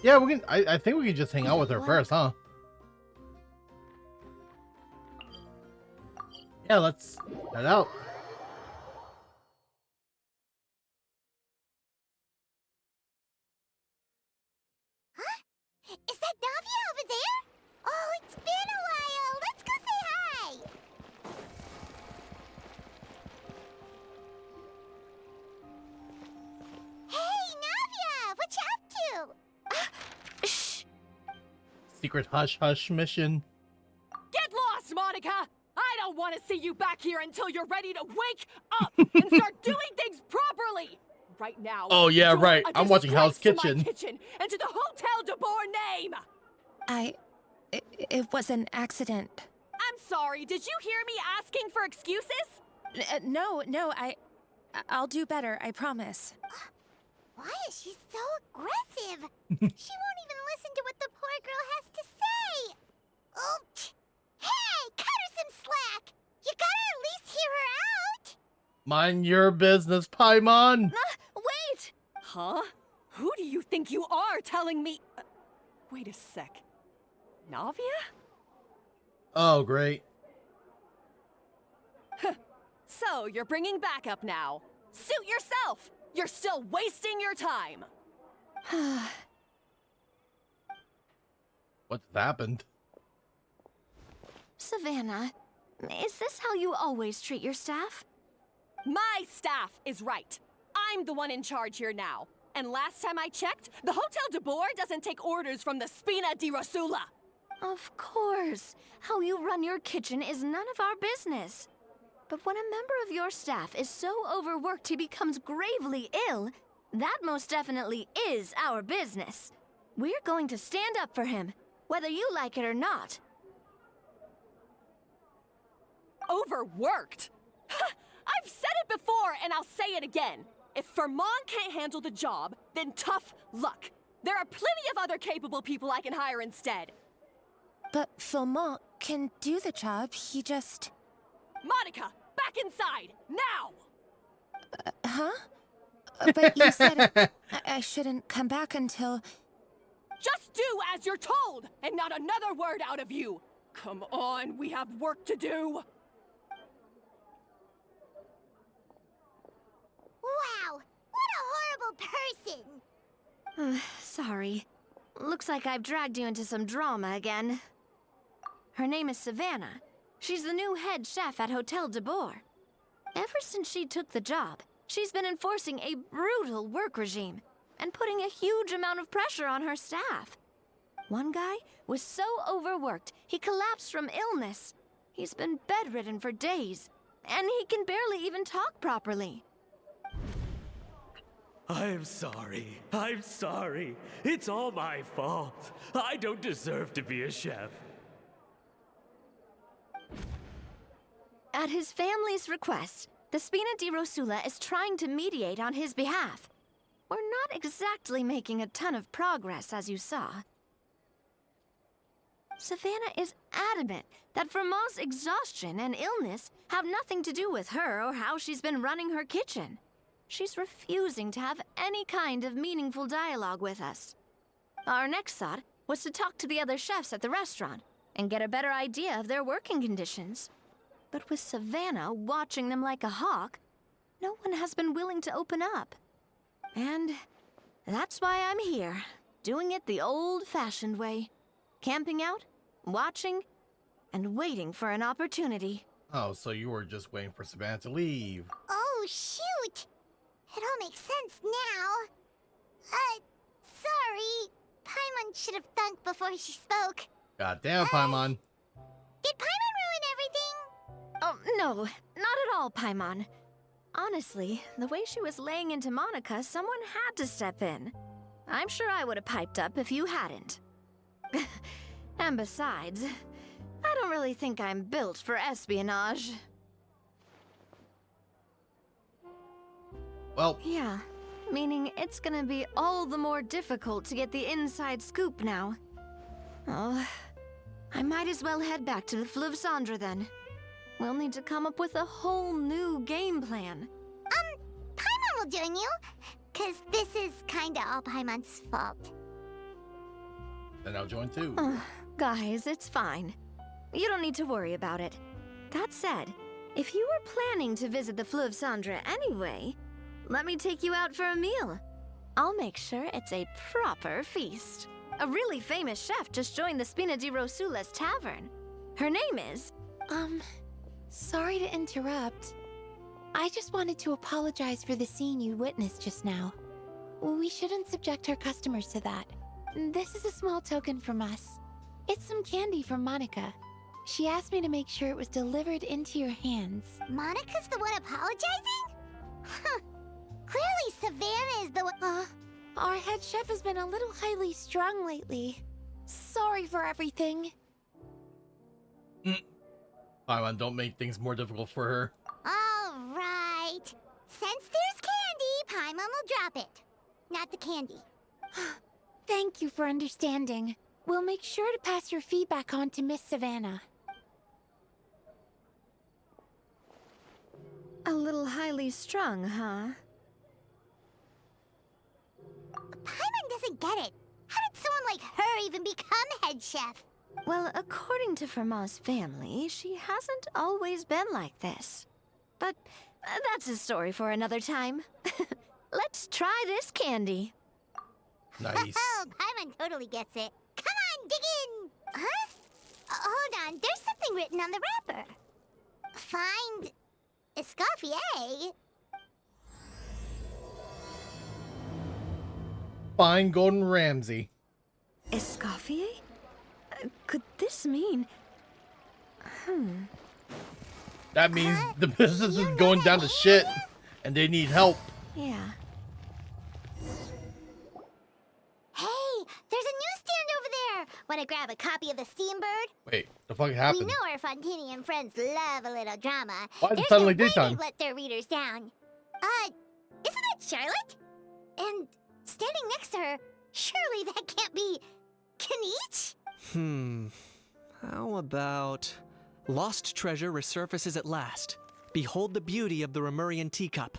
Yeah, we can. I think we can just hang out with her first, huh? Yeah, let's head out. Huh? Is that Navia over there? Oh, it's been a while. Let's go say hi. Hey, Navia! What you up to? Shh! Secret hush hush mission. Get lost, Monica! I don't want to see you back here until you're ready to wake up and start doing things properly! Right now, Oh yeah, you're right. a I'm watching Hell's disgrace to Kitchen. my kitchen and to the Hotel de Boer name! It was an accident. I'm sorry, did you hear me asking for excuses? No, I'll do better, I promise. Why is she so aggressive? She won't even listen to what the poor girl has to say. Oh, hey, cut her some slack. You gotta at least hear her out. Mind your business, Paimon. Wait! Huh? Who do you think you are telling me? Wait a sec. Navia? Oh, great. So, you're bringing backup now. Suit yourself! You're still wasting your time! What's happened? Savannah, is this how you always treat your staff? My staff is right. I'm the one in charge here now. And last time I checked, the Hotel de Boer doesn't take orders from the Spina di Rosula. Of course. How you run your kitchen is none of our business. But when a member of your staff is so overworked he becomes gravely ill, that most definitely is our business. We're going to stand up for him, whether you like it or not. Overworked? I've said it before and I'll say it again. If Fermon can't handle the job, then tough luck. There are plenty of other capable people I can hire instead. But Philmont can do the job, he just... Monica, back inside, now! Huh? But you said I shouldn't come back until... Just do as you're told, and not another word out of you! Come on, we have work to do! Wow, what a horrible person. Sorry. Looks like I've dragged you into some drama again. Her name is Savannah. She's the new head chef at Hotel de Boer. Ever since she took the job, she's been enforcing a brutal work regime and putting a huge amount of pressure on her staff. One guy was so overworked, he collapsed from illness. He's been bedridden for days, and he can barely even talk properly. I'm sorry. I'm sorry. It's all my fault. I don't deserve to be a chef. At his family's request, the Spina di Rosula is trying to mediate on his behalf. We're not exactly making a ton of progress, as you saw. Savannah is adamant that Vermont's exhaustion and illness have nothing to do with her or how she's been running her kitchen. She's refusing to have any kind of meaningful dialogue with us. Our next thought was to talk to the other chefs at the restaurant and get a better idea of their working conditions. But with Savannah watching them like a hawk, no one has been willing to open up. And that's why I'm here, doing it the old-fashioned way. Camping out, watching, and waiting for an opportunity. Oh, so you were just waiting for Savannah to leave. Oh, shoot. It all makes sense now. Sorry. Paimon should have thunk before she spoke. Goddamn, Paimon. Did Paimon ruin everything? Oh, no, not at all, Paimon. Honestly, the way she was laying into Monica, someone had to step in. I'm sure I would have piped up if you hadn't. And besides, I don't really think I'm built for espionage. Well, Yeah, meaning it's gonna be all the more difficult to get the inside scoop now. Oh, I might as well head back to the Fleuve Cendre then. We'll need to come up with a whole new game plan. Paimon will join you, 'cause this is kinda all Paimon's fault. Then I'll join too. Guys, it's fine. You don't need to worry about it. That said, if you were planning to visit the Fleuve Cendre anyway, let me take you out for a meal. I'll make sure it's a proper feast. A really famous chef just joined the Spina di Rosulas tavern. Her name is... Sorry to interrupt. I just wanted to apologize for the scene you witnessed just now. We shouldn't subject our customers to that. This is a small token from us. It's some candy from Monica. She asked me to make sure it was delivered into your hands. Monica's the one apologizing? Huh. Clearly Savannah is the one. Our head chef has been a little highly strung lately. Sorry for everything. Paimon, don't make things more difficult for her. All right. Since there's candy, Paimon will drop it. Not the candy. Thank you for understanding. We'll make sure to pass your feedback on to Miss Savannah. A little highly strung, huh? Paimon doesn't get it. How did someone like her even become head chef? Well, according to Fermat's family, she hasn't always been like this. But that's a story for another time. Let's try this candy. Nice. Oh, Paimon totally gets it. Come on, dig in. Huh? Hold on, there's something written on the wrapper. Find Escoffier. Fine Golden Ramsay. Escoffier? Could this mean... That means the business is going down to shit, and they need help. Yeah. Hey, there's a newsstand over there. Want to grab a copy of the Steambird? Wait, the fuck We happened? know our Fontinian friends love a little drama. Why is it There's suddenly no way daytime? they'd let their readers down. Isn't that Charlotte? And standing next to her, surely that can't be Kaniche? How about... Lost treasure resurfaces at last. Behold the beauty of the Remurian teacup.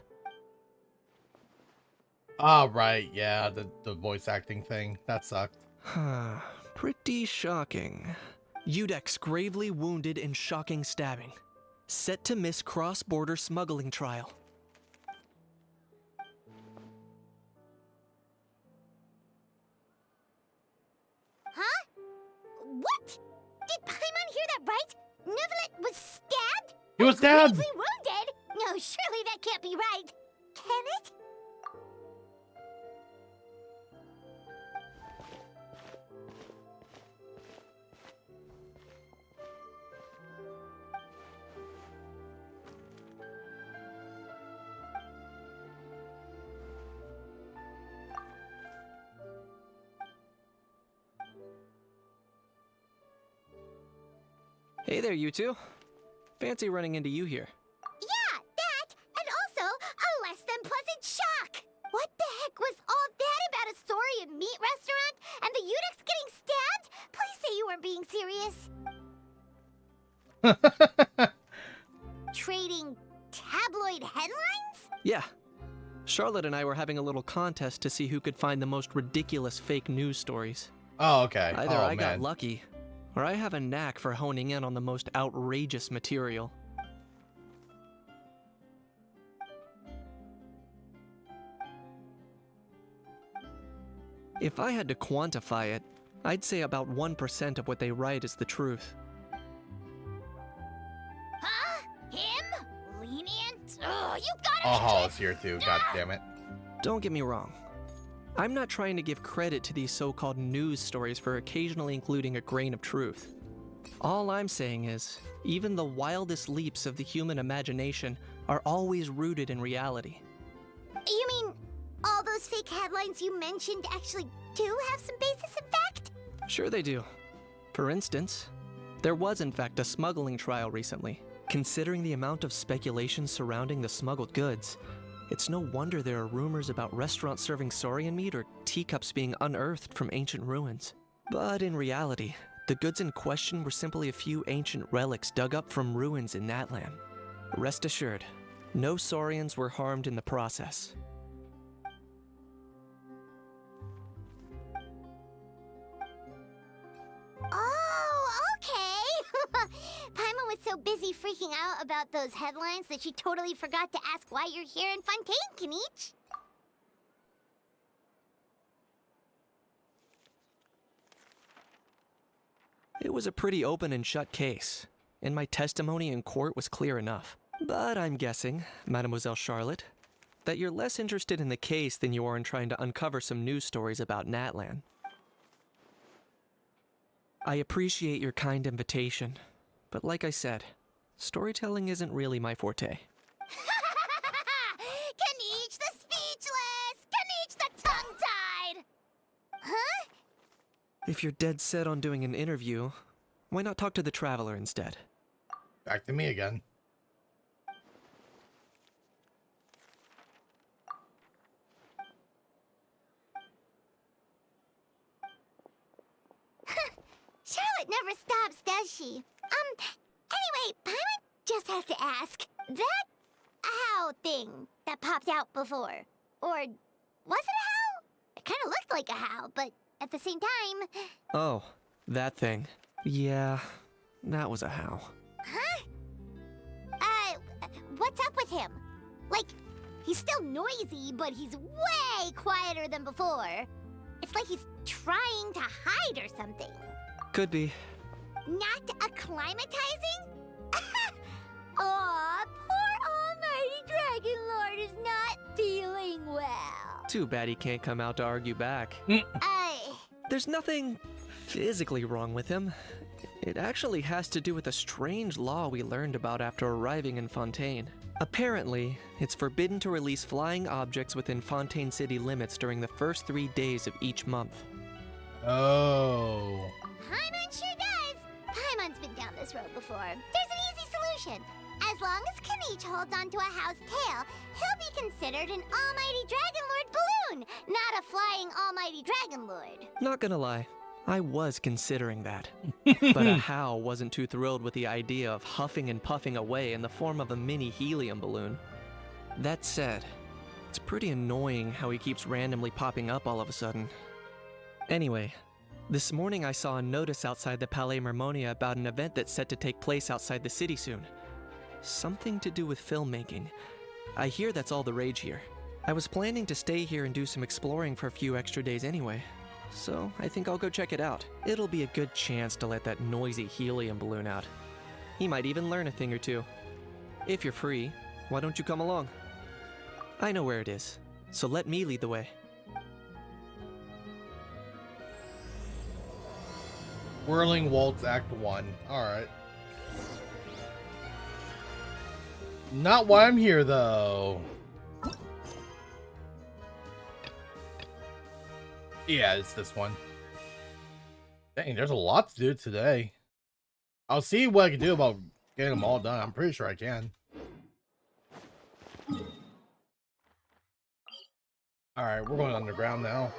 Ah, right, yeah, the voice acting thing. That sucked. Pretty shocking. Udex gravely wounded in shocking stabbing. Set to miss cross-border smuggling trial. Huh? What? Did Paimon hear that right? Neuvillette was stabbed? He was stabbed! Gravely wounded? No, surely that can't be right. Can it? Hey there, you two. Fancy running into you here. Yeah, that, and also a less than pleasant shock. What the heck was all that about a Saurian meat restaurant and the Udex getting stabbed? Please say you weren't being serious. Trading tabloid headlines? Yeah. Charlotte and I were having a little contest to see who could find the most ridiculous fake news stories. Oh, okay. Either oh, I got man. lucky, or I have a knack for honing in on the most outrageous material. If I had to quantify it, I'd say about 1% of what they write is the truth. Huh? Him? Lenient? Oh, you gotta Oh, be Hollis here too. God damn it. Don't get me wrong. I'm not trying to give credit to these so-called news stories for occasionally including a grain of truth. All I'm saying is, even the wildest leaps of the human imagination are always rooted in reality. You mean all those fake headlines you mentioned actually do have some basis in fact? Sure they do. For instance, there was in fact a smuggling trial recently. Considering the amount of speculation surrounding the smuggled goods, it's no wonder there are rumors about restaurants serving saurian meat or teacups being unearthed from ancient ruins. But in reality, the goods in question were simply a few ancient relics dug up from ruins in that land. Rest assured, no saurians were harmed in the process. so busy freaking out about those headlines that she totally forgot to ask why you're here in Fontaine, Kinich. It was a pretty open and shut case, and my testimony in court was clear enough. But I'm guessing, Mademoiselle Charlotte, that you're less interested in the case than you are in trying to uncover some news stories about Natlan. I appreciate your kind invitation, but like I said, storytelling isn't really my forte. Kinich the speechless! Kinich the tongue-tied! Huh? If you're dead set on doing an interview, why not talk to the Traveler instead? Back to me again. Charlotte never stops, does she? Anyway, Paimon just has to ask. That how thing that popped out before, or was it a how? It kind of looked like a how, but at the same time... Oh, that thing. Yeah, that was a how. Huh? What's up with him? Like, he's still noisy, but he's way quieter than before. It's like he's trying to hide or something. Could be. Not acclimatizing? Aw, poor Almighty Dragon Lord is not feeling well. Too bad he can't come out to argue back. There's nothing physically wrong with him. It actually has to do with a strange law we learned about after arriving in Fontaine. Apparently, it's forbidden to release flying objects within Fontaine city limits during the first 3 days of each month. Oh. Paimon sure does. Paimon's been down this road before. There's an easy solution. As long as Kinich holds onto a how's tail, he'll be considered an Almighty Dragon Lord balloon, not a flying Almighty Dragon Lord. Not gonna lie, I was considering that. But a how wasn't too thrilled with the idea of huffing and puffing away in the form of a mini helium balloon. That said, it's pretty annoying how he keeps randomly popping up all of a sudden. Anyway, this morning I saw a notice outside the Palais Mermonia about an event that's set to take place outside the city soon. Something to do with filmmaking. I hear that's all the rage here. I was planning to stay here and do some exploring for a few extra days anyway, so I think I'll go check it out. It'll be a good chance to let that noisy helium balloon out. He might even learn a thing or two. If you're free, why don't you come along? I know where it is, so let me lead the way. Whirling Waltz Act 1. Alright. Not why I'm here, though. Yeah, it's this one. Dang, there's a lot to do today. I'll see what I can do about getting them all done. I'm pretty sure I can. Alright, we're going underground now.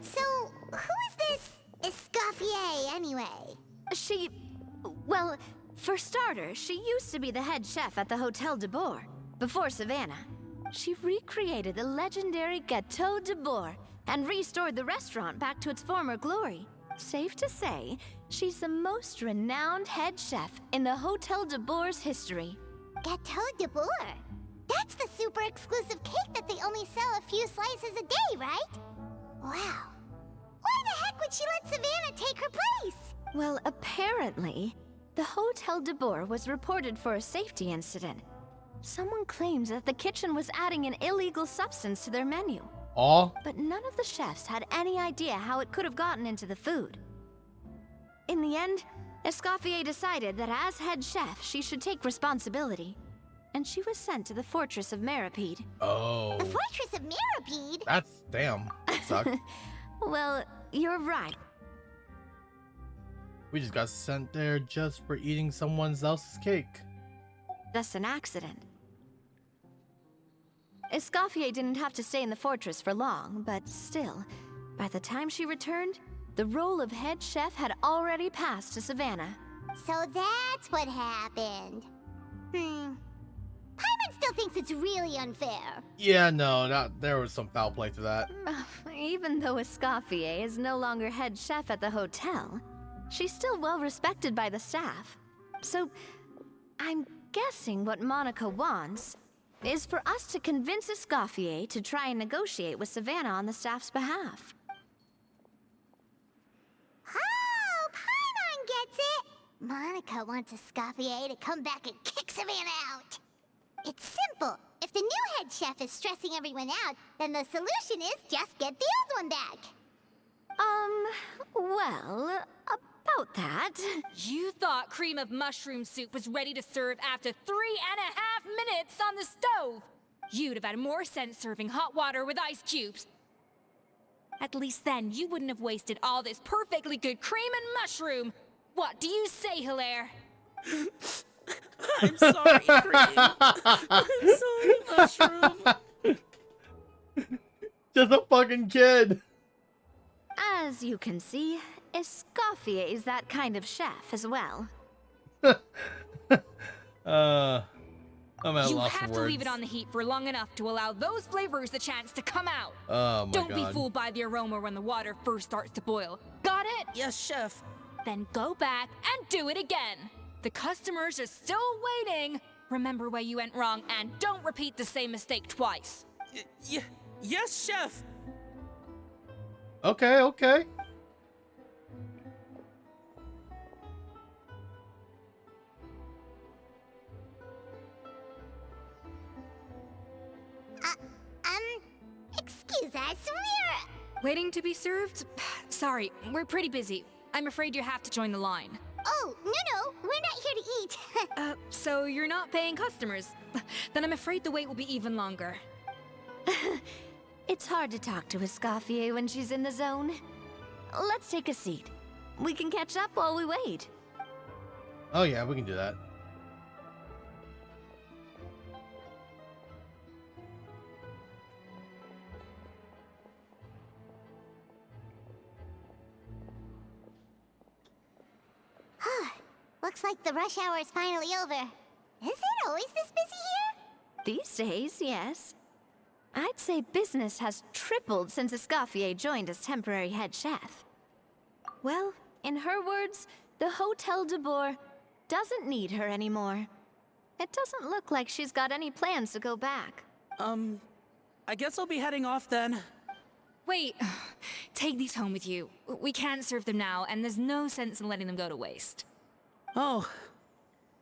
So, who is this Escoffier, anyway? Well, for starters, she used to be the head chef at the Hotel de Boer, before Savannah. She recreated the legendary Gâteau de Boer and restored the restaurant back to its former glory. Safe to say, she's the most renowned head chef in the Hotel de Boer's history. Gâteau de Boer? That's the super exclusive cake that they only sell a few slices a day, right? Wow. Why the heck would she let Savannah take her place? Well, apparently, the Hotel de Boer was reported for a safety incident. Someone claims that the kitchen was adding an illegal substance to their menu. Aw. But none of the chefs had any idea how it could have gotten into the food. In the end, Escoffier decided that as head chef, she should take responsibility. And she was sent to the Fortress of Meripede. Oh. The Fortress of Meripede? That's damn. That sucked. Well, you're right. We just got sent there just for eating someone else's cake. That's an accident. Escoffier didn't have to stay in the fortress for long, but still, by the time she returned, the role of head chef had already passed to Savannah. So that's what happened. Paimon still thinks it's really unfair. Yeah, no, there was some foul play to that. Even though Escoffier is no longer head chef at the hotel, she's still well respected by the staff. So, I'm guessing what Monica wants is for us to convince Escoffier to try and negotiate with Savannah on the staff's behalf. Oh, Paimon gets it! Monica wants Escoffier to come back and kick Savannah out. It's simple. If the new head chef is stressing everyone out, then the solution is just get the old one back. Well, about that. You thought cream of mushroom soup was ready to serve after 3.5 minutes on the stove. You'd have had more sense serving hot water with ice cubes. At least then you wouldn't have wasted all this perfectly good cream and mushroom. What do you say, Hilaire? I'm sorry, Cream. I'm sorry, Mushroom. Just a fucking kid. As you can see, Escoffier is that kind of chef as well. I'm at a You loss have for to words. leave it on the heat for long enough to allow those flavors the chance to come out. Oh my Don't god. be fooled by the aroma when the water first starts to boil. Got it? Yes, Chef. Then go back and do it again. The customers are still waiting. Remember where you went wrong and don't repeat the same mistake twice. Yes, Chef. Okay, okay. Excuse us, we're... Waiting to be served? Sorry, we're pretty busy. I'm afraid you have to join the line. Oh, no, we're not here to eat. So you're not paying customers? Then I'm afraid the wait will be even longer. It's hard to talk to Escoffier when she's in the zone. Let's take a seat. We can catch up while we wait. Oh yeah, we can do that. Looks like the rush hour is finally over. Is it always this busy here? These days, yes. I'd say business has tripled since Escoffier joined as temporary head chef. Well, in her words, the Hotel de Boer doesn't need her anymore. It doesn't look like she's got any plans to go back. I guess I'll be heading off then. Wait, take these home with you. We can't serve them now, and there's no sense in letting them go to waste. Oh,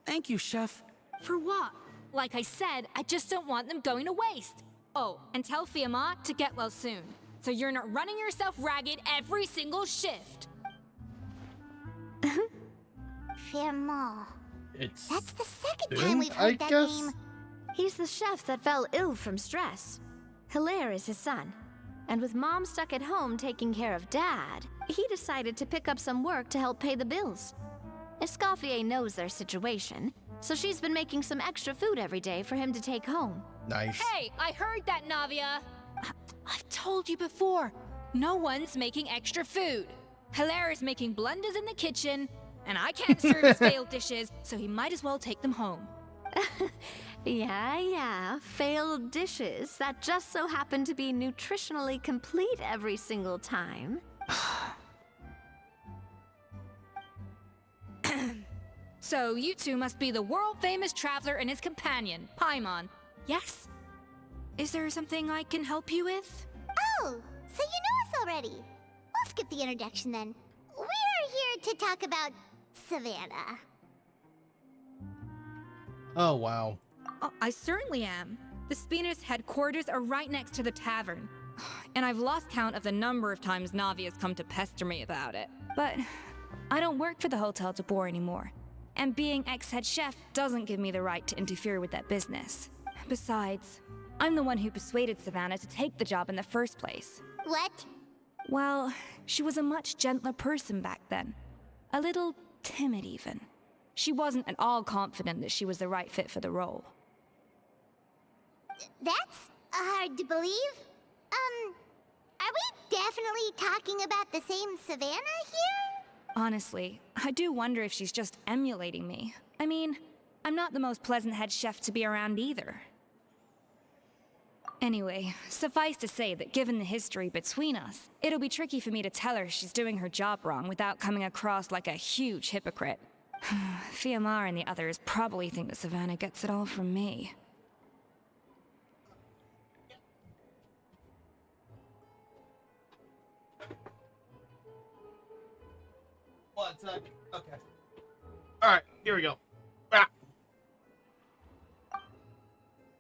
thank you, Chef. For what? Like I said, I just don't want them going to waste. Oh, and tell Fiamma to get well soon, so you're not running yourself ragged every single shift. Fiamma. It's That's the second soon, time we've I heard that guess? name. He's the chef that fell ill from stress. Hilaire is his son. And with Mom stuck at home taking care of Dad, he decided to pick up some work to help pay the bills. Escoffier knows their situation, so she's been making some extra food every day for him to take home. nice. Hey, I heard that, Navia. I've told you before, no one's making extra food. Hilaire is making blunders in the kitchen, and I can't serve his failed dishes, so he might as well take them home. Yeah, failed dishes that just so happen to be nutritionally complete every single time. So you two must be the world-famous traveler and his companion, Paimon. Yes? Is there something I can help you with? Oh, so you know us already. We'll skip the introduction then. We're here to talk about Savannah. Oh wow. Oh, I certainly am. The Spina's headquarters are right next to the tavern. And I've lost count of the number of times Navi has come to pester me about it. But I don't work for the Hotel de Boer anymore. And being ex-head chef doesn't give me the right to interfere with that business. Besides, I'm the one who persuaded Savannah to take the job in the first place. What? Well, she was a much gentler person back then. A little timid even. She wasn't at all confident that she was the right fit for the role. That's hard to believe. Are we definitely talking about the same Savannah here? Honestly, I do wonder if she's just emulating me. I mean, I'm not the most pleasant head chef to be around either. Anyway, suffice to say that given the history between us, it'll be tricky for me to tell her she's doing her job wrong without coming across like a huge hypocrite. Fiamar and the others probably think that Savannah gets it all from me. One second. Okay. Alright, here we go. Ah.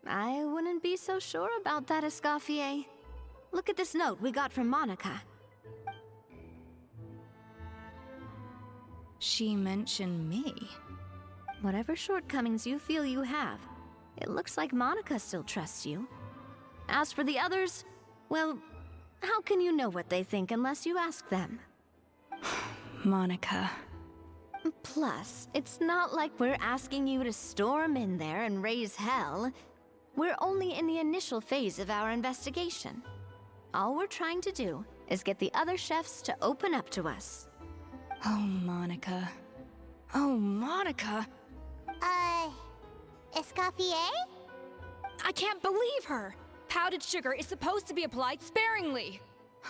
I wouldn't be so sure about that, Escoffier. Look at this note we got from Monica. She mentioned me. Whatever shortcomings you feel you have, it looks like Monica still trusts you. As for the others, well, how can you know what they think unless you ask them? Monica. Plus, it's not like we're asking you to storm in there and raise hell. We're only in the initial phase of our investigation. All we're trying to do is get the other chefs to open up to us. Oh, Monica. Oh, Monica! Escoffier? I can't believe her! Powdered sugar is supposed to be applied sparingly.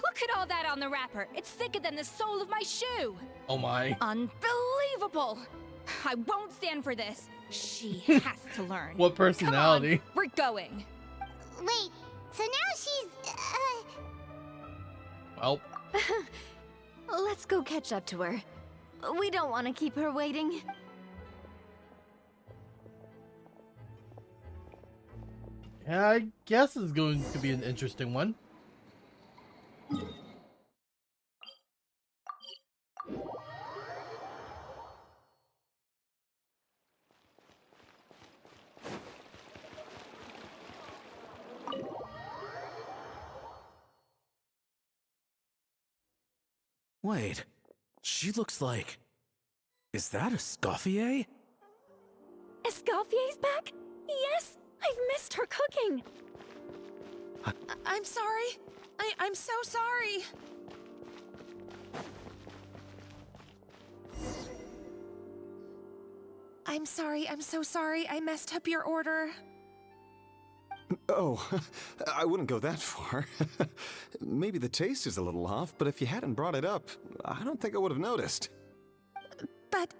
Look at all that on the wrapper. It's thicker than the sole of my shoe. Oh my. Unbelievable! I won't stand for this. She has to learn. What personality? Come on, we're going. Wait, so now she's, Well, Let's go catch up to her. We don't want to keep her waiting. yeah, I guess it's going to be an interesting one. Wait, she looks like... Is that Escoffier? Escoffier's back? Yes, I've missed her cooking. I'm sorry. I'm so sorry. I'm sorry. I'm so sorry. I messed up your order. Oh, I wouldn't go that far. Maybe the taste is a little off, but if you hadn't brought it up, I don't think I would have noticed. But,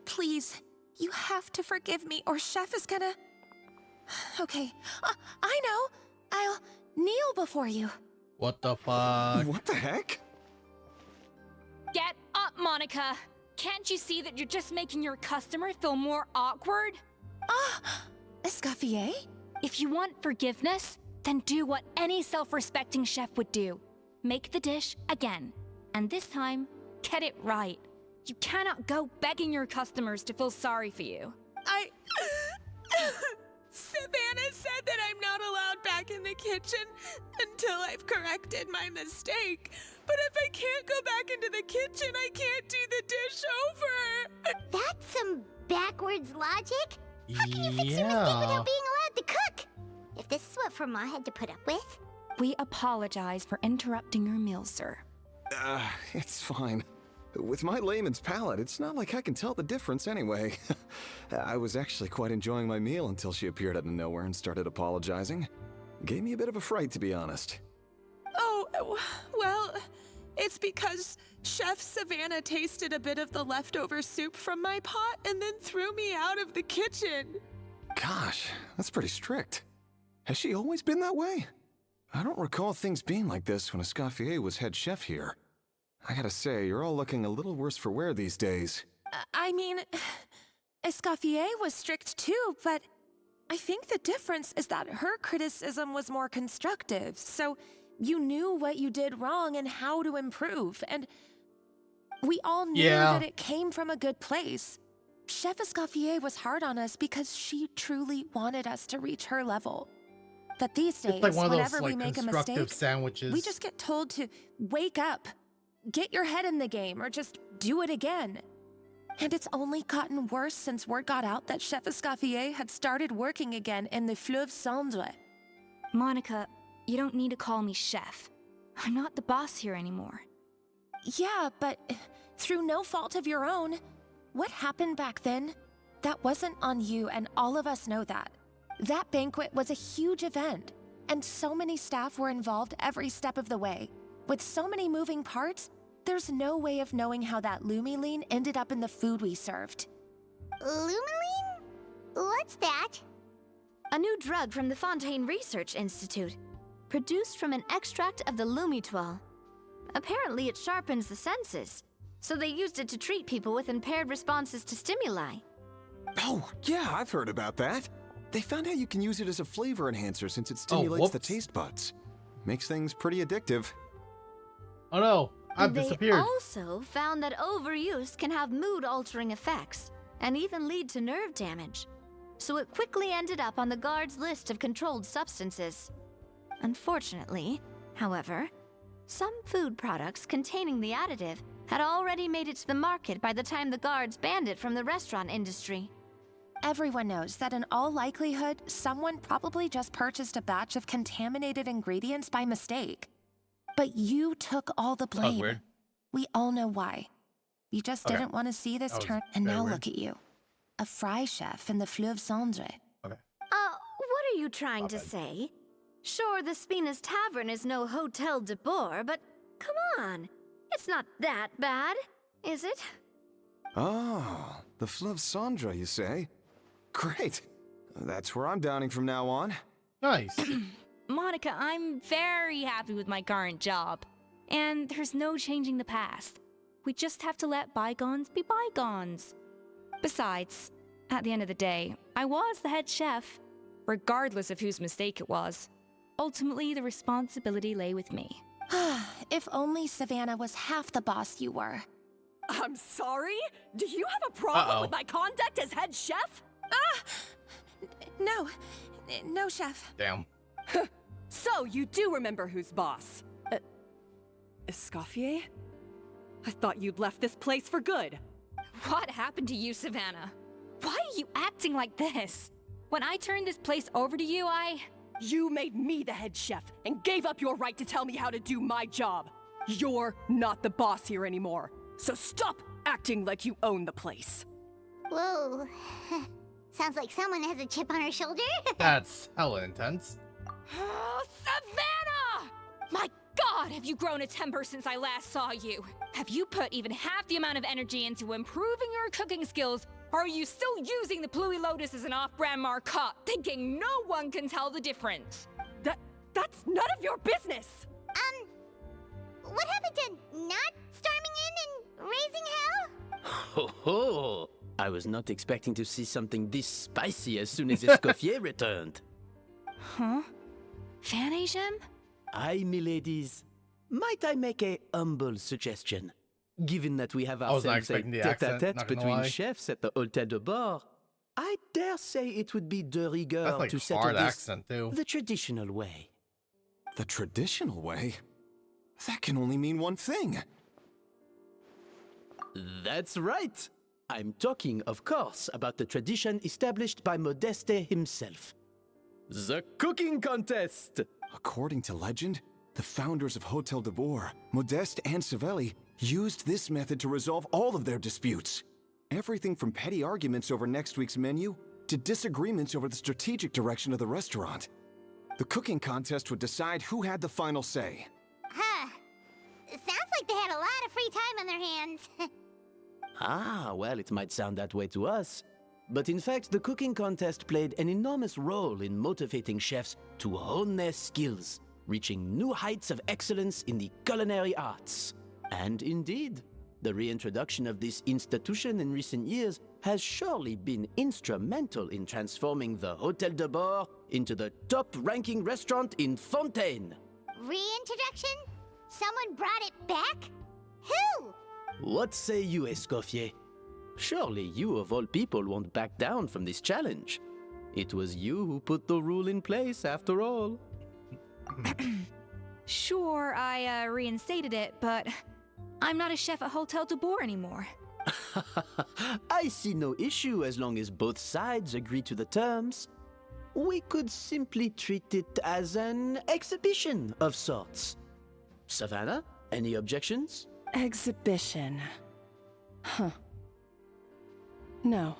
please, you have to forgive me or Chef is gonna... Okay, I know. I'll kneel before you. What the fuck? What the heck? Get up, Monica! Can't you see that you're just making your customer feel more awkward? Escoffier? If you want forgiveness, then do what any self-respecting chef would do. Make the dish again. And this time, get it right. You cannot go begging your customers to feel sorry for you. Savannah said that I'm not allowed back in the kitchen until I've corrected my mistake. But if I can't go back into the kitchen, I can't do the dish over. That's some backwards logic. How can you fix your mistake without being allowed to cook? If this is what Fermat had to put up with. We apologize for interrupting your meal, sir. It's fine. With my layman's palate, it's not like I can tell the difference anyway. I was actually quite enjoying my meal until she appeared out of nowhere and started apologizing. Gave me a bit of a fright, to be honest. Oh, well, it's because Chef Savannah tasted a bit of the leftover soup from my pot and then threw me out of the kitchen. Gosh, that's pretty strict. Has she always been that way? I don't recall things being like this when Escoffier was head chef here. I gotta say, you're all looking a little worse for wear these days. I mean, Escoffier was strict too, but I think the difference is that her criticism was more constructive, so you knew what you did wrong and how to improve, and we all knew that it came from a good place. Chef Escoffier was hard on us because she truly wanted us to reach her level. But these days, It's like one of whenever those we like make a constructive mistake, sandwiches. we just get told to wake up, get your head in the game, or just do it again. And it's only gotten worse since word got out that Chef Escoffier had started working again in the Fleuve Cendre. Monica, you don't need to call me chef. I'm not the boss here anymore. Yeah, but through no fault of your own, what happened back then? That wasn't on you, and all of us know that. That banquet was a huge event, and so many staff were involved every step of the way. With so many moving parts, there's no way of knowing how that Lumiline ended up in the food we served. Lumiline? What's that? A new drug from the Fontaine Research Institute, produced from an extract of the Lumitwal. Apparently it sharpens the senses, so they used it to treat people with impaired responses to stimuli. Oh, yeah, I've heard about that. They found out you can use it as a flavor enhancer since it stimulates the whoops. taste buds. Makes things pretty addictive. Oh no, I've They disappeared. also found that overuse can have mood-altering effects and even lead to nerve damage. So it quickly ended up on the guards' list of controlled substances. Unfortunately, however, some food products containing the additive had already made it to the market by the time the guards banned it from the restaurant industry. Everyone knows that in all likelihood, someone probably just purchased a batch of contaminated ingredients by mistake. But you took all the That was blame. weird. We all know why. You just Okay. didn't want to see this That was turn, and very now weird. look at you. A fry chef in the Fleuve Cendre. Okay. What are you trying My to bad. say? Sure, the Spina's Tavern is no Hotel de Boer, but come on. It's not that bad, is it? Oh, the Fleuve Cendre, you say? Great. That's where I'm dining from now on. Nice. Monica, I'm very happy with my current job. And there's no changing the past. We just have to let bygones be bygones. Besides, at the end of the day, I was the head chef, regardless of whose mistake it was. Ultimately, the responsibility lay with me. If only Savannah was half the boss you were. I'm sorry? Do you have a problem Uh-oh. with my conduct as head chef? No, chef. Damn. So, you do remember who's boss? Escoffier? I thought you'd left this place for good. What happened to you, Savannah? Why are you acting like this? When I turned this place over to you, You made me the head chef and gave up your right to tell me how to do my job. You're not the boss here anymore, so stop acting like you own the place. Whoa. Sounds like someone has a chip on her shoulder. That's hella intense. Oh, Savannah! My God, have you grown a temper since I last saw you? Have you put even half the amount of energy into improving your cooking skills, or are you still using the Pluie Lotus as an off-brand marcotte, thinking no one can tell the difference? That's none of your business! What happened to not storming in and raising hell? Ho ho! I was not expecting to see something this spicy as soon as Escoffier returned. Huh? Fan Asian? Aye, miladies. Might I make a humble suggestion? Given that we have I was not ourselves a expecting the accent, tete-a-tete not gonna between lie. chefs at the Hotel de Bord, I dare say it would be de rigueur That's like to settle hard this accent too. the traditional way. The traditional way? That can only mean one thing. That's right. I'm talking, of course, about the tradition established by Modeste himself. The cooking contest! According to legend, the founders of Hotel de Boer, Modeste and Savelli, used this method to resolve all of their disputes. Everything from petty arguments over next week's menu to disagreements over the strategic direction of the restaurant. The cooking contest would decide who had the final say. Huh. Sounds like they had a lot of free time on their hands. Ah, well, it might sound that way to us. But in fact, the cooking contest played an enormous role in motivating chefs to hone their skills, reaching new heights of excellence in the culinary arts. And indeed, the reintroduction of this institution in recent years has surely been instrumental in transforming the Hotel de Bord into the top-ranking restaurant in Fontaine. Reintroduction? Someone brought it back? Who? What say you, Escoffier? Surely you of all people won't back down from this challenge. It was you who put the rule in place, after all. Sure, I reinstated it, but I'm not a chef at Hotel de Boer anymore. I see no issue as long as both sides agree to the terms. We could simply treat it as an exhibition of sorts. Savannah, any objections? Exhibition. Huh. No.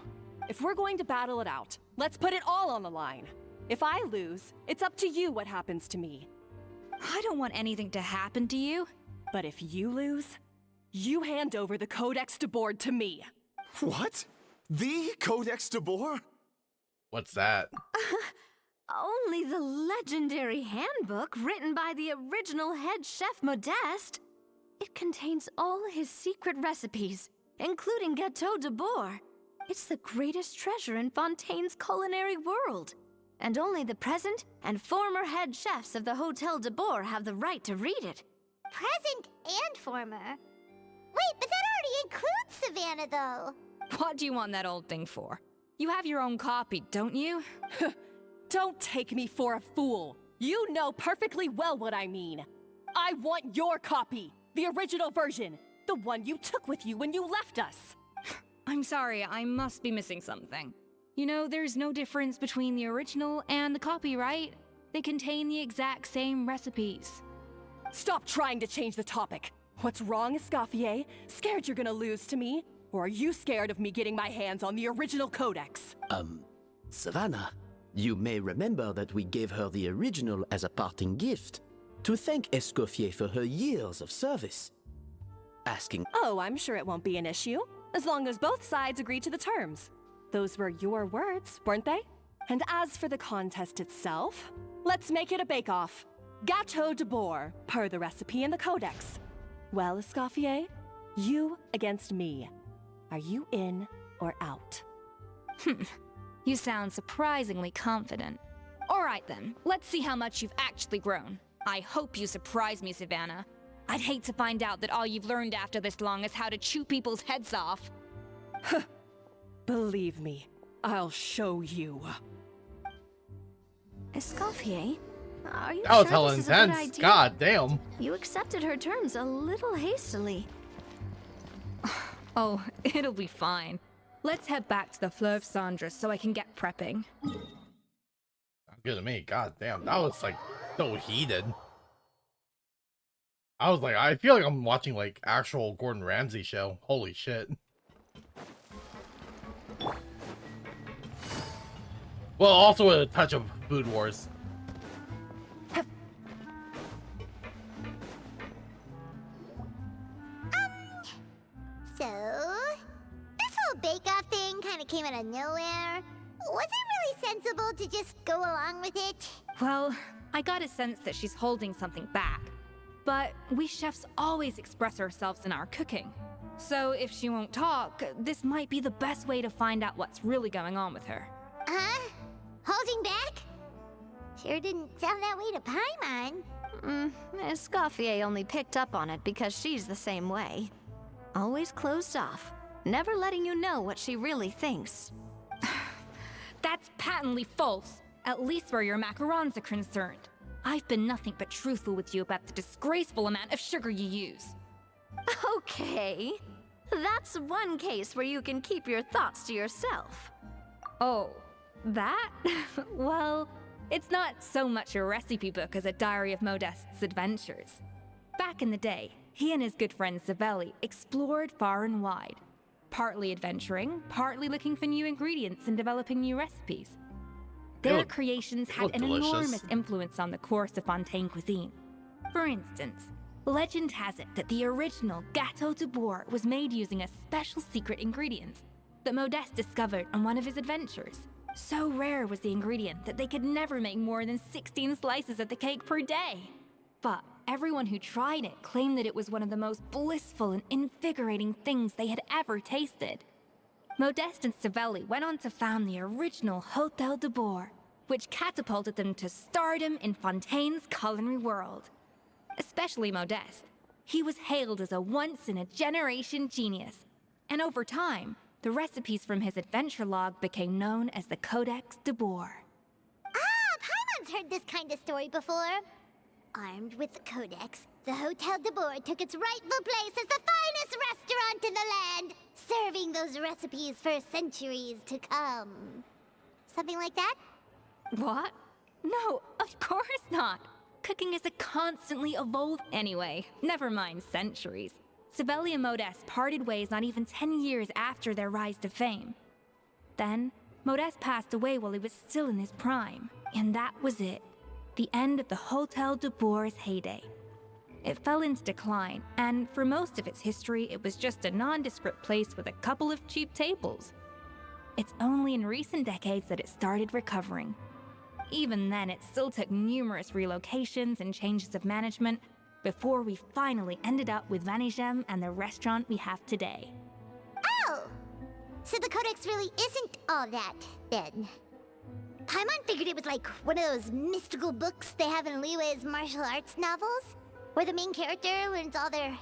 if we're going to battle it out, let's put it all on the line. If I lose, it's up to you what happens to me. I don't want anything to happen to you. But if you lose, you hand over the Codex de Board to me. What? The Codex de Boer? What's that? Only the legendary handbook written by the original head chef Modeste. It contains all his secret recipes, including Gâteau de Boer. It's the greatest treasure in Fontaine's culinary world. And only the present and former head chefs of the Hotel de Boer have the right to read it. Present and former. Wait, but that already includes Savannah, though. What do you want that old thing for? You have your own copy, don't you? Don't take me for a fool. You know perfectly well what I mean. I want your copy, the original version, the one you took with you when you left us. I'm sorry, I must be missing something. You know, there's no difference between the original and the copy, right? They contain the exact same recipes. Stop trying to change the topic. What's wrong, Escoffier? Scared you're gonna lose to me? Or are you scared of me getting my hands on the original Codex? Savannah, you may remember that we gave her the original as a parting gift to thank Escoffier for her years of service. Asking. Oh, I'm sure it won't be an issue, as long as both sides agree to the terms. Those were your words, weren't they? And as for the contest itself, let's make it a bake-off. Gâteau de Boer, per the recipe in the Codex. Well, Escoffier, you against me. Are you in or out? You sound surprisingly confident. All right then, let's see how much you've actually grown. I hope you surprise me, Savannah. I'd hate to find out that all you've learned after this long is how to chew people's heads off. Believe me, I'll show you. Escoffier, are you That was sure hella this is a good intense. idea? God damn. You accepted her terms a little hastily. Oh, it'll be fine. Let's head back to the Fleuve Cendres so I can get prepping. Sounds good to me. God damn. That was like so heated. I was like, I feel like I'm watching like actual Gordon Ramsay show. Holy shit. Well, also with a touch of Food Wars. So, this whole bake-off thing kind of came out of nowhere. Was it really sensible to just go along with it? Well, I got a sense that she's holding something back. But we chefs always express ourselves in our cooking. So if she won't talk, this might be the best way to find out what's really going on with her. Huh? Holding back? Sure didn't sound that way to Paimon. Escoffier only picked up on it because she's the same way. Always closed off, never letting you know what she really thinks. That's patently false, at least where your macarons are concerned. I've been nothing but truthful with you about the disgraceful amount of sugar you use. Okay, that's one case where you can keep your thoughts to yourself. Oh, that? Well, it's not so much a recipe book as a diary of Modeste's adventures. Back in the day, he and his good friend Savelli explored far and wide, partly adventuring, partly looking for new ingredients and developing new recipes. Their creations had an enormous influence on the course of Fontaine cuisine. For instance, legend has it that the original Gâteau de Boer was made using a special secret ingredient that Modeste discovered on one of his adventures. So rare was the ingredient that they could never make more than 16 slices of the cake per day. But everyone who tried it claimed that it was one of the most blissful and invigorating things they had ever tasted. Modeste and Savelli went on to found the original Hotel de Boer, which catapulted them to stardom in Fontaine's culinary world. Especially Modeste. He was hailed as a once-in-a-generation genius, and over time, the recipes from his adventure log became known as the Codex de Boer. Paimon's heard this kind of story before. Armed with the Codex, the Hotel de Boer took its rightful place as the finest restaurant in the land, serving those recipes for centuries to come. Something like that? What? No, of course not. Cooking is a constantly evolving anyway, never mind centuries. Savelli and Modeste parted ways not even 10 years after their rise to fame. then, Modeste passed away while he was still in his prime. And that was it. The end of the Hotel de Boer's heyday. It fell into decline, and for most of its history, it was just a nondescript place with a couple of cheap tables. It's only in recent decades that it started recovering. Even then, it still took numerous relocations and changes of management before we finally ended up with Vanigem and the restaurant we have today. Oh! So the Codex really isn't all that, then. Paimon figured it was like one of those mystical books they have in Liyue's martial arts novels, where the main character learns all their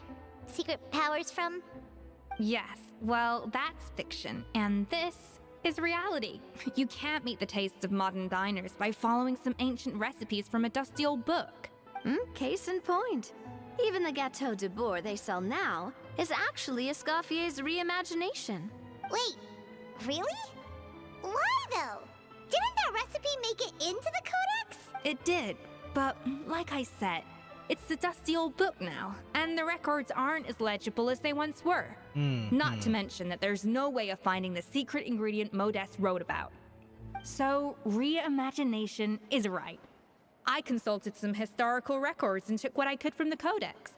secret powers from. Yes, well, that's fiction, and this is reality. You can't meet the tastes of modern diners by following some ancient recipes from a dusty old book. Case in point. Even the Gâteau de Boer they sell now is actually Escoffier's reimagination. Wait, really? Why though? Didn't that recipe make it into the Codex? It did, but like I said, it's the dusty old book now, and the records aren't as legible as they once were. Not to mention that there's no way of finding the secret ingredient Modeste wrote about. So, reimagination is right. I consulted some historical records and took what I could from the Codex.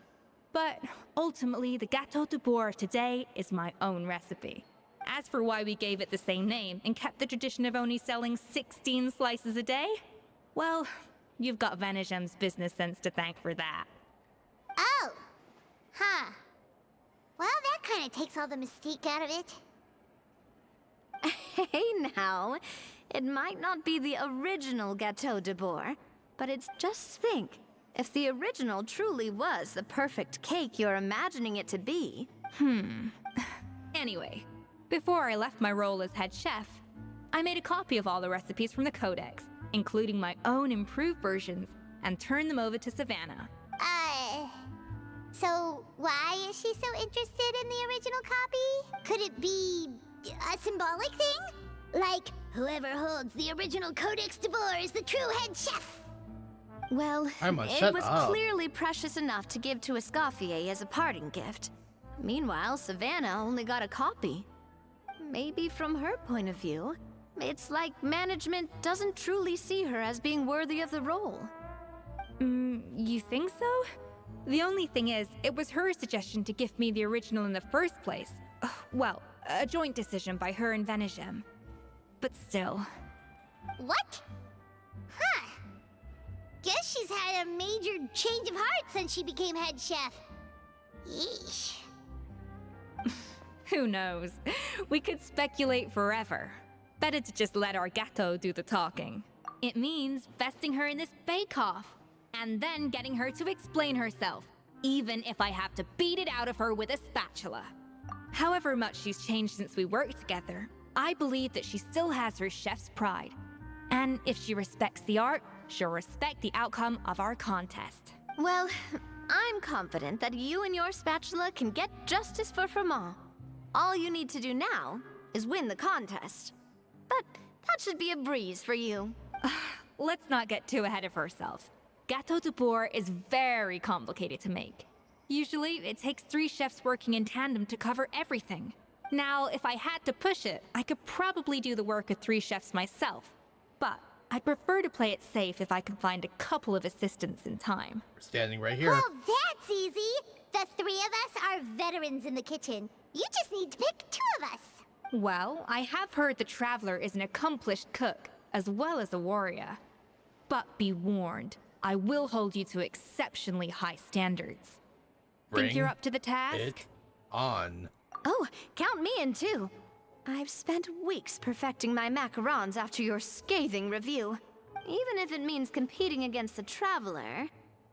But ultimately, the Gâteau de Boer of today is my own recipe. As for why we gave it the same name and kept the tradition of only selling 16 slices a day, well, you've got Vanigem's business sense to thank for that. Oh! Huh. Well, that kind of takes all the mystique out of it. Hey now, it might not be the original Gâteau de Boer, but it's just think, if the original truly was the perfect cake you're imagining it to be. Anyway, before I left my role as head chef, I made a copy of all the recipes from the Codex, including my own improved versions, and turned them over to Savannah. So why is she so interested in the original copy? Could it be a symbolic thing? Like, whoever holds the original Codex de Boer is the true head chef? Well, shut it was up. clearly precious enough to give to Escoffier as a parting gift. Meanwhile, Savannah only got a copy. Maybe from her point of view, it's like management doesn't truly see her as being worthy of the role. You think so? The only thing is, it was her suggestion to gift me the original in the first place. Well, a joint decision by her and Vanigem. But still. What? Huh. Guess she's had a major change of heart since she became head chef. Yeesh. Who knows? We could speculate forever. Better to just let our gâteau do the talking. It means besting her in this bake-off, and then getting her to explain herself, even if I have to beat it out of her with a spatula. However much she's changed since we worked together, I believe that she still has her chef's pride. And if she respects the art, she'll respect the outcome of our contest. Well, I'm confident that you and your spatula can get justice for Froment. All you need to do now is win the contest. But that should be a breeze for you. Let's not get too ahead of ourselves. Gâteau de Boer is very complicated to make. Usually, it takes 3 chefs working in tandem to cover everything. Now, if I had to push it, I could probably do the work of 3 chefs myself. But I'd prefer to play it safe if I can find a couple of assistants in time. We're standing right here. Well, that's easy. The 3 of us are veterans in the kitchen. You just need to pick 2 of us. Well, I have heard the Traveler is an accomplished cook, as well as a warrior. But be warned, I will hold you to exceptionally high standards. Think you're up to the task? It on. Oh, count me in too. I've spent weeks perfecting my macarons after your scathing review. Even if it means competing against the Traveler,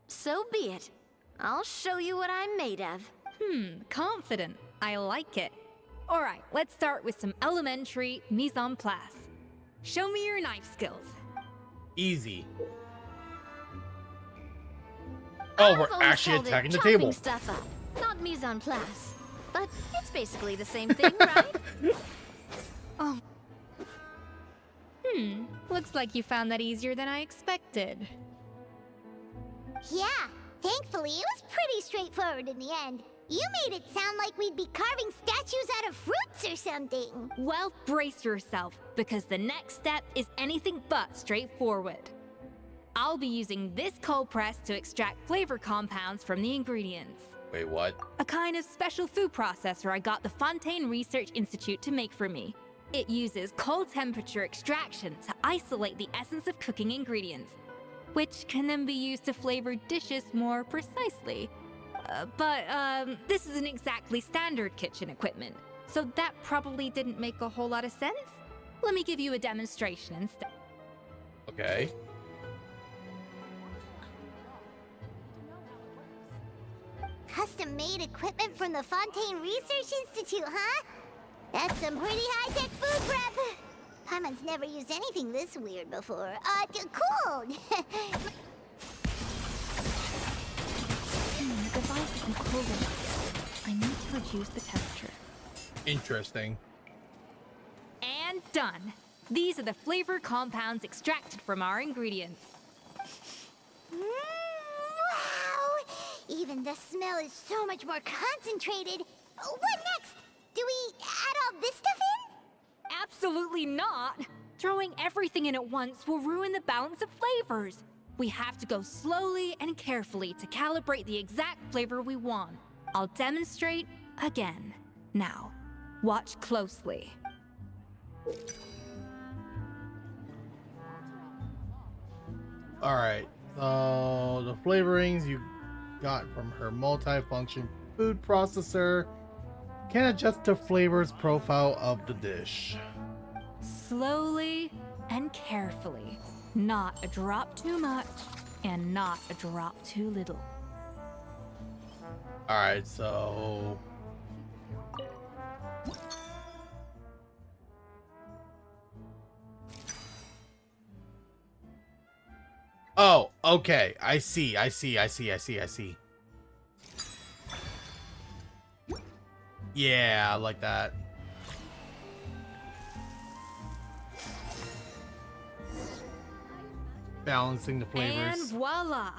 so be it. I'll show you what I'm made of. Confident. I like it. Alright, let's start with some elementary mise en place. Show me your knife skills. Easy. Oh, I've we're always actually called it attacking the chopping table. stuff up, not mise en place. But it's basically the same thing, right? Oh. Looks like you found that easier than I expected. Yeah, thankfully it was pretty straightforward in the end. You made it sound like we'd be carving statues out of fruits or something. Well, brace yourself, because the next step is anything but straightforward. I'll be using this cold press to extract flavor compounds from the ingredients. Wait, what? A kind of special food processor I got the Fontaine Research Institute to make for me. It uses cold temperature extraction to isolate the essence of cooking ingredients, which can then be used to flavor dishes more precisely. But this isn't exactly standard kitchen equipment, so that probably didn't make a whole lot of sense. Let me give you a demonstration instead. Okay. Custom-made equipment from the Fontaine Research Institute, huh? That's some pretty high-tech food prep. Paimon's never used anything this weird before. Cool! The device isn't cold enough. I need to reduce the temperature. Interesting. And done. These are the flavor compounds extracted from our ingredients. Wow! Even the smell is so much more concentrated. What next? Do we add all this stuff in? Absolutely not! Throwing everything in at once will ruin the balance of flavors. We have to go slowly and carefully to calibrate the exact flavor we want. I'll demonstrate again. Now, watch closely. Alright, so the flavorings you got from her multifunction food processor can adjust the flavors profile of the dish. Slowly and carefully. Not a drop too much, and not a drop too little. Alright, so... Oh, okay. I see. Yeah, I like that. Balancing the flavors. And voila!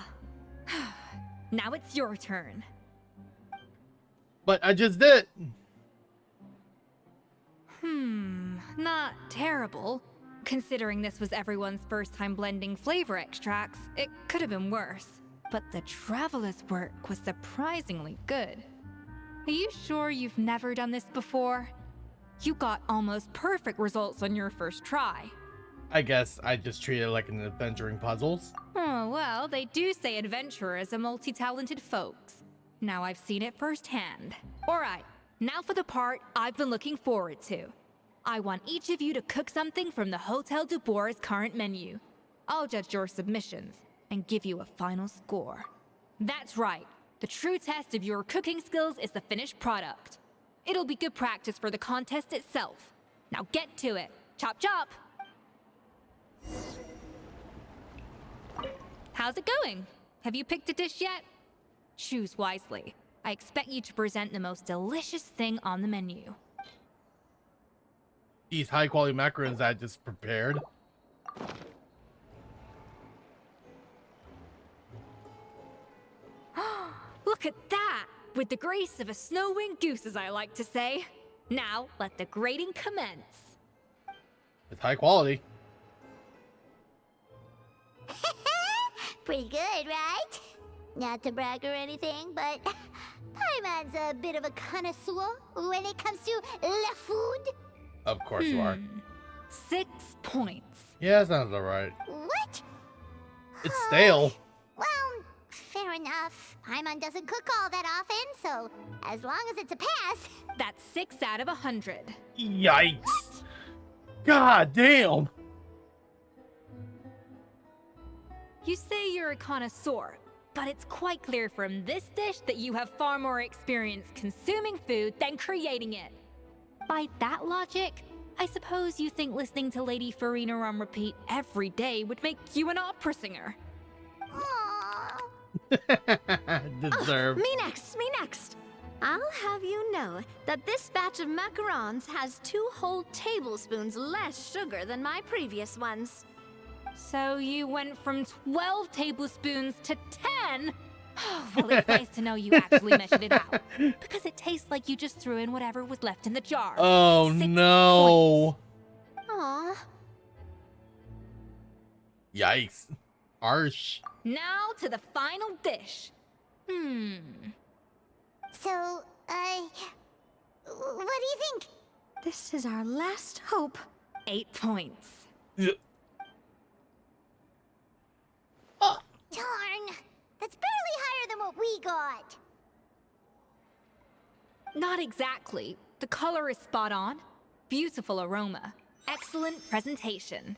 Now it's your turn. But I just did. Not terrible. Considering this was everyone's first time blending flavor extracts, it could have been worse. But the Traveler's work was surprisingly good. Are you sure you've never done this before? You got almost perfect results on your first try. I guess I just treat it like an adventuring puzzles. Oh, well, they do say adventurers are multi-talented folks. Now I've seen it firsthand. Alright, now for the part I've been looking forward to. I want each of you to cook something from the Hotel du Bois' current menu. I'll judge your submissions and give you a final score. That's right. The true test of your cooking skills is the finished product. It'll be good practice for the contest itself. Now get to it. Chop chop! How's it going? Have you picked a dish yet? Choose wisely. I expect you to present the most delicious thing on the menu. These high quality macarons I just prepared. Look at that! With the grace of a snow-winged goose, as I like to say. Now, let the grating commence. It's high quality. Pretty good, right? Not to brag or anything, but Paimon's a bit of a connoisseur when it comes to la food. Of course you are. 6 points. Yeah, that sounds alright. What? It's stale. Well, fair enough. Paimon doesn't cook all that often, so as long as it's a pass. That's 6 out of 100. Yikes. God damn. You say you're a connoisseur, but it's quite clear from this dish that you have far more experience consuming food than creating it. By that logic, I suppose you think listening to Lady Farina on repeat every day would make you an opera singer. Deserved. Me next. I'll have you know that this batch of macarons has 2 whole tablespoons less sugar than my previous ones. So you went from 12 tablespoons to 10? Well, it's nice to know you actually measured it out. Because it tastes like you just threw in whatever was left in the jar. Oh 6 no. points. Aw. Yikes. Harsh. Now to the final dish. So, what do you think? This is our last hope. 8 points. Darn. That's barely higher than what we got. Not exactly. The color is spot on. Beautiful aroma. Excellent presentation.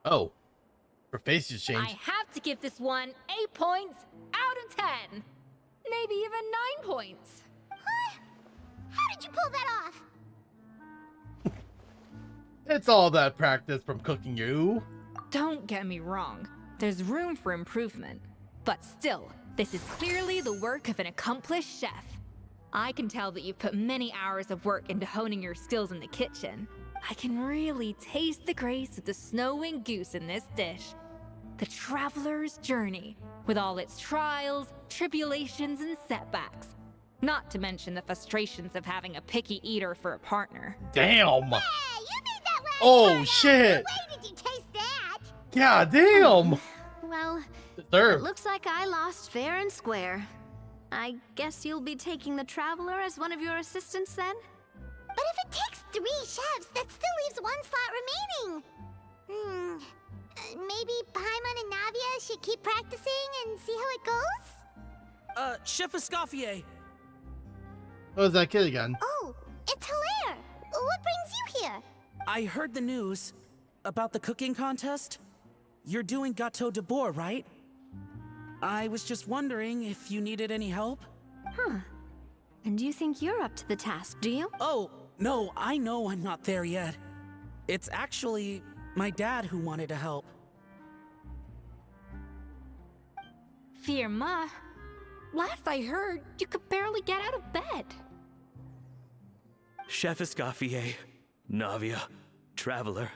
Oh. Her face just changed. I have to give this one 8 points out of 10. Maybe even 9 points. Huh? How did you pull that off? It's all that practice from cooking you. Don't get me wrong. There's room for improvement. But still, this is clearly the work of an accomplished chef. I can tell that you've put many hours of work into honing your skills in the kitchen. I can really taste the grace of the snow-winged goose in this dish. The traveler's journey, with all its trials, tribulations, and setbacks. Not to mention the frustrations of having a picky eater for a partner. Damn. Yeah, you made that last Oh, part up. shit. Where did you taste that? Yeah, damn. Well, Third. it looks like I lost fair and square. I guess you'll be taking the Traveler as one of your assistants then? But if it takes 3 chefs, that still leaves 1 slot remaining. Maybe Paimon and Navia should keep practicing and see how it goes? Chef Escoffier. What was that kid again? Oh, it's Hilaire. What brings you here? I heard the news about the cooking contest. You're doing Gâteau de Bois, right? I was just wondering if you needed any help. Huh. And you think you're up to the task, do you? Oh, no, I know I'm not there yet. It's actually my dad who wanted to help. Firma, last I heard, you could barely get out of bed. Chef Escoffier, Navia, Traveler,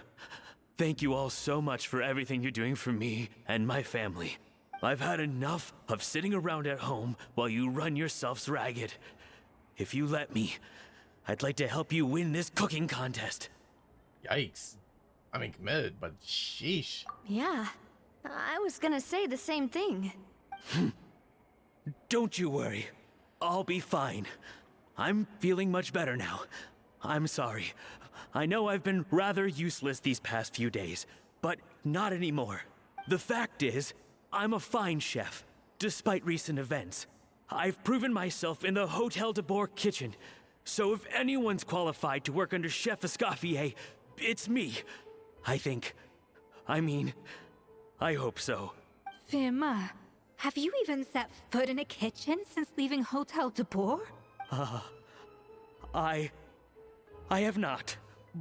thank you all so much for everything you're doing for me and my family. I've had enough of sitting around at home while you run yourselves ragged. If you let me, I'd like to help you win this cooking contest. Yikes. I mean, committed, but sheesh. Yeah. I was gonna say the same thing. Don't you worry. I'll be fine. I'm feeling much better now. I'm sorry. I know I've been rather useless these past few days, but not anymore. The fact is, I'm a fine chef, despite recent events. I've proven myself in the Hotel de Bois kitchen, so if anyone's qualified to work under Chef Escoffier, it's me. I think. I mean, I hope so. Firma, have you even set foot in a kitchen since leaving Hotel de Bois? I have not,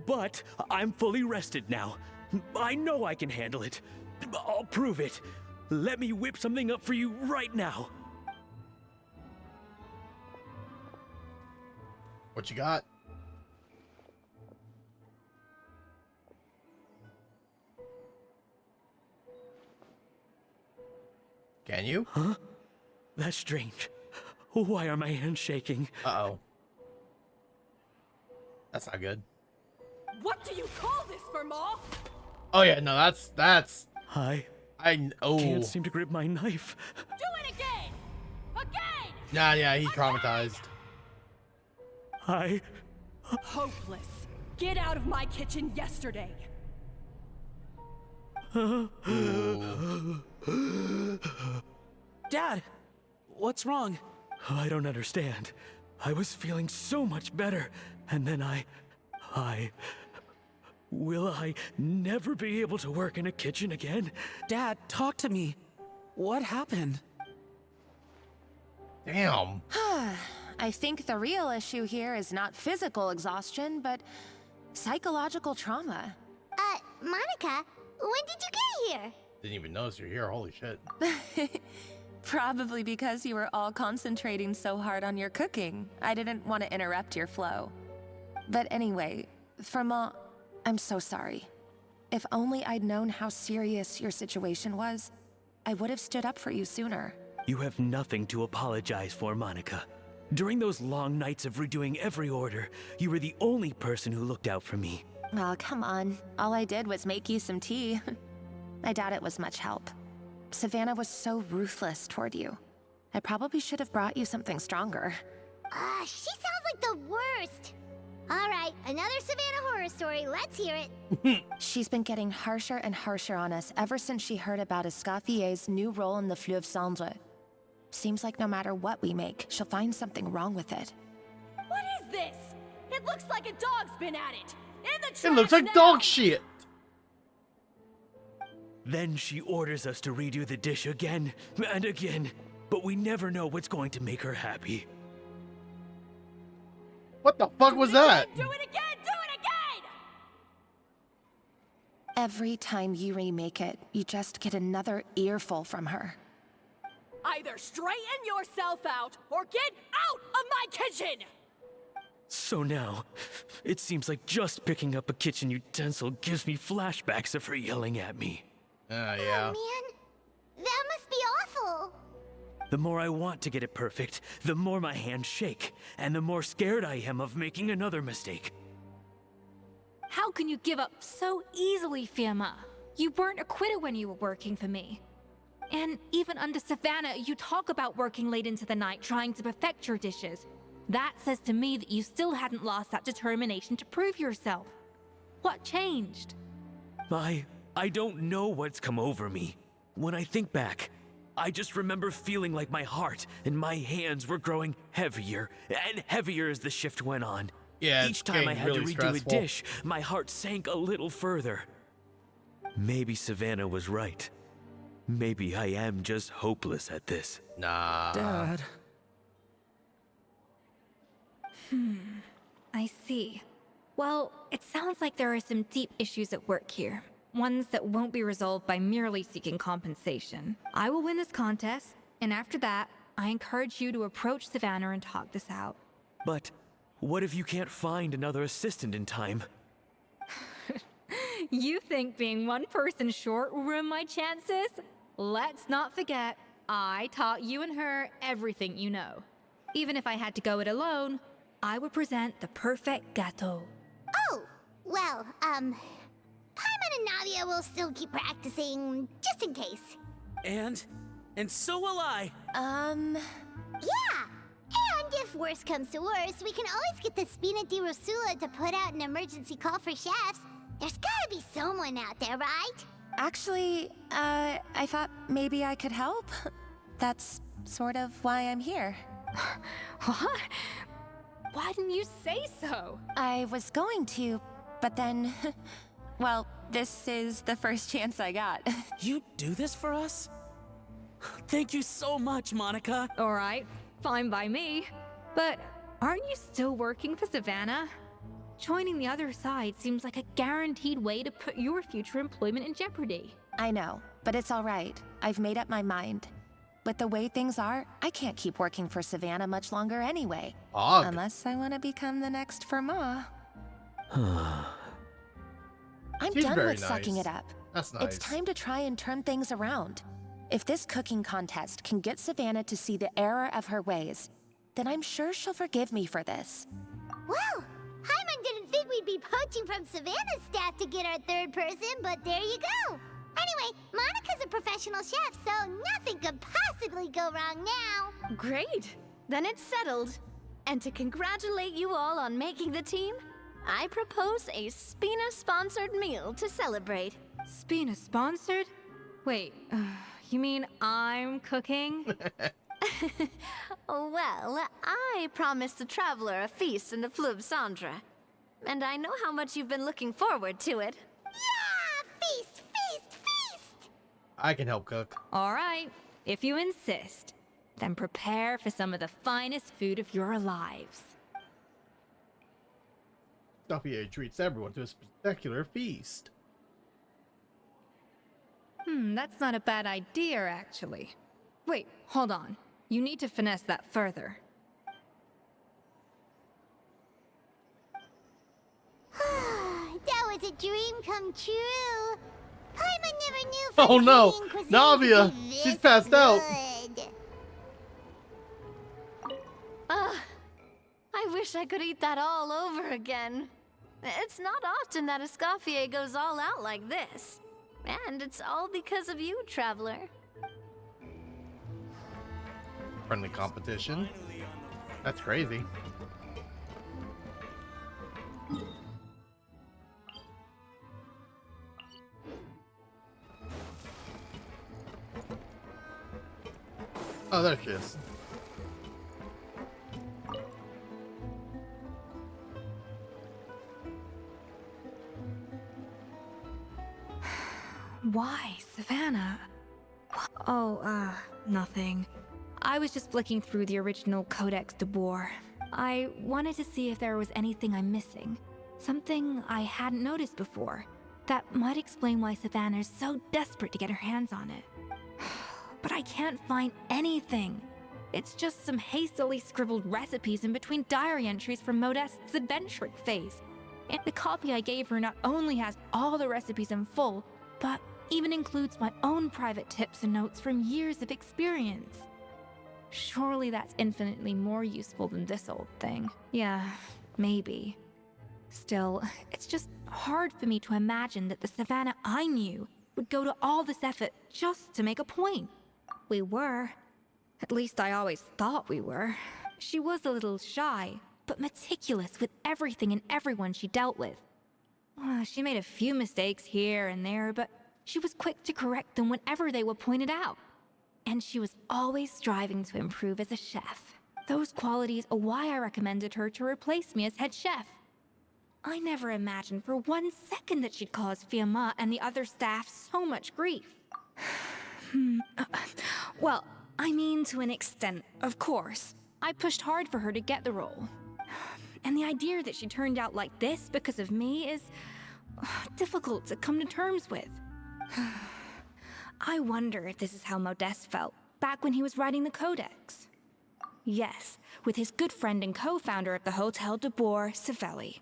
but I'm fully rested now. I know I can handle it. I'll prove it. Let me whip something up for you right now. What you got? Can you? Huh? That's strange. Why are my hands shaking? Uh-oh. That's not good. What do you call this, Firma? Oh yeah, no, that's I oh. can't seem to grip my knife. Do it again! Again! Nah, yeah, he's traumatized. Hopeless. Get out of my kitchen yesterday. Dad, what's wrong? I don't understand. I was feeling so much better, and then will I never be able to work in a kitchen again? Dad, talk to me. What happened? Damn. I think the real issue here is not physical exhaustion, but psychological trauma. Monica, when did you get here? Didn't even notice you're here. Holy shit. Probably because you were all concentrating so hard on your cooking. I didn't want to interrupt your flow. But anyway, Firma, I'm so sorry. If only I'd known how serious your situation was, I would have stood up for you sooner. You have nothing to apologize for, Monica. During those long nights of redoing every order, you were the only person who looked out for me. Oh, come on. All I did was make you some tea. I doubt it was much help. Savannah was so ruthless toward you. I probably should have brought you something stronger. She sounds like the worst. All right, another Savannah horror story. Let's hear it. She's been getting harsher and harsher on us ever since she heard about Escoffier's new role in the Fleuve Cendre. Seems like no matter what we make, she'll find something wrong with it. What is this? It looks like a dog's been at it. In the trash It looks like now! dog shit. Then she orders us to redo the dish again and again, but we never know what's going to make her happy. What the fuck was that? Do it again! Do it again! Every time you remake it, you just get another earful from her. Either straighten yourself out or get out of my kitchen! So now, it seems like just picking up a kitchen utensil gives me flashbacks of her yelling at me. Yeah. Oh, man. That must be awful. The more I want to get it perfect, the more my hands shake, and the more scared I am of making another mistake. How can you give up so easily, Firma? You weren't a quitter when you were working for me. And even under Savannah, you talk about working late into the night trying to perfect your dishes. That says to me that you still hadn't lost that determination to prove yourself. What changed? I don't know what's come over me. When I think back, I just remember feeling like my heart and my hands were growing heavier and heavier as the shift went on. Yeah, Each time I had really to redo stressful. a dish, my heart sank a little further. Maybe Savannah was right. Maybe I am just hopeless at this. Nah. Dad. I see. Well, it sounds like there are some deep issues at work here. Ones that won't be resolved by merely seeking compensation. I will win this contest, and after that, I encourage you to approach Savannah and talk this out. But what if you can't find another assistant in time? You think being one person short will ruin my chances? Let's not forget, I taught you and her everything you know. Even if I had to go it alone, I would present the perfect gâteau. Oh, well, Paimon and Nadia will still keep practicing, just in case. And so will I. Yeah! And if worse comes to worse, we can always get the Spina di Rosula to put out an emergency call for chefs. There's gotta be someone out there, right? Actually, I thought maybe I could help. That's sort of why I'm here. What? Why didn't you say so? I was going to, but then... well, this is the first chance I got. You do this for us? Thank you so much, Monica. All right, fine by me. But aren't you still working for Savannah? Joining the other side seems like a guaranteed way to put your future employment in jeopardy. I know, but it's all right. I've made up my mind. With the way things are, I can't keep working for Savannah much longer anyway. Og. Unless I want to become the next Firma. I'm She's done very with sucking nice. it up. That's nice. It's time to try and turn things around. If this cooking contest can get Savannah to see the error of her ways, then I'm sure she'll forgive me for this. Well, Paimon didn't think we'd be poaching from Savannah's staff to get our third person, but there you go. Anyway, Monica's a professional chef, so nothing could possibly go wrong now. Great! Then it's settled. And to congratulate you all on making the team, I propose a Spina-sponsored meal to celebrate. Spina sponsored? Wait, you mean I'm cooking? Well, I promised the traveler a feast in the Fleuve Cendre. And I know how much you've been looking forward to it. Yeah! Feast, feast, feast! I can help cook. All right, if you insist, then prepare for some of the finest food of your lives. Escoffier treats everyone to a spectacular feast. That's not a bad idea, actually. Wait, hold on. You need to finesse that further. That was a dream come true. Paimon never knew Oh no, Fantasian cuisine Navia, could be she's this passed out. good. I wish I could eat that all over again. It's not often that Escoffier goes all out like this. And it's all because of you, Traveler. Friendly competition. That's crazy. Oh, there she is. Why, Savannah? Oh, nothing. I was just flicking through the original Codex de Boer. I wanted to see if there was anything I'm missing. Something I hadn't noticed before. That might explain why Savannah's so desperate to get her hands on it. But I can't find anything. It's just some hastily scribbled recipes in between diary entries from Modeste's adventuring phase. And the copy I gave her not only has all the recipes in full, but even includes my own private tips and notes from years of experience. Surely that's infinitely more useful than this old thing. Yeah, maybe. Still, it's just hard for me to imagine that the Savannah I knew would go to all this effort just to make a point. We were. At least I always thought we were. She was a little shy, but meticulous with everything and everyone she dealt with. She made a few mistakes here and there, but she was quick to correct them whenever they were pointed out. And she was always striving to improve as a chef. Those qualities are why I recommended her to replace me as head chef. I never imagined for 1 second that she'd cause Fiamma and the other staff so much grief. Well, I mean to an extent, of course. I pushed hard for her to get the role. And the idea that she turned out like this because of me is difficult to come to terms with. I wonder if this is how Modeste felt back when he was writing the Codex. Yes, with his good friend and co-founder of the Hotel de Boer, Savelli.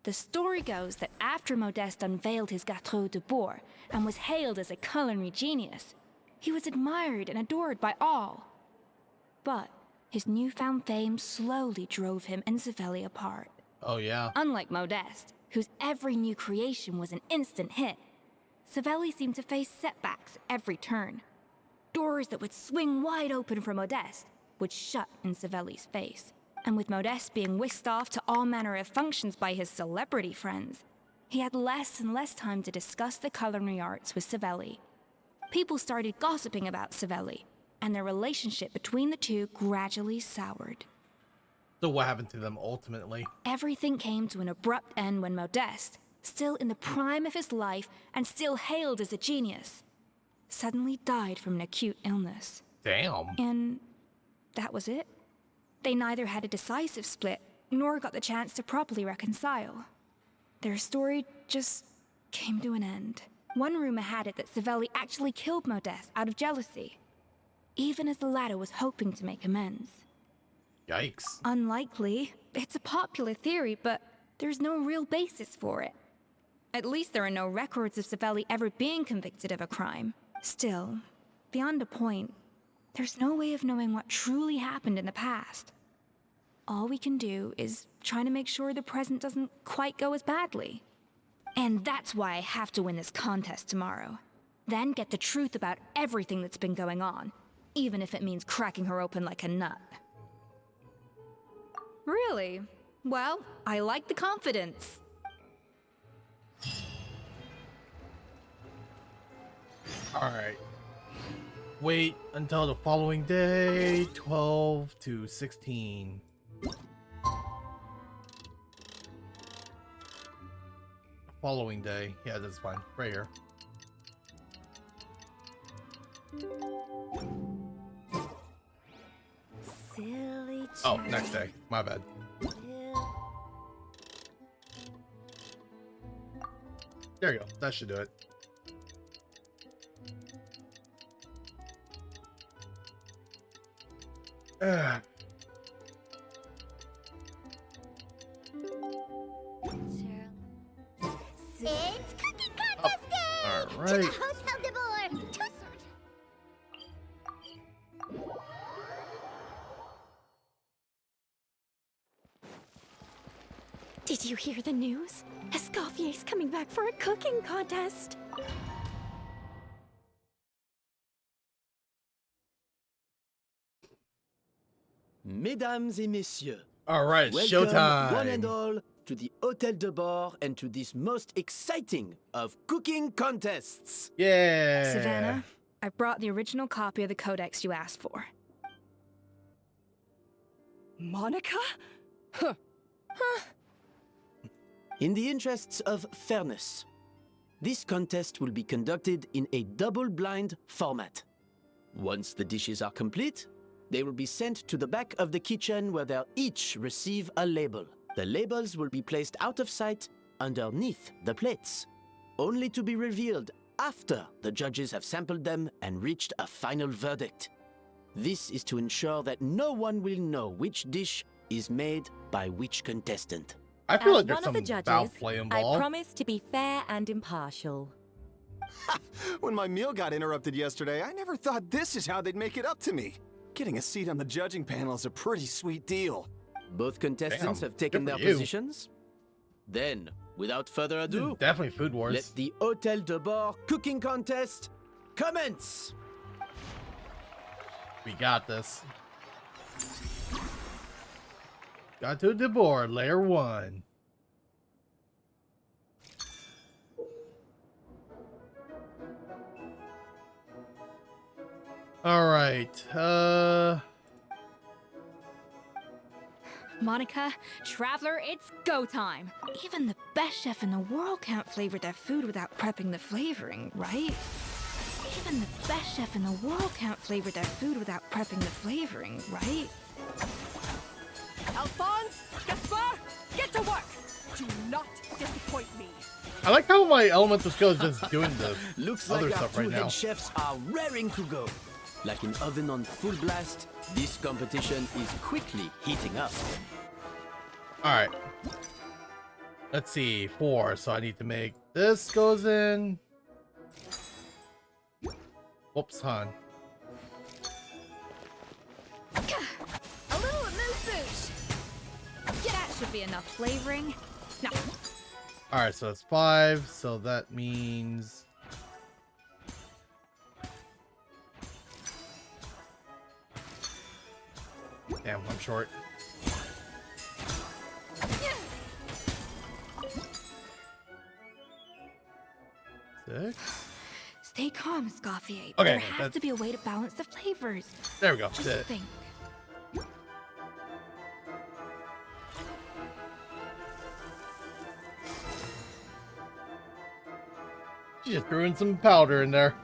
The story goes that after Modeste unveiled his Gâteau de Boer and was hailed as a culinary genius, he was admired and adored by all. But his newfound fame slowly drove him and Savelli apart. Oh yeah. Unlike Modeste, whose every new creation was an instant hit, Savelli seemed to face setbacks at every turn. Doors that would swing wide open for Modeste would shut in Savelli's face. And with Modeste being whisked off to all manner of functions by his celebrity friends, he had less and less time to discuss the culinary arts with Savelli. People started gossiping about Savelli, and their relationship between the two gradually soured. So what happened to them ultimately? Everything came to an abrupt end when Modeste, still in the prime of his life and still hailed as a genius, suddenly died from an acute illness. Damn. And that was it. They neither had a decisive split, nor got the chance to properly reconcile. Their story just came to an end. One rumor had it that Savelli actually killed Modeste out of jealousy, even as the latter was hoping to make amends. Yikes. Unlikely. It's a popular theory, but there's no real basis for it. At least there are no records of Savelli ever being convicted of a crime. Still, beyond a point, there's no way of knowing what truly happened in the past. All we can do is try to make sure the present doesn't quite go as badly. And that's why I have to win this contest tomorrow. Then get the truth about everything that's been going on, even if it means cracking her open like a nut. Really? Well, I like the confidence. Alright. Wait until the following day, 12 to 16. Following day. Yeah, that's fine. Right here. Silly Oh, next day. My bad. There you go. That should do it. It's cooking contest day! All To right. the hotel hear the news? Escoffier's coming back for a cooking contest. Mesdames et messieurs, All right, welcome showtime. one and all to the Hôtel de Bord and to this most exciting of cooking contests. Yeah. Savannah, I brought the original copy of the codex you asked for. Monica? Huh. In the interests of fairness, this contest will be conducted in a double-blind format. Once the dishes are complete, they will be sent to the back of the kitchen where they'll each receive a label. The labels will be placed out of sight underneath the plates, only to be revealed after the judges have sampled them and reached a final verdict. This is to ensure that no one will know which dish is made by which contestant. I feel like As there's one some of the judges, foul play I involved. promise to be fair and impartial. When my meal got interrupted yesterday, I never thought this is how they'd make it up to me. Getting a seat on the judging panel is a pretty sweet deal. Both contestants Damn, have taken good their for you. positions. Then, without further ado, Definitely Food Wars. let the Hôtel de Bord cooking contest commence! We got this. Got to the board, layer 1. All right. Monica, Traveler, it's go time. Even the best chef in the world can't flavor their food without prepping the flavoring, right? Even the best chef in the world can't flavor their food without prepping the flavoring, right? Alphonse, Gaspar, get to work. Do not disappoint me. I like how my elemental skill is just doing the Looks other like our stuff two right head now. chefs are raring to go. Like an oven on full blast, this competition is quickly heating up. All right. Let's see, 4. So I need to make this goes in. Whoops, hon. A little amuse bouche. Yeah, that should be enough flavoring. Now, All right, so that's 5. So that means damn, I'm short. Six. stay calm, Escoffier. Okay, There has that's- to be a way to balance the flavors. There we go. Just Did it. think. She just threw in some powder in there.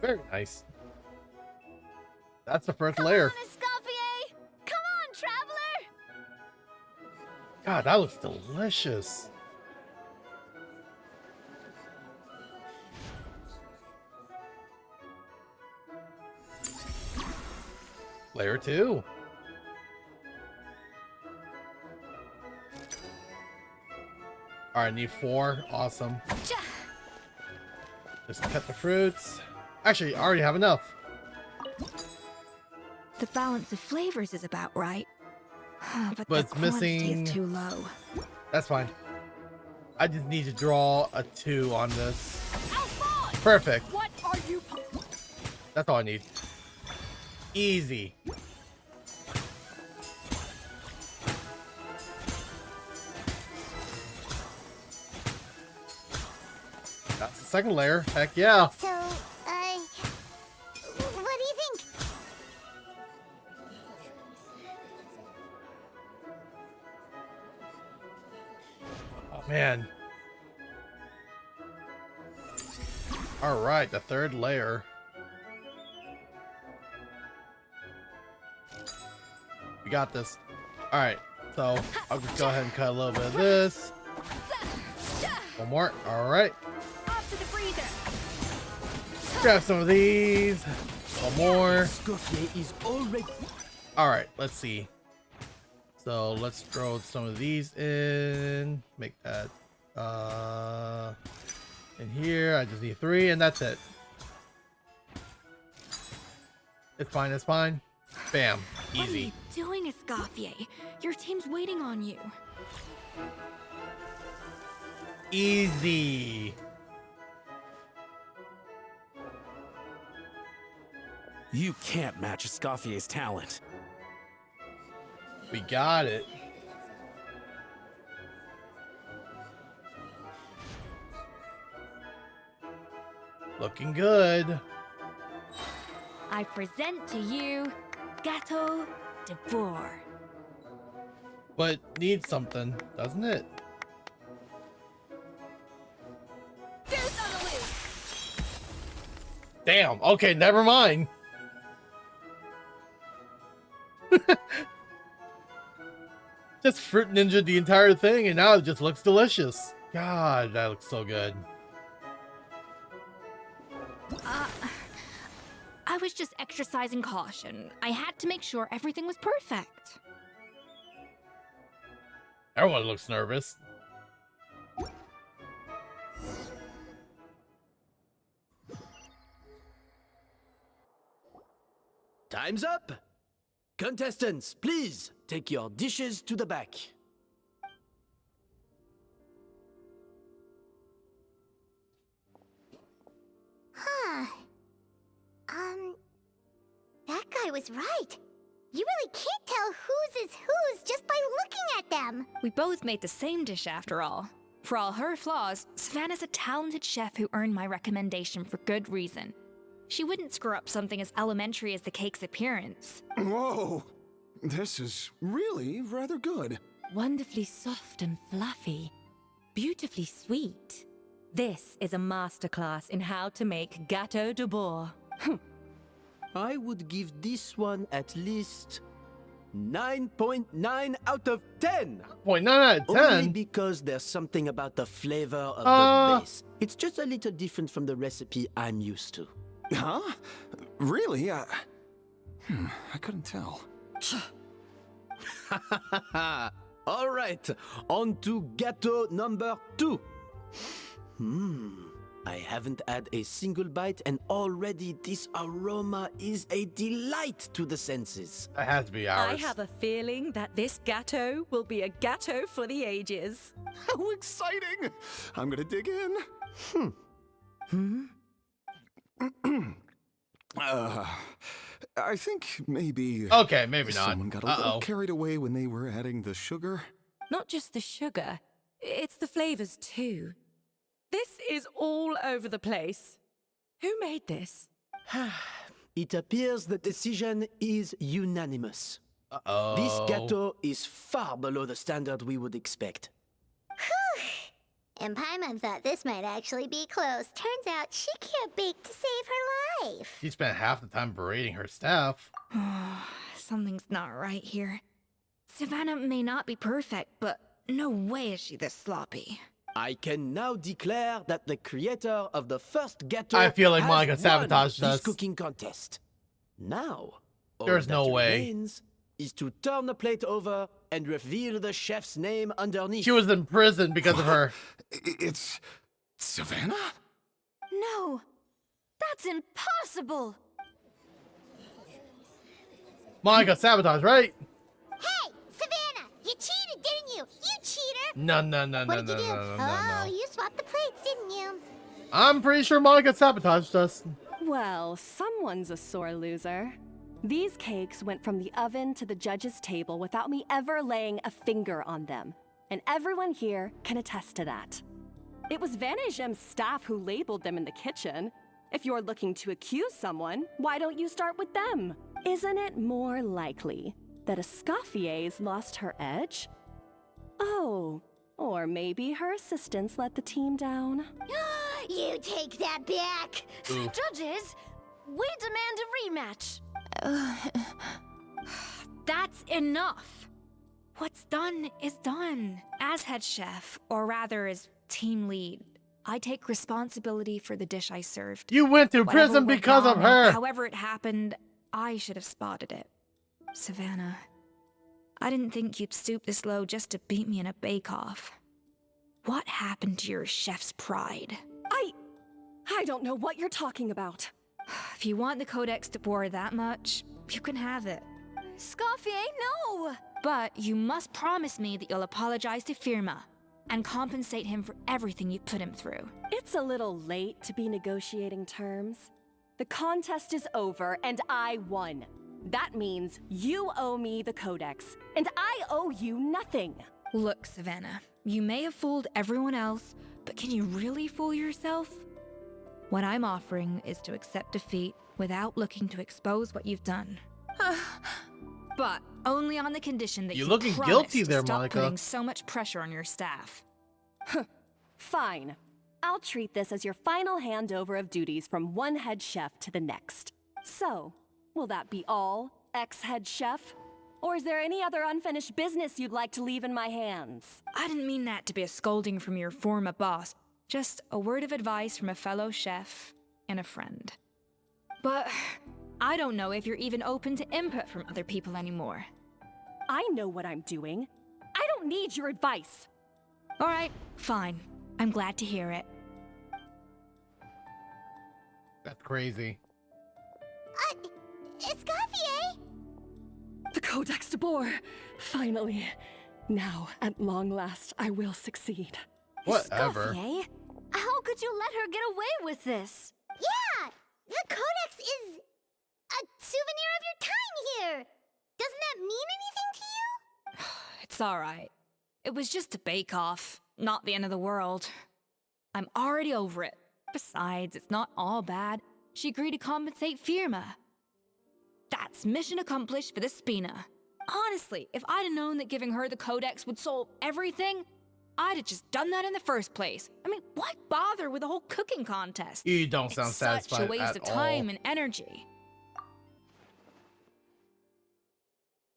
Very nice. That's the first layer. Come on, Escoffier! Come on, Traveler! God, that looks delicious. Layer 2. All right, I need 4. Awesome. Just cut the fruits. Actually, I already have enough. The balance of flavors is about right. But, But the it's quantity missing- is too low. That's fine. I just need to draw a 2 on this. Perfect. What are you? That's all I need. Easy. That's the second layer. Heck yeah. So, what do you think? Oh, man. All right, the third layer. We got this. All right, so I'll just go ahead and cut a little bit of this. One more. All right. Off to the freezer. Grab some of these. One more. Escoffier is already... All right, let's see. So let's throw some of these in. Make that in here. I just need 3, and that's it. It's fine. It's fine. Bam. What are Easy. you doing, Escoffier? Your team's waiting on you. Easy. You can't match Escoffier's talent. We got it. Looking good. I present to you Gâteau de Bourg. But needs something, doesn't it? Damn. Okay, never mind. Just Fruit Ninja the entire thing, and now it just looks delicious. God, that looks so good. I was just exercising caution. I had to make sure everything was perfect. Everyone looks nervous. Time's up! Contestants, please take your dishes to the back. Huh. That guy was right. You really can't tell whose is whose just by looking at them. We both made the same dish after all. For all her flaws, Savannah's a talented chef who earned my recommendation for good reason. She wouldn't screw up something as elementary as the cake's appearance. Whoa! This is really rather good. Wonderfully soft and fluffy. Beautifully sweet. This is a masterclass in how to make Gâteau de Bourg. I would give this one at least 9.9 out of 10. 9 out of 10? Only because there's something about the flavor of the base. It's just a little different from the recipe I'm used to. Huh? Really? I couldn't tell. All right, on to gâteau number 2. I haven't had a single bite and already this aroma is a delight to the senses. That has to be ours. I have a feeling that this gâteau will be a gâteau for the ages. How exciting! I'm gonna dig in. I think maybe... Okay, maybe not. Someone got a little carried away when they were adding the sugar. Not just the sugar, it's the flavors too. This is all over the place. Who made this? It appears the decision is unanimous. Uh-oh. This gâteau is far below the standard we would expect. And Paimon thought this might actually be close. Turns out she can't bake to save her life. She spent half the time berating her staff. Something's not right here. Savannah may not be perfect, but no way is she this sloppy. I can now declare that the creator of the first gâteau I feel like has Monica won sabotaged this us. cooking contest. Now, all There's no that way. remains is to turn the plate over and reveal the chef's name underneath. She was in prison because of her. It's... Savannah? No, that's impossible. Monica sabotage, right? Hey, Savannah, you cheated, didn't you? You cheater! No. What did you do? Oh, you swapped the plates, didn't you? I'm pretty sure Monica sabotaged us. Well, someone's a sore loser. These cakes went from the oven to the judge's table without me ever laying a finger on them. And everyone here can attest to that. It was Vanishem's staff who labeled them in the kitchen. If you're looking to accuse someone, why don't you start with them? Isn't it more likely that Escoffier's lost her edge? Oh, or maybe her assistants let the team down. You take that back! Oof. Judges, we demand a rematch. That's enough. What's done is done. As head chef, or rather as team lead, I take responsibility for the dish I served. You went to Whatever prison went because of wrong, her. However it happened, I should have spotted it. Savannah, I didn't think you'd stoop this low just to beat me in a bake-off. What happened to your chef's pride? I don't know what you're talking about. If you want the Codex to bore that much, You can have it. Escoffier, no! But you must promise me that you'll apologize to Firma and compensate him for everything you put him through. It's a little late to be negotiating terms. The contest is over, and I won. That means you owe me the Codex, and I owe you nothing. Look, Savannah, you may have fooled everyone else, but can you really fool yourself? What I'm offering is to accept defeat without looking to expose what you've done. But only on the condition that You're you looking promise guilty to there, stop Monica. putting so much pressure on your staff. Fine. I'll treat this as your final handover of duties from one head chef to the next. So, will that be all, ex-head chef? Or is there any other unfinished business you'd like to leave in my hands? I didn't mean that to be a scolding from your former boss, just a word of advice from a fellow chef and a friend. But I don't know if you're even open to input from other people anymore. I know what I'm doing. I don't need your advice. All right, fine. I'm glad to hear it. That's crazy. Escoffier? The Codex de Boer! Finally. Now, at long last, I will succeed. Whatever. Escoffier? How could you let her get away with this? Yeah! The Codex is a souvenir of your time here! Doesn't that mean anything to you? It's all right. It was just a bake-off, not the end of the world. I'm already over it. Besides, it's not all bad. She agreed to compensate Firma. That's mission accomplished for the Spina. Honestly, if I'd have known that giving her the Codex would solve everything, I'd have just done that in the first place. I mean, why bother with the whole cooking contest? You don't sound It's satisfied such a waste at of time all. and energy.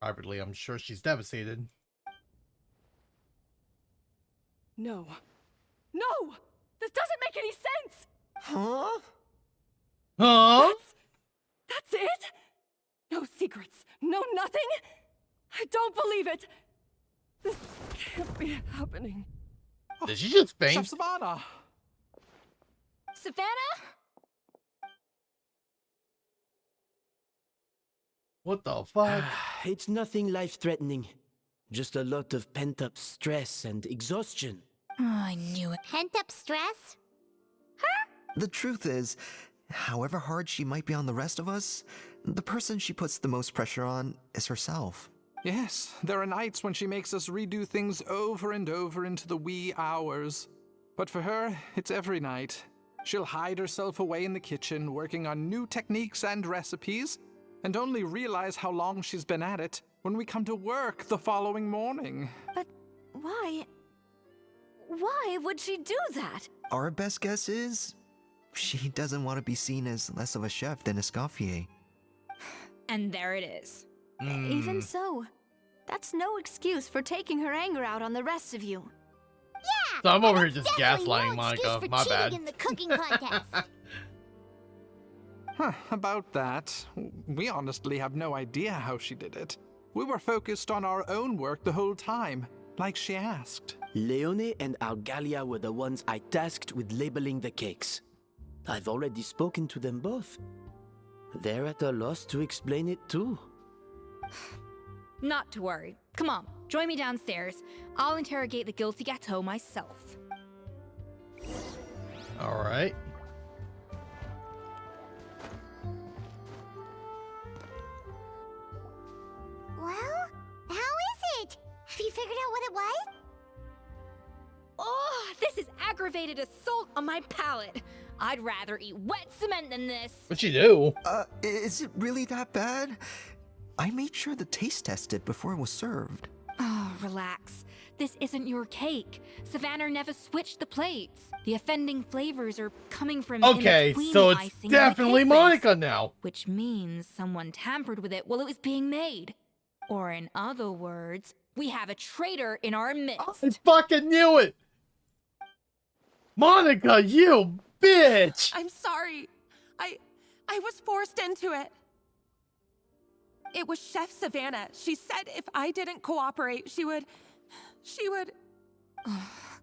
Privately, I'm sure she's devastated. No. No! This doesn't make any sense! Huh? Huh? That's it? No secrets, no nothing? I don't believe it! This can't be happening. Did she just faint? Chef Savannah! Savannah? What the fuck? It's nothing life-threatening. Just a lot of pent-up stress and exhaustion. Oh, I knew it. Pent-up stress? The truth is, however hard she might be on the rest of us, the person she puts the most pressure on is herself. Yes, there are nights when she makes us redo things over and over into the wee hours. But for her, it's every night. She'll hide herself away in the kitchen, working on new techniques and recipes, and only realize how long she's been at it when we come to work the following morning. But why? Why would she do that? Our best guess is, she doesn't want to be seen as less of a chef than Escoffier. And there it is. Even so, that's no excuse for taking her anger out on the rest of you. Yeah! So I'm over here and just that's definitely gaslighting no excuse Monica. for My cheating bad. in the cooking contest. About that, we honestly have no idea how she did it. We were focused on our own work the whole time, like she asked. Leone and Algalia were the ones I tasked with labeling the cakes. I've already spoken to them both. They're at a loss to explain it too. Not to worry. Come on, join me downstairs. I'll interrogate the guilty Gateau myself. All right. Well, how is it? Have you figured out what it was? Oh, this is aggravated assault on my palate. I'd rather eat wet cement than this. What'd she do? Is it really that bad? I made sure the taste tested before it was served. Oh, relax. This isn't your cake. Savannah never switched the plates. The offending flavors are coming from Okay, so it's definitely Monica now. Which means someone tampered with it while it was being made. Or in other words, we have a traitor in our midst. I fucking knew it! Monica, you bitch! I'm sorry. I was forced into it. It was Chef Savannah. She said if I didn't cooperate, she would...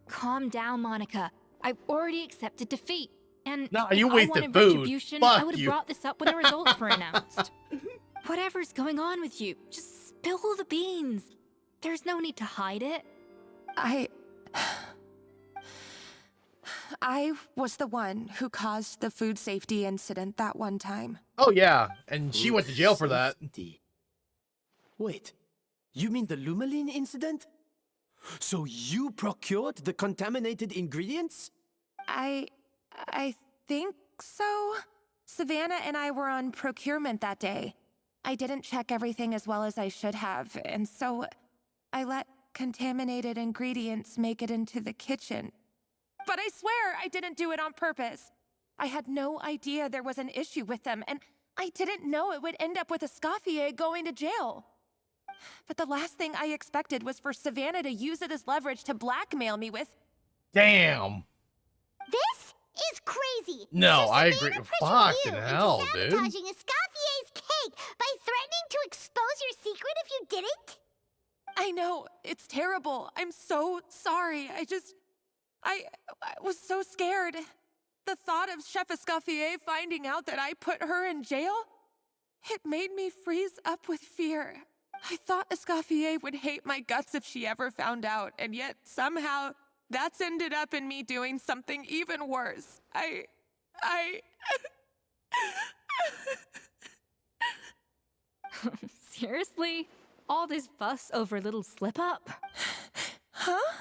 Calm down, Monica. I've already accepted defeat. And Nah, if you I wasted wanted food. retribution, Fuck I would have you. brought this up when the results were announced. Whatever's going on with you, just spill the beans. There's no need to hide it. I was the one who caused the food safety incident that one time. Oh yeah, and she went to jail for that. Safety. Wait, you mean the Lumaline incident? So you procured the contaminated ingredients? I think so. Savannah and I were on procurement that day. I didn't check everything as well as I should have, and so I let contaminated ingredients make it into the kitchen. But I swear I didn't do it on purpose. I had no idea there was an issue with them, and I didn't know it would end up with Escoffier going to jail. But the last thing I expected was for Savannah to use it as leverage to blackmail me with... Damn. This is crazy. No, so I Savannah agree. pressured Fucking you into hell, dude. sabotaging Escoffier's cake by threatening to expose your secret if you didn't? I know, it's terrible. I'm so sorry. I was so scared. The thought of Chef Escoffier finding out that I put her in jail, it made me freeze up with fear. I thought Escoffier would hate my guts if she ever found out, and yet somehow that's ended up in me doing something even worse. Seriously? All this fuss over a little slip-up? Huh?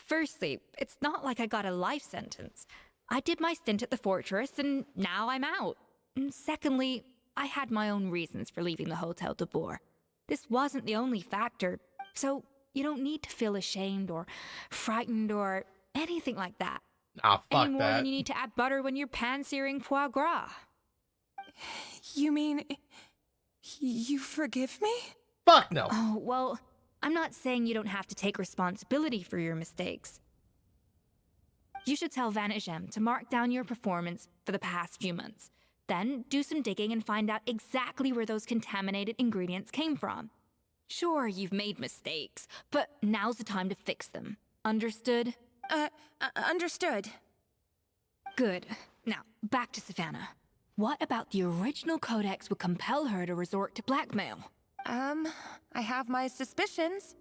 Firstly, it's not like I got a life sentence. I did my stint at the fortress, and now I'm out. And secondly, I had my own reasons for leaving the Hotel de Boer. This wasn't the only factor, so you don't need to feel ashamed or frightened or anything like that. Ah, fuck Any more that. than you need to add butter when you're pan-searing foie gras. You mean... you forgive me? Fuck no. Oh, well, I'm not saying you don't have to take responsibility for your mistakes. You should tell Vanagem to mark down your performance for the past few months. Then do some digging and find out exactly where those contaminated ingredients came from. Sure, you've made mistakes, but now's the time to fix them. Understood? Understood. Good. Now, back to Savannah. What about the original codex would compel her to resort to blackmail? I have my suspicions.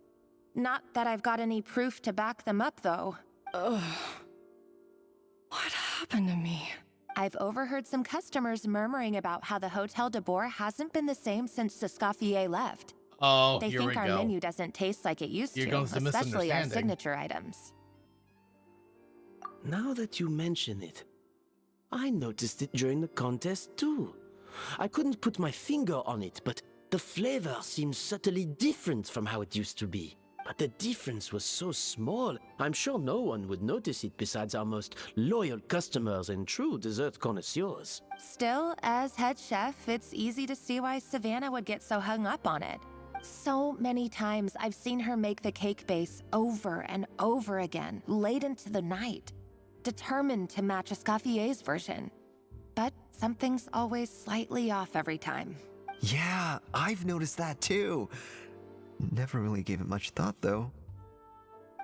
Not that I've got any proof to back them up, though. Ugh. What happened to me? I've overheard some customers murmuring about how the Hotel de Boer hasn't been the same since Escoffier left. Oh, They here think we our go. menu doesn't taste like it used Here to, goes the especially our misunderstanding. signature items. Now that you mention it, I noticed it during the contest too. I couldn't put my finger on it, but the flavor seems subtly different from how it used to be. But the difference was so small, I'm sure no one would notice it besides our most loyal customers and true dessert connoisseurs. Still, as head chef, it's easy to see why Savannah would get so hung up on it. So many times I've seen her make the cake base over and over again, late into the night, determined to match Escoffier's version. But something's always slightly off every time. Yeah, I've noticed that too. Never really gave it much thought, though.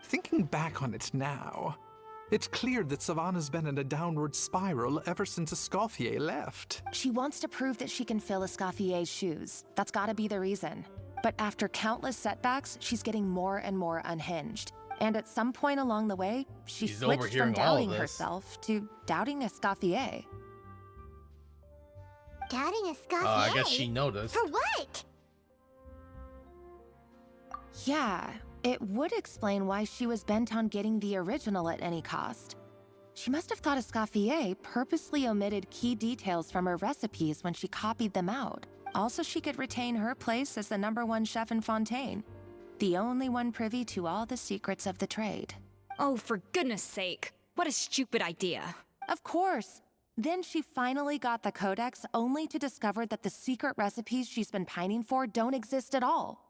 Thinking back on it now, it's clear that Savannah's been in a downward spiral ever since Escoffier left. She wants to prove that she can fill Escoffier's shoes. That's gotta be the reason. But after countless setbacks, she's getting more and more unhinged. And at some point along the way, she She's switched from overhearing all of doubting this. herself to doubting Escoffier. Doubting Escoffier? I guess she noticed. For what? Yeah, it would explain why she was bent on getting the original at any cost. She must have thought Escoffier purposely omitted key details from her recipes when she copied them out. Also, she could retain her place as the #1 chef in Fontaine, the only one privy to all the secrets of the trade. Oh, for goodness sake. What a stupid idea. Of course. Then she finally got the codex only to discover that the secret recipes she's been pining for don't exist at all.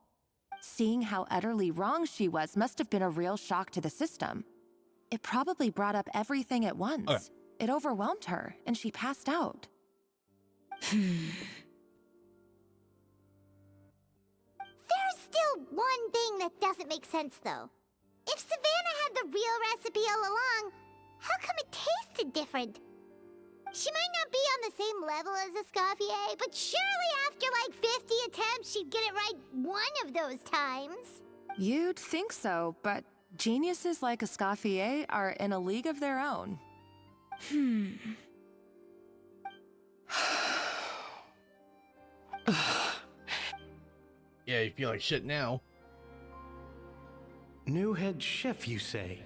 Seeing how utterly wrong she was must have been a real shock to the system. It probably brought up everything at once. Okay. It overwhelmed her, and she passed out. There's still one thing that doesn't make sense, though. If Savannah had the real recipe all along, how come it tasted different? She might not be on the same level as Escoffier, but surely after like 50 attempts, she'd get it right one of those times. You'd think so, but geniuses like Escoffier are in a league of their own. Yeah, you feel like shit now. New head chef, you say?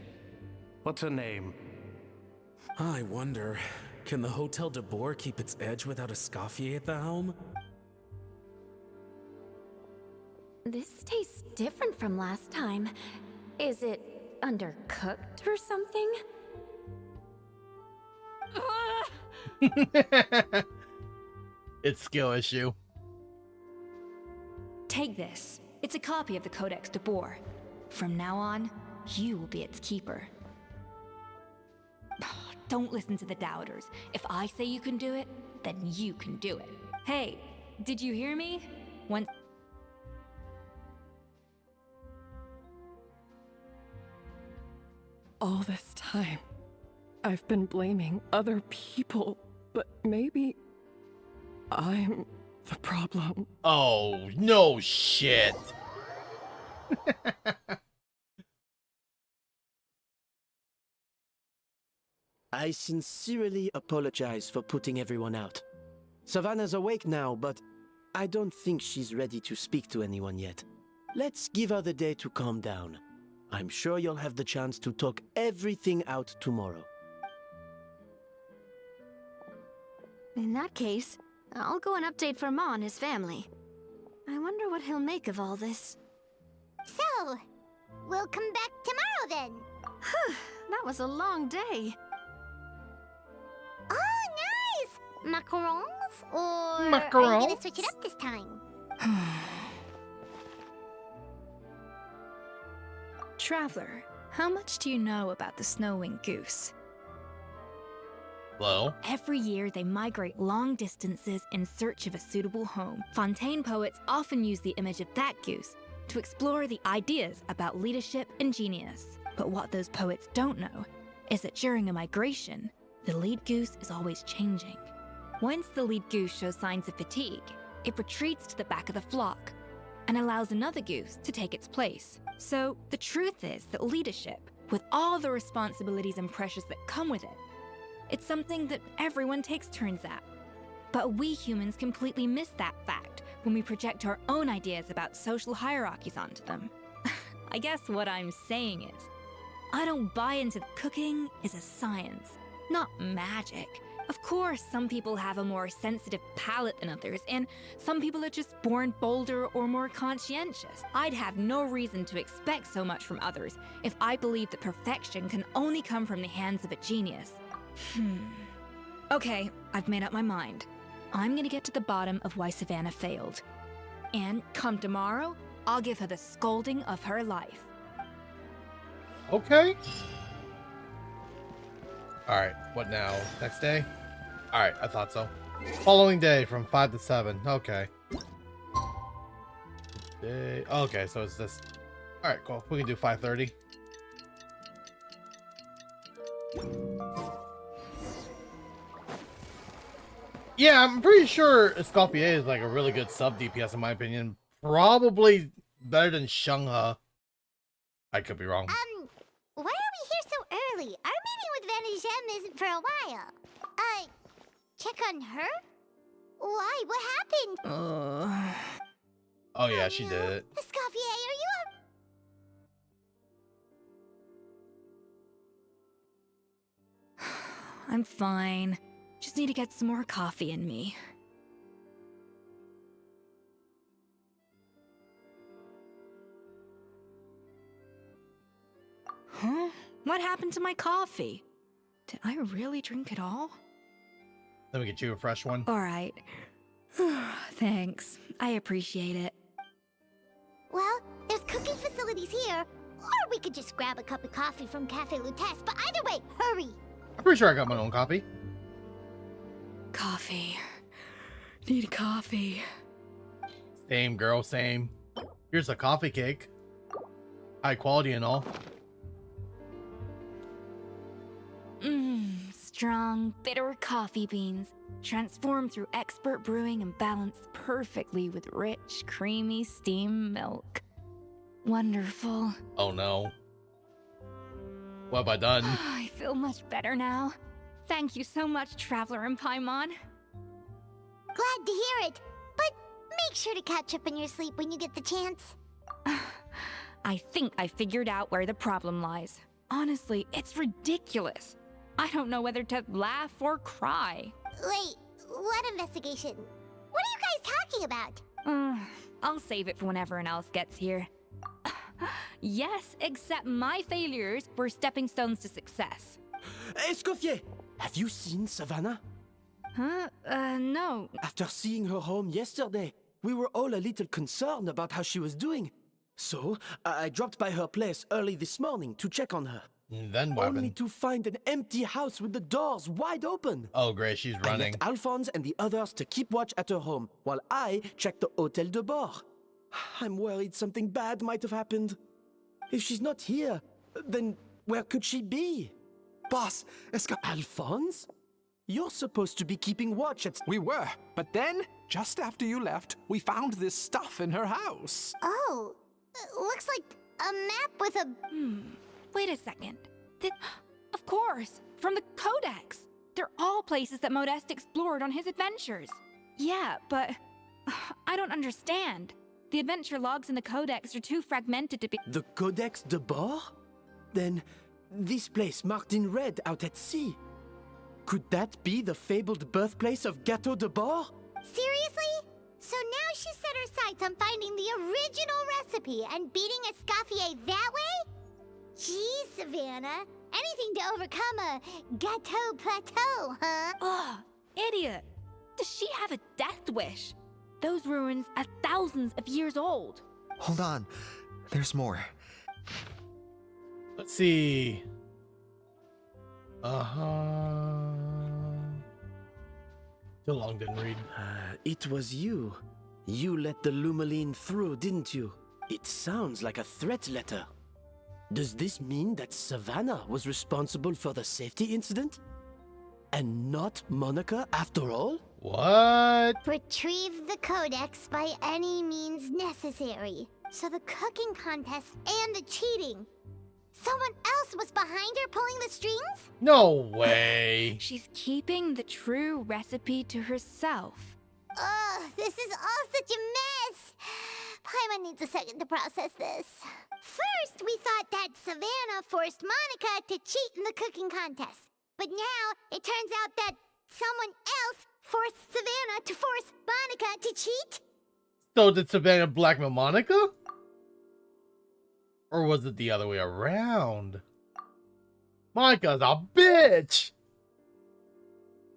What's her name? I wonder, can the Hotel de Boer keep its edge without Escoffier at the helm? This tastes different from last time. Is it undercooked or something? It's skill issue. Take this. It's a copy of the Codex de Boer. From now on, you will be its keeper. Don't listen to the doubters. If I say you can do it, then you can do it. Hey, did you hear me? Once. All this time, I've been blaming other people, but maybe I'm the problem. Oh, no shit. I sincerely apologize for putting everyone out. Savannah's awake now, but I don't think she's ready to speak to anyone yet. Let's give her the day to calm down. I'm sure you'll have the chance to talk everything out tomorrow. In that case, I'll go and update Verma on his family. I wonder what he'll make of all this. So, we'll come back tomorrow then. That was a long day. Oh, nice! Macarons? Or are you Macarons? gonna switch it up this time? Traveler, how much do you know about the snow-winged goose? Hello? Every year, they migrate long distances in search of a suitable home. Fontaine poets often use the image of that goose to explore the ideas about leadership and genius. But what those poets don't know is that during a migration, the lead goose is always changing. Once the lead goose shows signs of fatigue, it retreats to the back of the flock and allows another goose to take its place. So the truth is that leadership, with all the responsibilities and pressures that come with it, it's something that everyone takes turns at. But we humans completely miss that fact when we project our own ideas about social hierarchies onto them. I guess what I'm saying is, I don't buy into cooking is a science, not magic. Of course, some people have a more sensitive palate than others, and some people are just born bolder or more conscientious. I'd have no reason to expect so much from others if I believed that perfection can only come from the hands of a genius. Okay, I've made up my mind. I'm gonna get to the bottom of why Savannah failed. And come tomorrow, I'll give her the scolding of her life. Okay. Alright, what now? Next day? Alright, I thought so. Following day from 5 to 7. Okay. Day. Okay, so it's this. Alright, cool. We can do 5:30. Yeah, I'm pretty sure Escoffier is like a really good sub DPS in my opinion. Probably better than Shungha. I could be wrong. Why are we here so early? Our meeting with Vanigem isn't for a while. Check on her? Why? What happened? Oh yeah, she did it. Escoffier, are you I'm fine. Just need to get some more coffee in me. Huh? What happened to my coffee? Did I really drink it all? Let me get you a fresh one. All right. Thanks. I appreciate it. Well, there's cooking facilities here. Or we could just grab a cup of coffee from Cafe Lutece, but either way, hurry! I'm pretty sure I got my own coffee. Coffee. Need coffee. Same, girl, same. Here's a coffee cake. High quality and all. strong, bitter coffee beans, transformed through expert brewing and balanced perfectly with rich, creamy steam milk. Wonderful. Oh no. What have I done? I feel much better now. Thank you so much, Traveler and Paimon. Glad to hear it, but make sure to catch up in your sleep when you get the chance. I think I figured out where the problem lies. Honestly, it's ridiculous. I don't know whether to laugh or cry. Wait, what investigation? What are you guys talking about? I'll save it for when everyone else gets here. Yes, except my failures were stepping stones to success. Escoffier! Have you seen Savannah? Huh? No. After seeing her home yesterday, we were all a little concerned about how she was doing. So, I dropped by her place early this morning to check on her. Then what Only happened? to find an empty house with the doors wide open. Oh, great, she's I running. left Alphonse and the others to keep watch at her home, while I checked the Hôtel de Bord. I'm worried something bad might have happened. If she's not here, then where could she be? Boss, Alphonse? You're supposed to be keeping watch at... We were, but then, just after you left, we found this stuff in her house. Oh, looks like a map with a... Wait a second. Of course, from the Codex. They're all places that Modeste explored on his adventures. Yeah, but I don't understand. The adventure logs in the Codex are too fragmented to be... The Codex de Bord? Then, this place marked in red out at sea. Could that be the fabled birthplace of Gâteau de Bord? Seriously? So now she set her sights on finding the original recipe and beating Escoffier that way? Geez, Savannah. Anything to overcome a gâteau plateau, huh? Ugh, idiot. Does she have a death wish? Those ruins are thousands of years old. Hold on. There's more. Let's see. Uh-huh. Too long, didn't read. It was you. You let the Lumaline through, didn't you? It sounds like a threat letter. Does this mean that Savannah was responsible for the safety incident? And not Monica after all? What? Retrieve the Codex by any means necessary. So the cooking contest and the cheating. Someone else was behind her pulling the strings? No way. She's keeping the true recipe to herself. Ugh, this is all such a mess. Paimon needs a second to process this. First, we thought that Savannah forced Monica to cheat in the cooking contest. But now, it turns out that someone else forced Savannah to force Monica to cheat? So did Savannah blackmail Monica? Or was it the other way around? Monica's a bitch!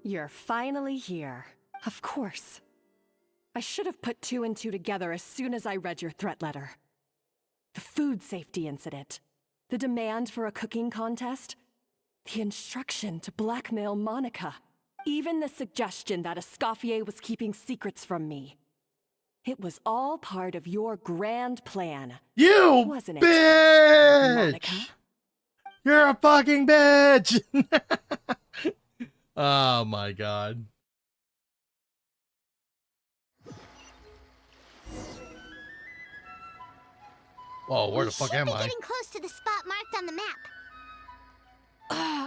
You're finally here. Of course. I should have put two and two together as soon as I read your threat letter. The food safety incident, the demand for a cooking contest, the instruction to blackmail Monica, even the suggestion that Escoffier was keeping secrets from me. It was all part of your grand plan. You wasn't bitch! it, Monica? You're a fucking bitch! Oh my god. Whoa, where the fuck am I? Getting close to the spot marked on the map.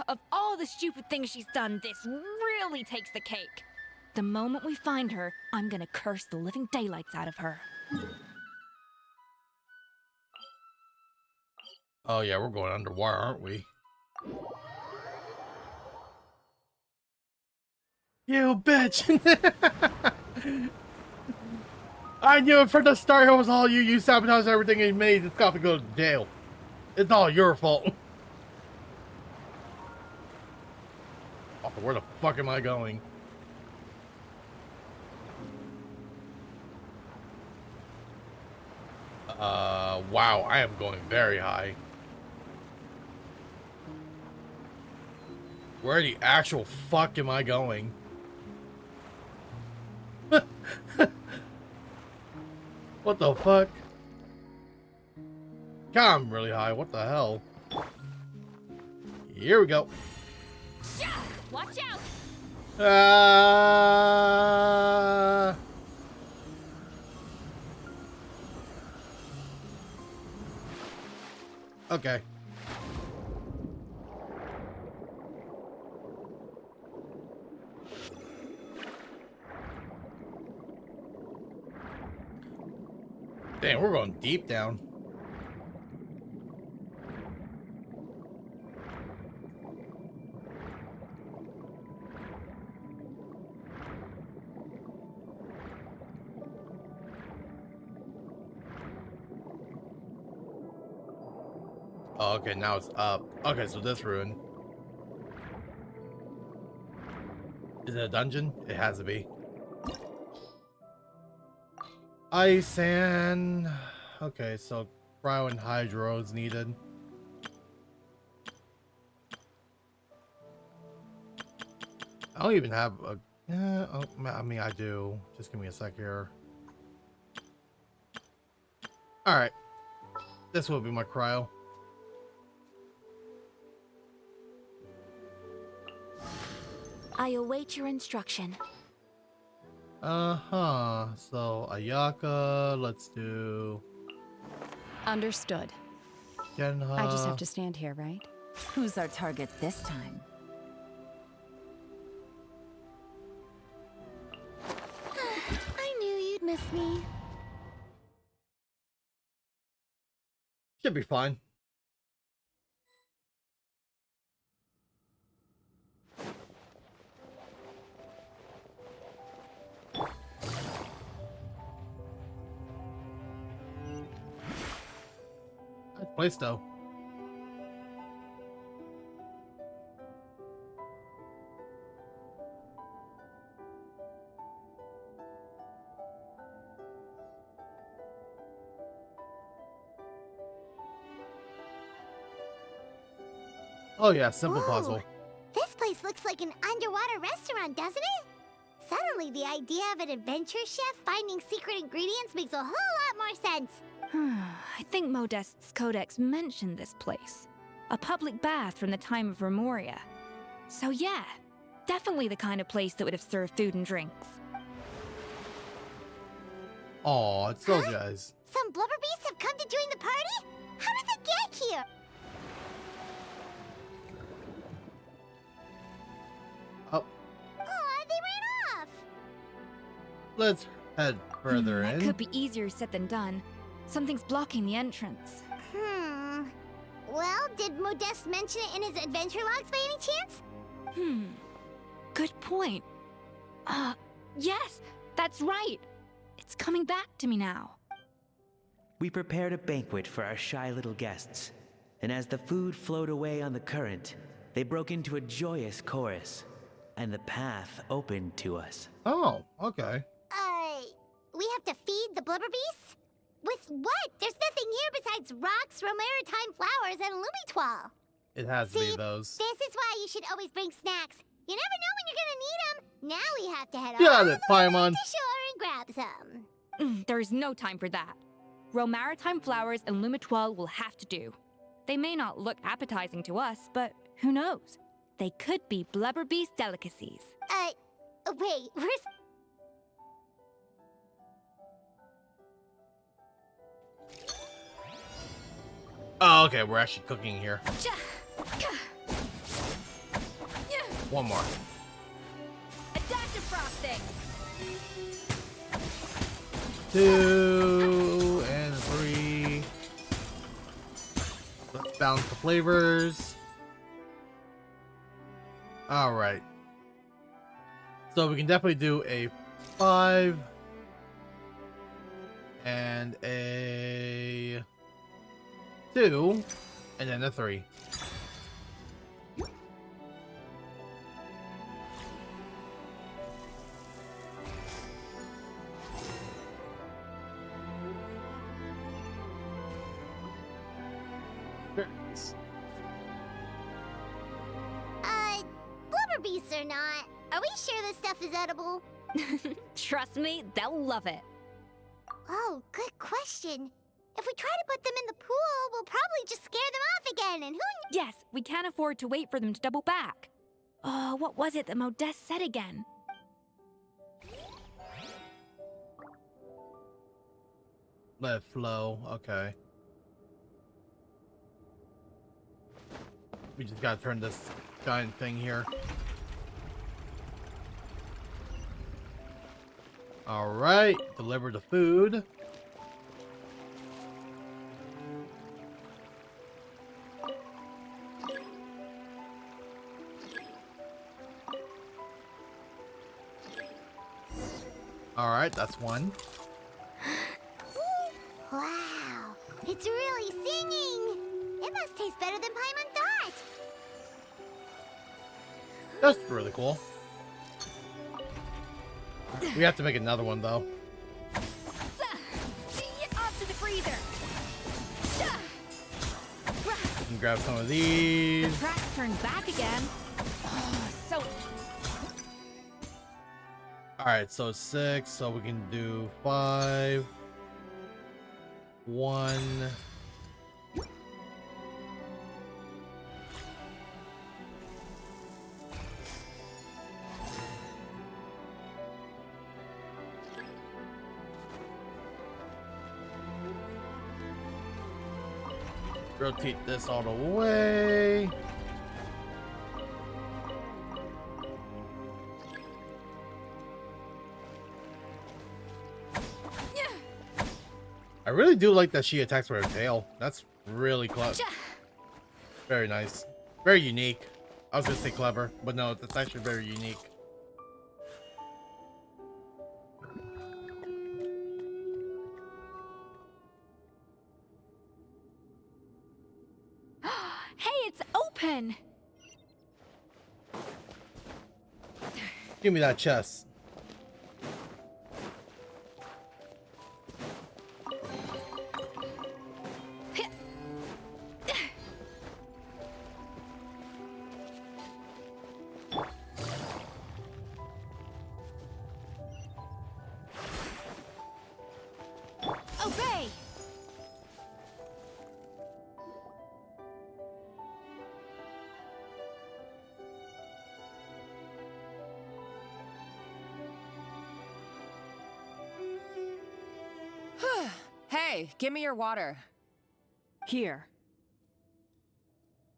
Of all the stupid things she's done, this really takes the cake. The moment we find her, I'm gonna curse the living daylights out of her. Oh yeah, we're going underwater, aren't we? You bitch! I knew it from the start it was all you. You sabotaged everything and made this copy go to jail. It's all your fault. Oh, where the fuck am I going? Wow, I am going very high. Where the actual fuck am I going? What the fuck? God, I'm really high. What the hell? Here we go. Watch out! Okay. Damn, we're going deep down. Oh, okay, now it's up. Okay, so this ruin. Is it a dungeon? It has to be. Ice and... Okay, so cryo and hydro is needed. I don't even have a... Yeah, oh, I mean, I do. Just give me a sec here. Alright. This will be my cryo. I await your instruction. Uh-huh. So, Ayaka, let's do... Understood. Genha. I just have to stand here, right? Who's our target this time? I knew you'd miss me. Should be fine. Nice place though. Oh yeah, simple Whoa. puzzle. This place looks like an underwater restaurant, doesn't it? Suddenly, the idea of an adventure chef finding secret ingredients makes a whole lot more sense. I think Modest's codex mentioned this place. A public bath from the time of Remoria. So yeah, definitely the kind of place that would have served food and drinks. Aw, it's those guys. Some blubber beasts have come to join the party? How did they get here? Oh, Aw, they ran off! let's head further That in. could be easier said than done. Something's blocking the entrance. Well, did Modeste mention it in his adventure logs by any chance? Good point. Yes, that's right. It's coming back to me now. We prepared a banquet for our shy little guests, and as the food flowed away on the current, they broke into a joyous chorus, and the path opened to us. Oh, okay. We have to feed the blubber beasts? With what? There's nothing here besides rocks, romaritime flowers, and lumitoile. It has to be those. This is why you should always bring snacks. You never know when you're gonna need them. Now we have to head Got all it, the way Paimon. to shore and grab some. There's no time for that. Romaritime flowers and lumitoile will have to do. They may not look appetizing to us, but who knows? They could be blubber beast delicacies. Wait, where's... Oh, okay, we're actually cooking here. One more. A dash of frosting. 2 and 3. Let's balance the flavors. All right. So we can definitely do a 5 and a 2 and then a 3. Blubber beasts or not, are we sure this stuff is edible? Trust me, they'll love it. Oh, good question. If we try to put them in the pool, we'll probably just scare them off again, and who... Yes, we can't afford to wait for them to double back. Oh, what was it that Modeste said again? Let it flow. Okay. We just gotta turn this giant thing here. Alright, deliver the food. Alright, that's one. Wow, it's really singing. It must taste better than Paimon thought. That's really cool. We have to make another one though. Off to the freezer. We can grab some of these. Tracks turned back again. Oh, so Alright, so 6, so we can do 5. 1. Rotate this all the way. I really do like that she attacks with her tail. That's really clever. Very nice. Very unique. I was gonna say clever, but no, that's actually very unique. hey, it's open. Give me that chest. Obey. Hey, give me your water. Here.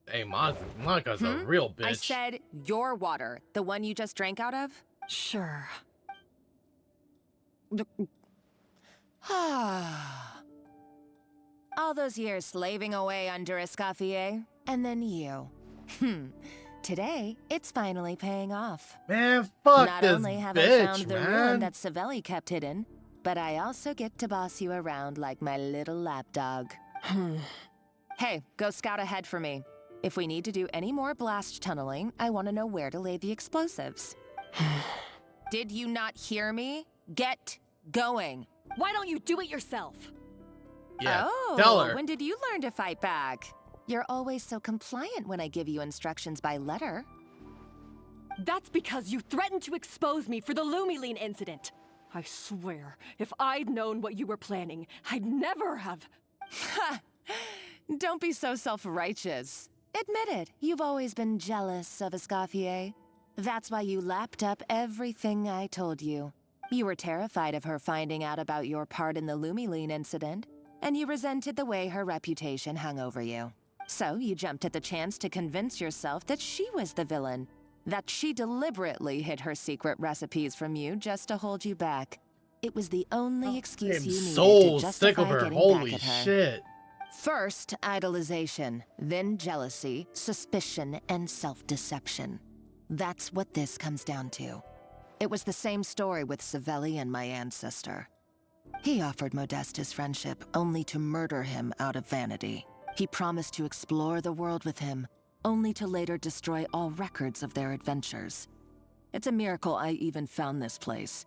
Hey, Monica's a real bitch. I said your water, the one you just drank out of? Sure. All those years slaving away under Escoffier, and then you. Today, it's finally paying off. Man, fuck Not this only have bitch, I found the ruin man. that Savelli kept hidden, but I also get to boss you around like my little lapdog. Hey, go scout ahead for me. If we need to do any more blast tunneling, I want to know where to lay the explosives. Did you not hear me? Get going. Why don't you do it yourself? Yeah, Oh, tell her. when did you learn to fight back? You're always so compliant when I give you instructions by letter. That's because you threatened to expose me for the Lumiline incident. I swear, if I'd known what you were planning, I'd never have... Don't be so self-righteous. Admit it, you've always been jealous of Escoffier. That's why you lapped up everything I told you. You were terrified of her finding out about your part in the Lumiline incident, and you resented the way her reputation hung over you. So you jumped at the chance to convince yourself that she was the villain, that she deliberately hid her secret recipes from you just to hold you back. It was the only excuse I'm you needed so to sick justify of her. getting Holy back at her. shit. First, idolization, then jealousy, suspicion, and self-deception. That's what this comes down to. It was the same story with Savelli and my ancestor. He offered Modeste his friendship only to murder him out of vanity. He promised to explore the world with him, only to later destroy all records of their adventures. It's a miracle I even found this place.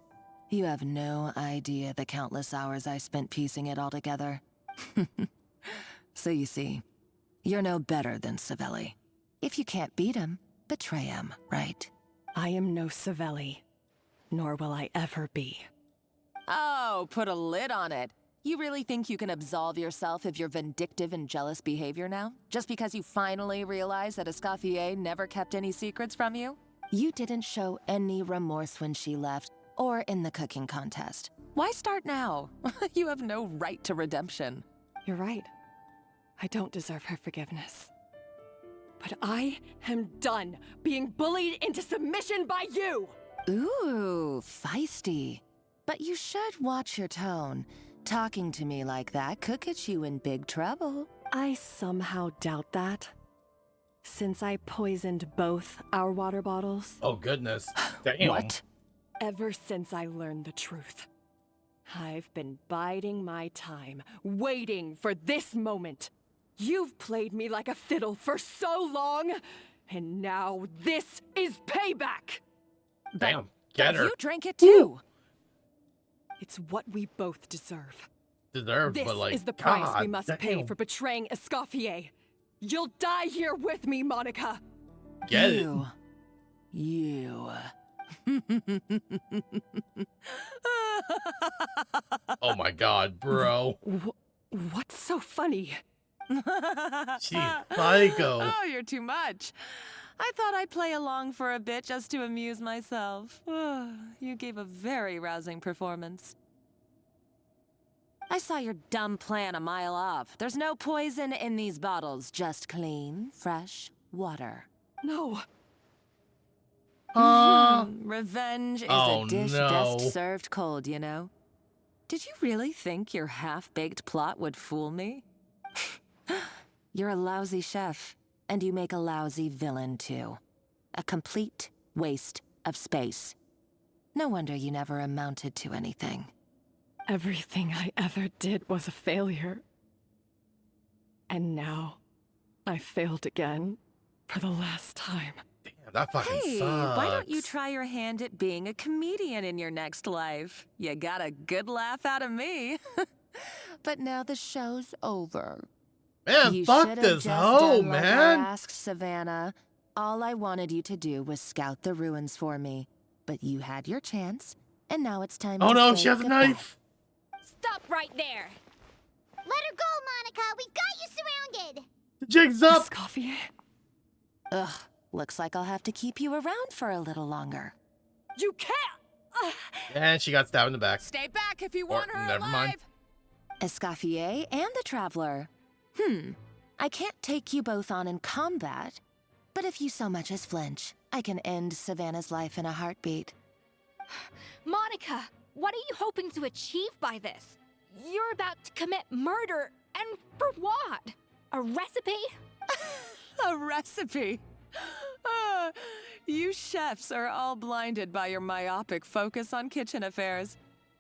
You have no idea the countless hours I spent piecing it all together. So you see, you're no better than Savelli. If you can't beat him, betray him, right? I am no Savelli, nor will I ever be. Oh, put a lid on it. You really think you can absolve yourself of your vindictive and jealous behavior now? Just because you finally realize that Escoffier never kept any secrets from you? You didn't show any remorse when she left, or in the cooking contest. Why start now? You have no right to redemption. You're right. I don't deserve her forgiveness. But I am done being bullied into submission by you! Ooh, feisty. But you should watch your tone. Talking to me like that could get you in big trouble. I somehow doubt that. Since I poisoned both our water bottles. Oh, goodness. Damn. What? Ever since I learned the truth, I've been biding my time, waiting for this moment. You've played me like a fiddle for so long, and now this is payback! Damn. Get her. You drank it too. It's what we both deserve. Deserve, This but like, is the price God, we must pay damn. for betraying Escoffier. You'll die here with me, Monica. Get it. You. Oh my God, bro. What's so funny? She's psycho. Oh, you're too much. I thought I'd play along for a bit just to amuse myself. You gave a very rousing performance. I saw your dumb plan a mile off. There's no poison in these bottles, just clean, fresh water. No. Revenge is Oh, a dish no. best served cold, you know? Did you really think your half-baked plot would fool me? You're a lousy chef, and you make a lousy villain, too. A complete waste of space. No wonder you never amounted to anything. Everything I ever did was a failure. And now, I failed again for the last time. Damn, that fucking Hey, sucks. why don't you try your hand at being a comedian in your next life? You got a good laugh out of me. But now the show's over. Man, You fuck should've this just hoe, done like man. I asked Savannah. All I wanted you to do was scout the ruins for me. But you had your chance, and now it's time Oh to no, say she has a goodbye. knife. Stop right there! Let her go, Monica. We've got you surrounded. The jig's up. Escoffier. Ugh, looks like I'll have to keep you around for a little longer. You can't! And she got stabbed in the back. Stay back if you Or, never mind. Escoffier and the Traveler. I can't take you both on in combat, but if you so much as flinch, I can end Savannah's life in a heartbeat. Monica, what are you hoping to achieve by this? You're about to commit murder, and for what? A recipe? A recipe? You chefs are all blinded by your myopic focus on kitchen affairs.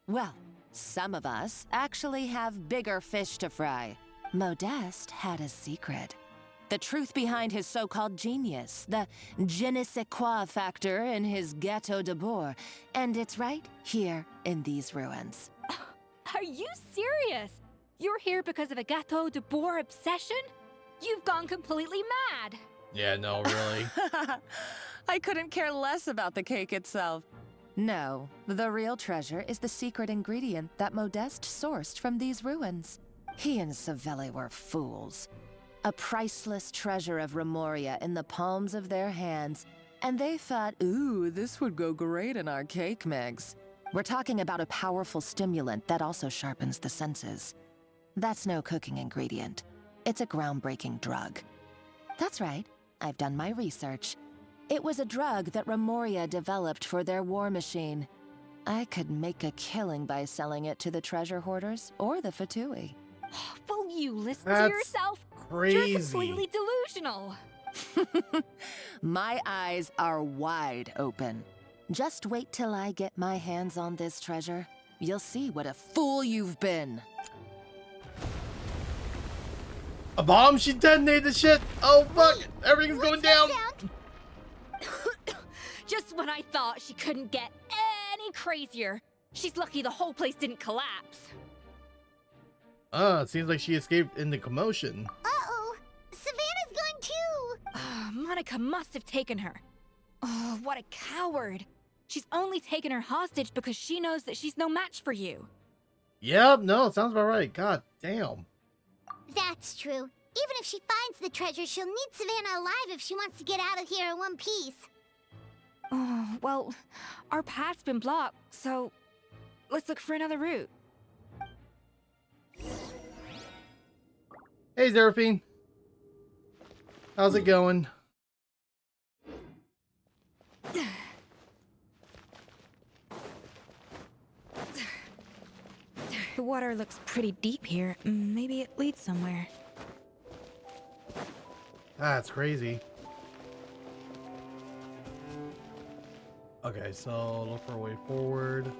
Well, some of us actually have bigger fish to fry. Modeste had a secret. The truth behind his so-called genius, the je ne sais quoi factor in his Gâteau de Bourg, and it's right here in these ruins. Are you serious? You're here because of a Gâteau de Bourg obsession? You've gone completely mad. Yeah, no, really. I couldn't care less about the cake itself. No, the real treasure is the secret ingredient that Modeste sourced from these ruins. He and Savelli were fools. A priceless treasure of Remoria in the palms of their hands, and they thought, ooh, this would go great in our cake mix. We're talking about a powerful stimulant that also sharpens the senses. That's no cooking ingredient. It's a groundbreaking drug. That's right, I've done my research. It was a drug that Remoria developed for their war machine. I could make a killing by selling it to the treasure hoarders or the Fatui. Will you listen That's to yourself? crazy. You're completely delusional. My eyes are wide open. Just wait till I get my hands on this treasure. You'll see what a fool you've been. A bomb? She detonated the shit. Oh fuck! Everything's going down. Just when I thought she couldn't get any crazier. She's lucky the whole place didn't collapse. It seems like she escaped in the commotion. Uh-oh. Savannah's gone too. Monica must have taken her. Oh, what a coward. She's only taken her hostage because she knows that she's no match for you. Yep, no, sounds about right. God damn. That's true. Even if she finds the treasure, she'll need Savannah alive if she wants to get out of here in one piece. Oh, well, our path's been blocked, so let's look for another route. Hey, Zeraphine. How's it going? The water looks pretty deep here. Maybe it leads somewhere. That's crazy. Okay, so look for a way forward.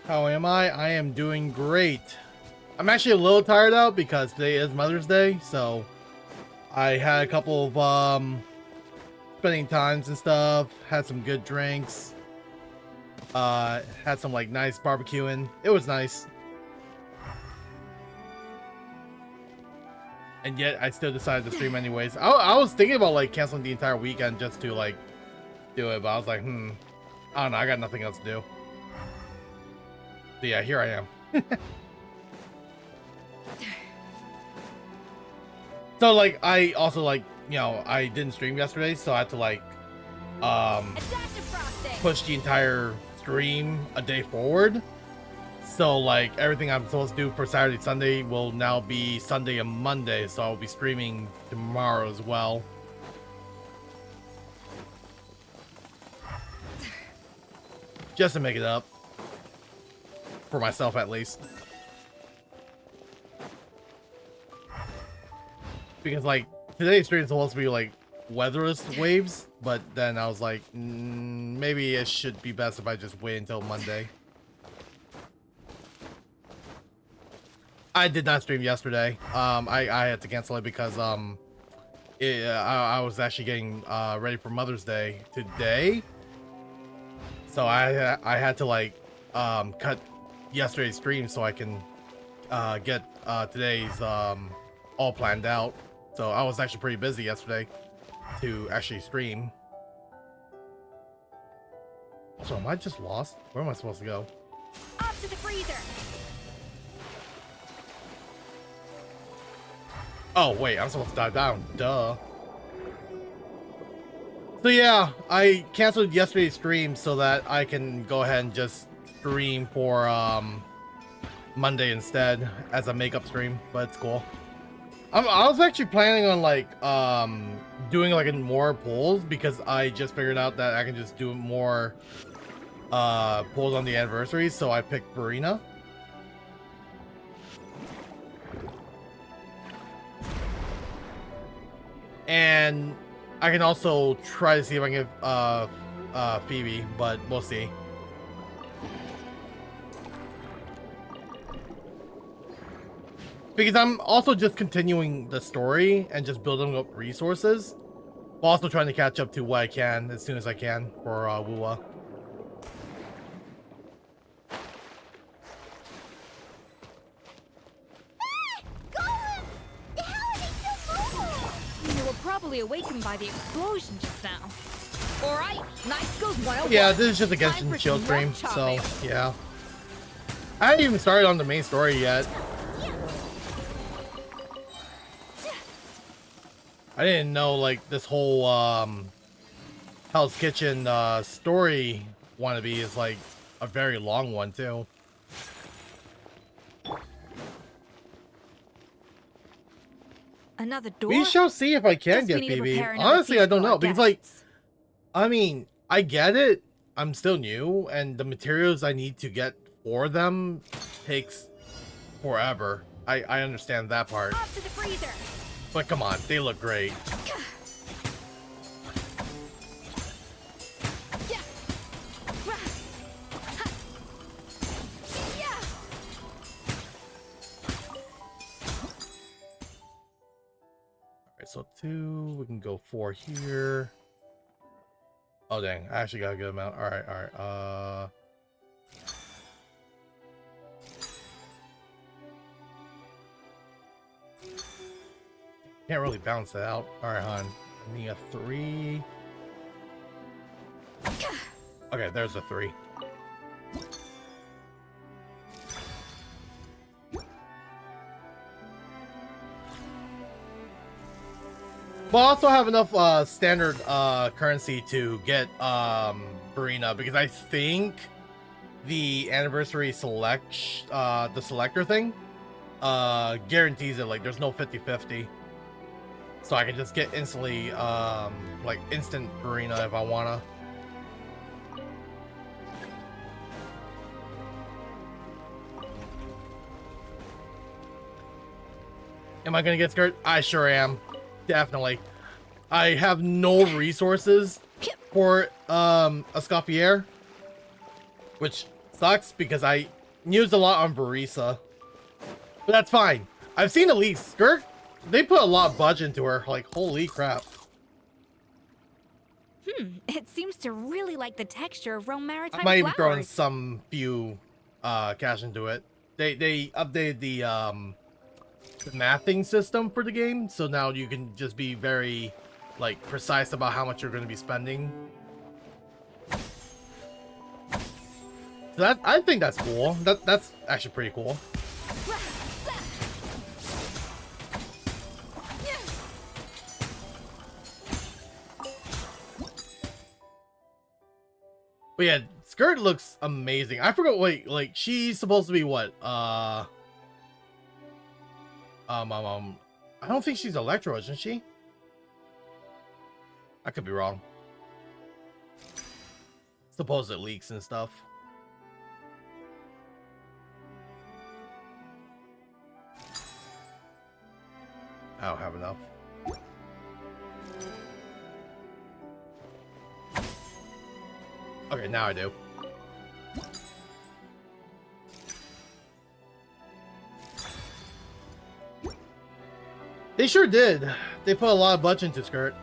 How am I? I am doing great. I'm actually a little tired out because today is Mother's Day, so I had a couple of spending times and stuff, had some good drinks, had some like nice barbecuing. It was nice. And yet I still decided to stream anyways. I was thinking about like canceling the entire weekend just to like do it, but I was like, I don't know, I got nothing else to do. So yeah, here I am. So like I also like, you know, I didn't stream yesterday, so I had to like push the entire stream a day forward. So like everything I'm supposed to do for Saturday, Sunday will now be Sunday and Monday, so I'll be streaming tomorrow as well. Just to make it up. For myself at least. Because like today's stream is supposed to be like weatherless waves, but then I was like, maybe it should be best if I just wait until Monday. I did not stream yesterday. I had to cancel it because I was actually getting ready for Mother's Day today, so I had to like cut yesterday's stream so I can get today's all planned out. So I was actually pretty busy yesterday to actually stream. Also, am I just lost? Where am I supposed to go? Up to the freezer. Oh wait, I'm supposed to dive down. Duh. So yeah, I canceled yesterday's stream so that I can go ahead and just stream for Monday instead as a makeup stream, but it's cool. I was actually planning on like doing like more polls because I just figured out that I can just do more polls on the anniversary, so I picked Barina. And I can also try to see if I can get Phoebe, but we'll see. Because I'm also just continuing the story and just building up resources, while also trying to catch up to what I can as soon as I can for Wuwa. You were probably awakened by the explosion just now. Alright, nice goes 101. Yeah, this is just a Genshin chill stream, so yeah. I haven't even started on the main story yet. I didn't know like this whole Hell's Kitchen story wannabe is like a very long one too. Another door. We shall see if I can get Phoebe. Honestly, I don't know because like, I mean, I get it. I'm still new, and the materials I need to get for them takes forever. I understand that part. Up to the freezer. But come on, they look great. Alright, so 2, we can go 4 here. Oh dang, I actually got a good amount. Alright, can't really balance that out. Alright, hon. I need a 3. Okay, there's a 3. But I also have enough standard currency to get Barina, because I think the anniversary the selector thing guarantees it. Like, there's no 50-50, so I can just get instantly like instant Barina if I wanna. Am I gonna get skirt? I sure am. Definitely. I have no resources for Escoffier, which sucks because I used a lot on Barisa. But that's fine. I've seen the least skirt. They put a lot of budget into her. Like, holy crap. It seems to really like the texture of Rome Maritime I might even throw in flowers. some few cash into it. They updated the mathing system for the game, so now you can just be very like precise about how much you're going to be spending. So that, I think that's cool. That's actually pretty cool. But yeah, skirt looks amazing. I forgot. Wait, like she's supposed to be what? I don't think she's Electro, isn't she? I could be wrong. Suppose it leaks and stuff. I don't have enough. Okay, now I do. They sure did. They put a lot of budget into skirt.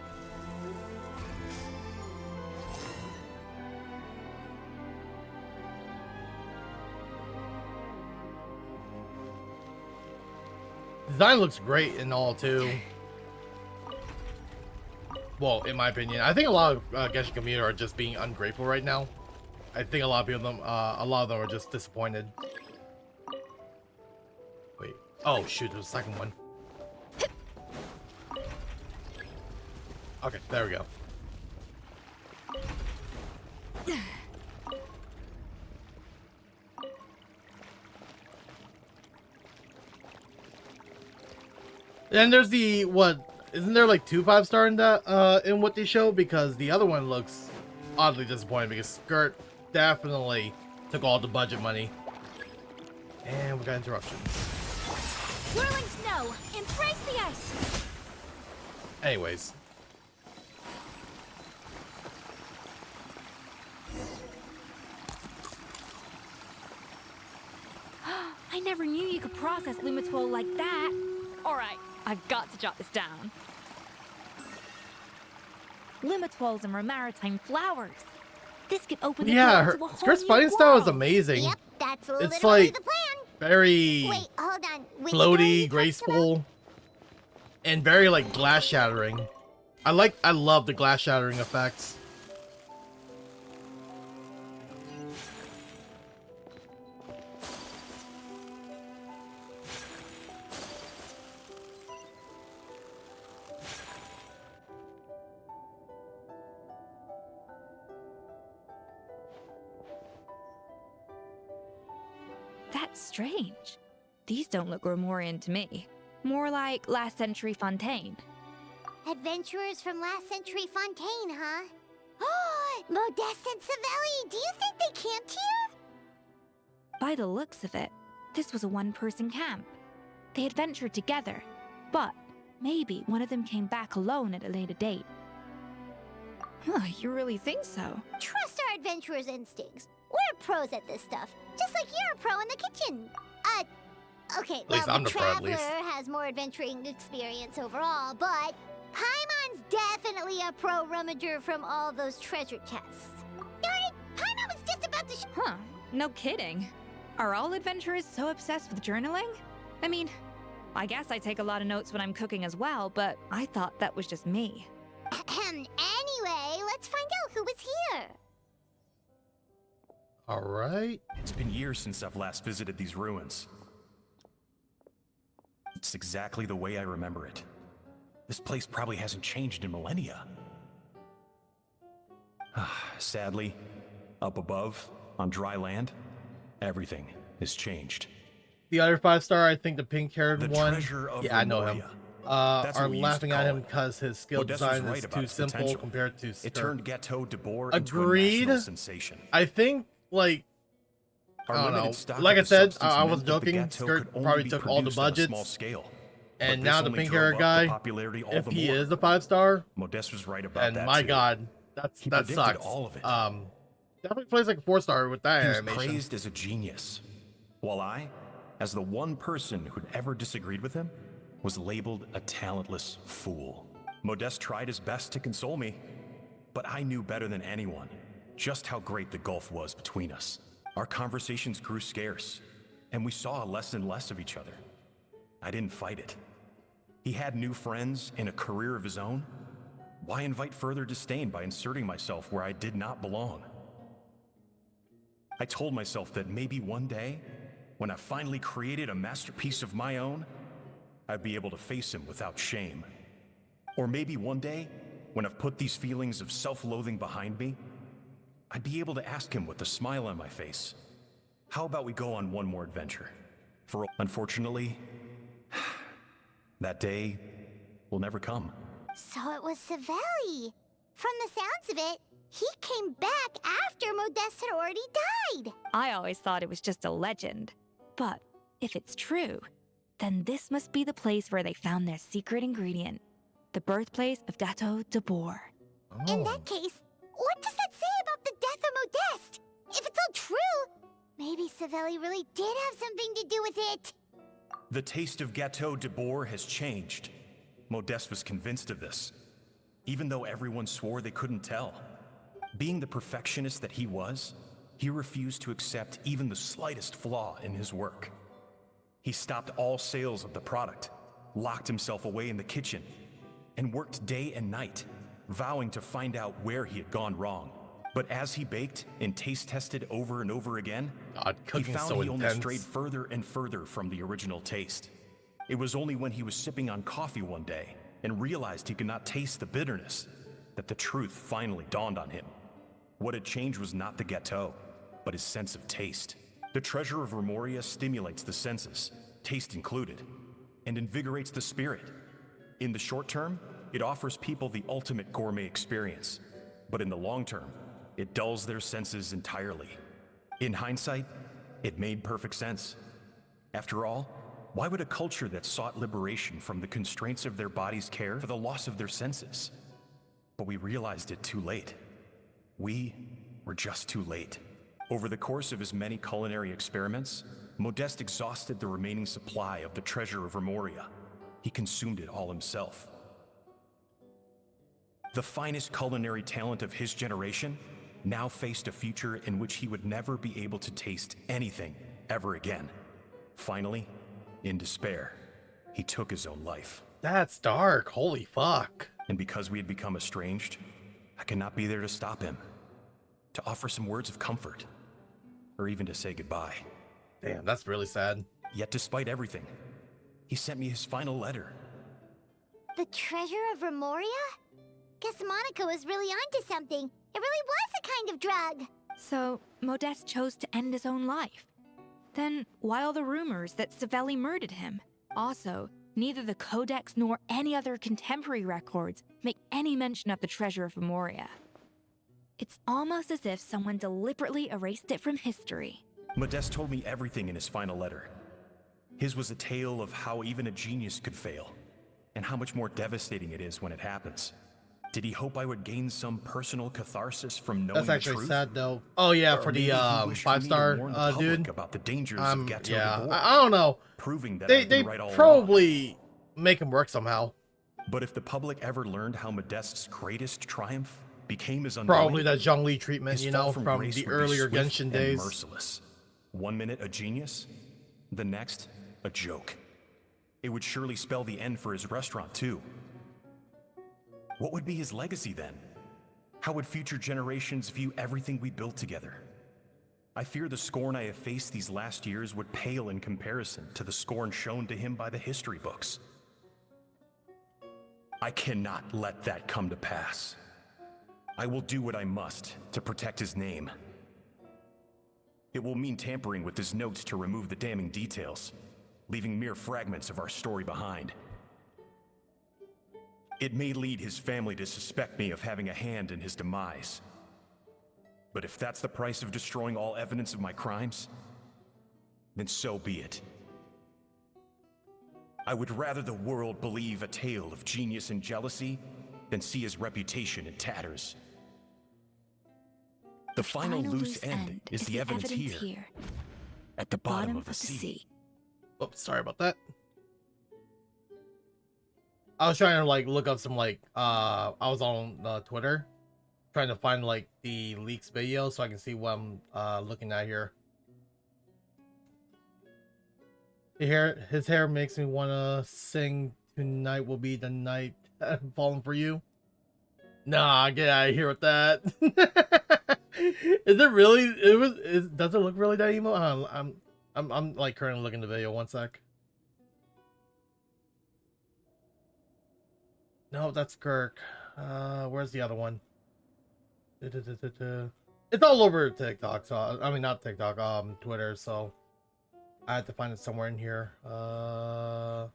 Design looks great in all too. Well, in my opinion, I think a lot of Genshin community are just being ungrateful right now. I think a lot of them are just disappointed. Wait. Oh shoot, there's a second one. Okay, there we go. And there's the what? Isn't there like 2 5-star in that in what they show? Because the other one looks oddly disappointing because skirt definitely took all the budget money. And we got interruptions. Whirling snow, embrace the ice. Anyways. I never knew you could process Lumitwol like that. All right, I've got to jot this down. Lumitwols and Maritime flowers. This could open the Yeah, door her to a whole skirt's new fighting style is world. amazing. Yep, that's It's literally like the plan. very Wait, hold on. Which door are floaty, you graceful, and very like glass shattering. I love the glass shattering effects. That's strange. These don't look Grimoirian to me. More like last century Fontaine. Adventurers from last century Fontaine, huh? Oh, Modeste and Savelli, do you think they camped here? By the looks of it, this was a one-person camp. They adventured together, but maybe one of them came back alone at a later date. Huh, you really think so? Trust our adventurers' instincts. We're pros at this stuff, just like you're a pro in the kitchen. Okay, At least well, I'm the the pro, at Traveler least. has more adventuring experience overall, but Paimon's definitely a pro rummager from all those treasure chests. Darn it, Paimon was just about to Huh, no kidding. Are all adventurers so obsessed with journaling? I mean, I guess I take a lot of notes when I'm cooking as well, but I thought that was just me. Anyway, let's find out who was here. All right. It's been years since I've last visited these ruins. It's exactly the way I remember it. This place probably hasn't changed in millennia. Sadly, up above, on dry land, everything has changed. The other 5-star, I think the pink-haired The one. treasure of Yeah, I know him. That's Are what we used to laughing at call him it. because his skill Modeste design was is right about too its simple potential. compared to. It turned Gâteau de Bourg into a Agreed. national sensation. I think, like, Our I don't limited know. stock Like of I the said, substance I was meant that the joking. gâteau Skirt could only probably be took all the produced on a budgets. small scale. And But now this the only pink-haired drove up guy, the popularity all if the he more. is the 5-star, Modeste was right about and that my too. God, that predicted sucks. all of it. Definitely plays like a 4-star with that He was animation. praised as a genius, while I, as the one person who'd ever disagreed with him, was labeled a talentless fool. Modeste tried his best to console me, but I knew better than anyone just how great the gulf was between us. Our conversations grew scarce, and we saw less and less of each other. I didn't fight it. He had new friends and a career of his own. Why invite further disdain by inserting myself where I did not belong? I told myself that maybe one day, when I finally created a masterpiece of my own, I'd be able to face him without shame. Or maybe one day, when I've put these feelings of self-loathing behind me, I'd be able to ask him with a smile on my face, how about we go on one more adventure? Unfortunately, that day will never come. So it was Savelli. From the sounds of it, he came back after Modeste had already died. I always thought it was just a legend. But if it's true, then this must be the place where they found their secret ingredient. The birthplace of Gâteau de Bourg. In that case, what does that say about the death of Modeste? If it's all true, maybe Savelli really did have something to do with it. The taste of Gâteau de Bourg has changed. Modeste was convinced of this, even though everyone swore they couldn't tell. Being the perfectionist that he was, he refused to accept even the slightest flaw in his work. He stopped all sales of the product, locked himself away in the kitchen, and worked day and night, vowing to find out where he had gone wrong. But as he baked and taste tested over and over again, he found so he only intense. strayed further and further from the original taste. It was only when he was sipping on coffee one day and realized he could not taste the bitterness that the truth finally dawned on him. What had changed was not the gâteau, but his sense of taste. The treasure of Remoria stimulates the senses, taste included, and invigorates the spirit. In the short term, it offers people the ultimate gourmet experience, but in the long term, it dulls their senses entirely. In hindsight, it made perfect sense. After all, why would a culture that sought liberation from the constraints of their bodies care for the loss of their senses? But we realized it too late. We were just too late. Over the course of his many culinary experiments, Modeste exhausted the remaining supply of the treasure of Remoria. He consumed it all himself. The finest culinary talent of his generation now faced a future in which he would never be able to taste anything ever again. Finally, in despair, he took his own life. That's dark. Holy fuck. And because we had become estranged, I could not be there to stop him, to offer some words of comfort, or even to say goodbye. Damn, that's really sad. Yet despite everything, he sent me his final letter. The treasure of Remoria? Guess Monica was really onto something. It really was a kind of drug. So, Modeste chose to end his own life. Then, why all the rumors that Savelli murdered him? Also, neither the Codex nor any other contemporary records make any mention of the treasure of Remoria. It's almost as if someone deliberately erased it from history. Modeste told me everything in his final letter. His was a tale of how even a genius could fail, and how much more devastating it is when it happens. Did he hope I would gain some personal catharsis from knowing That's the actually truth? sad though. Oh yeah, Or for maybe the he wished for me to 5-star warn the public dude. about the dangers of Gâteau de Yeah, Bourg, I don't know. proving that They I'd been right all along. probably make him work somehow. But if the public ever learned how Modeste's greatest triumph became his undoing, Probably that Zhongli treatment, his you fall know, from from grace the would be earlier swift Genshin and days. merciless. 1 minute a genius, the next a joke. It would surely spell the end for his restaurant too. What would be his legacy then? How would future generations view everything we built together? I fear the scorn I have faced these last years would pale in comparison to the scorn shown to him by the history books. I cannot let that come to pass. I will do what I must to protect his name. It will mean tampering with his notes to remove the damning details, leaving mere fragments of our story behind. It may lead his family to suspect me of having a hand in his demise. But if that's the price of destroying all evidence of my crimes, then so be it. I would rather the world believe a tale of genius and jealousy than see his reputation in tatters. The final loose end is the evidence here, at the bottom of the sea. Oops, sorry about that. I was trying to like look up some like I was on Twitter trying to find like the leaks video so I can see what I'm looking at here. His hair makes me want to sing "Tonight Will Be the Night I'm Falling for You." Nah, get out of here with that. Is it really? Does it look really that emo? I'm like currently looking at the video. One sec. No, that's Kirk. Where's the other one? It's all over TikTok. So I mean, not TikTok. Twitter. So I had to find it somewhere in here. Oh,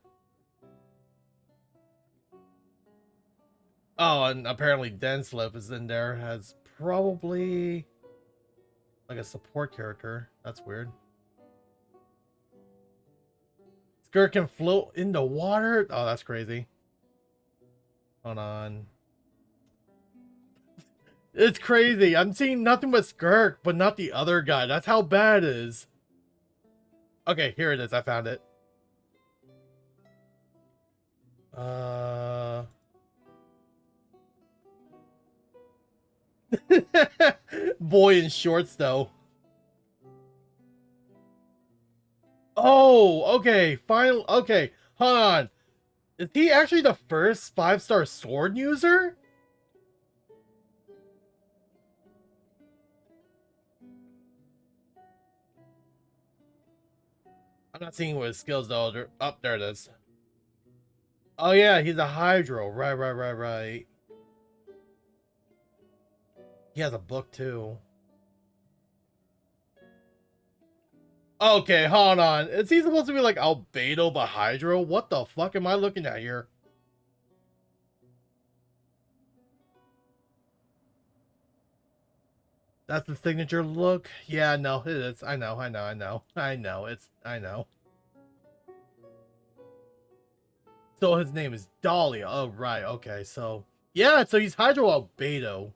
and apparently Denslip is in there as probably like a support character. That's weird. Skirt can float in the water. Oh, that's crazy. Hold on. It's crazy. I'm seeing nothing but Skirk, but not the other guy. That's how bad it is. Okay, here it is. I found it. Boy in shorts, though. Oh, okay. Final. Okay, hold on. Is he actually the first 5-star sword user? I'm not seeing what his skills though. Up there it is. Oh yeah, he's a Hydro. Right. He has a book too. Okay, hold on. Is he supposed to be like Albedo but Hydro? What the fuck am I looking at here? That's the signature look? Yeah, no, it is. I know. I know. So his name is Dahlia. Oh, right. Okay, so... Yeah, so he's Hydro Albedo.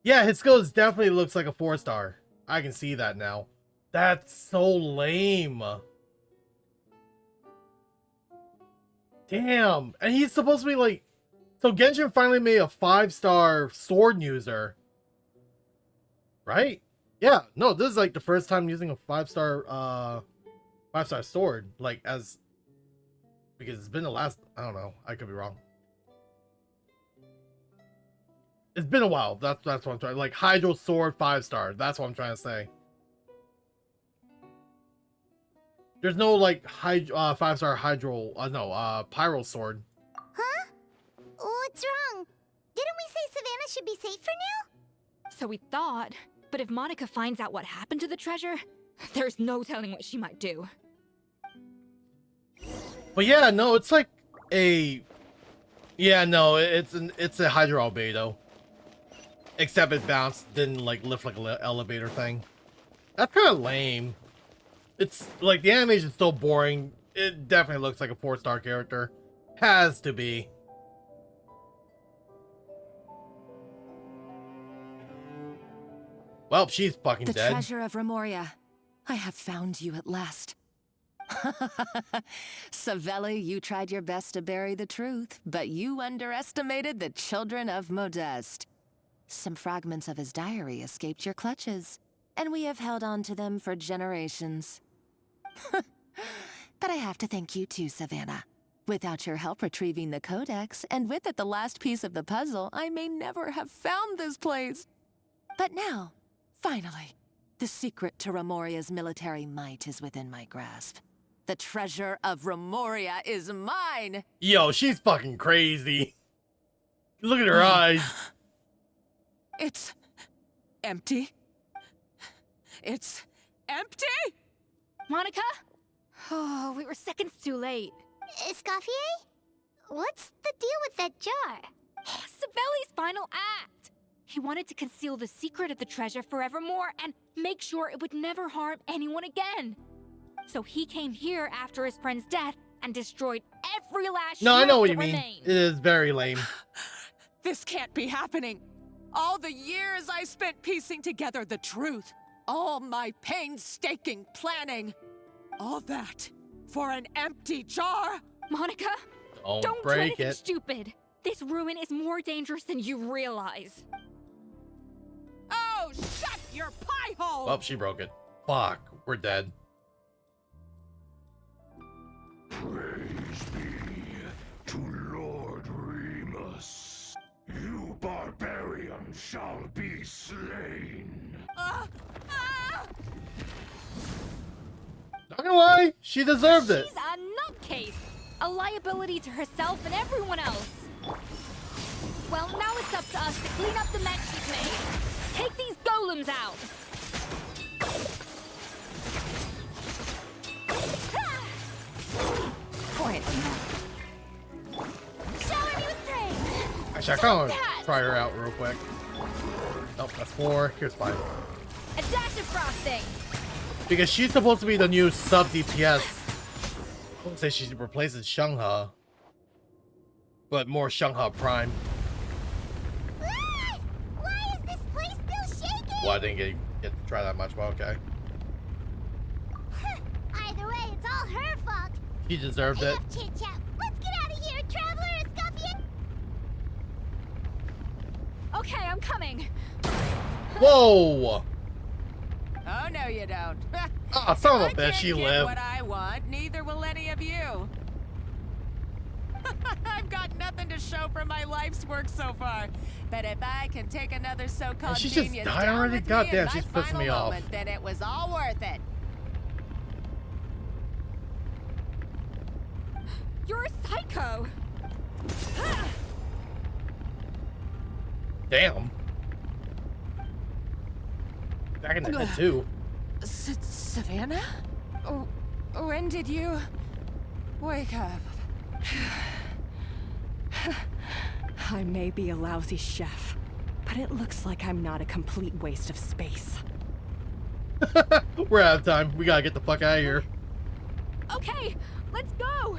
Yeah, his skills definitely looks like a 4-star. I can see that now. That's so lame. Damn. And he's supposed to be like... So Genshin finally made a 5-star sword user. Right? Yeah. No, this is like the first time using a 5-star sword. Like as... Because it's been the last... I don't know. I could be wrong. It's been a while. That's what I'm trying... Like Hydro Sword 5-star. That's what I'm trying to say. There's no like 5-star Hydro... Pyro Sword. Huh? What's wrong? Didn't we say Savannah should be safe for now? So we thought, but if Monica finds out what happened to the treasure, there's no telling what she might do. But yeah, no, it's like a... Yeah, no, it's a Hydro Albedo. Except it bounced, didn't like lift like an elevator thing. That's kind of lame. It's like the animation's so boring. It definitely looks like a 4-star character. Has to be. Well, she's fucking dead. The treasure of Remoria. I have found you at last. Savelli, you tried your best to bury the truth, but you underestimated the children of Modeste. Some fragments of his diary escaped your clutches, and we have held on to them for generations. But I have to thank you too, Savannah. Without your help retrieving the codex, and with it the last piece of the puzzle, I may never have found this place. But now, finally, The secret to Remoria's military might is within my grasp. The treasure of Remoria is mine! Yo, she's fucking crazy. Look at her eyes. It's empty. It's empty? Monica? Oh, we were seconds too late. Escoffier? What's the deal with that jar? Savelli's final act! He wanted to conceal the secret of the treasure forevermore and make sure it would never harm anyone again. So he came here after his friend's death and destroyed every last No, I know what that you mean. remained. It is very lame. This can't be happening. All the years I spent piecing together the truth. All my painstaking planning. All that for an empty jar? Monica, Don't do break anything it. stupid. This ruin is more dangerous than you realize. Oh, shut your pie hole! Oh, she broke it. Fuck, we're dead. Praise be to Lord Remus. You barbarian shall be slain. Not gonna lie, she deserved it. She's a nutcase, a liability to herself and everyone else. Well, now it's up to us to clean up the mess she's made. Take these golems out. Quietly now. Shower me with praise! Actually, I kind of want to try her out real quick. Nope, that's 4. Here's 5. A dash of frosting. Because she's supposed to be the new sub DPS. I would say she replaces Shungha. But more Shungha Prime. Ah! Why is this place still shaking? Well, I didn't get to try that much, but okay. Either way, it's all her fault. She deserved it. Enough chit-chat. Let's get out of here, Traveler Escoffier! Okay, I'm coming. Whoa! Oh, no you don't. Ah, son of a I bitch, can't she get lived. what I want, neither will any of you. I've got nothing to show for my life's work so far. But if I can take another so-called She just genius died down already? with me Goddamn, in my she's pissing final me off. moment, then it was all worth it. You're a psycho. Damn. Back in the head, too. Savannah? Oh, when did you wake up? I may be a lousy chef, but it looks like I'm not a complete waste of space. We're out of time. We gotta get the fuck out of here. Okay, let's go.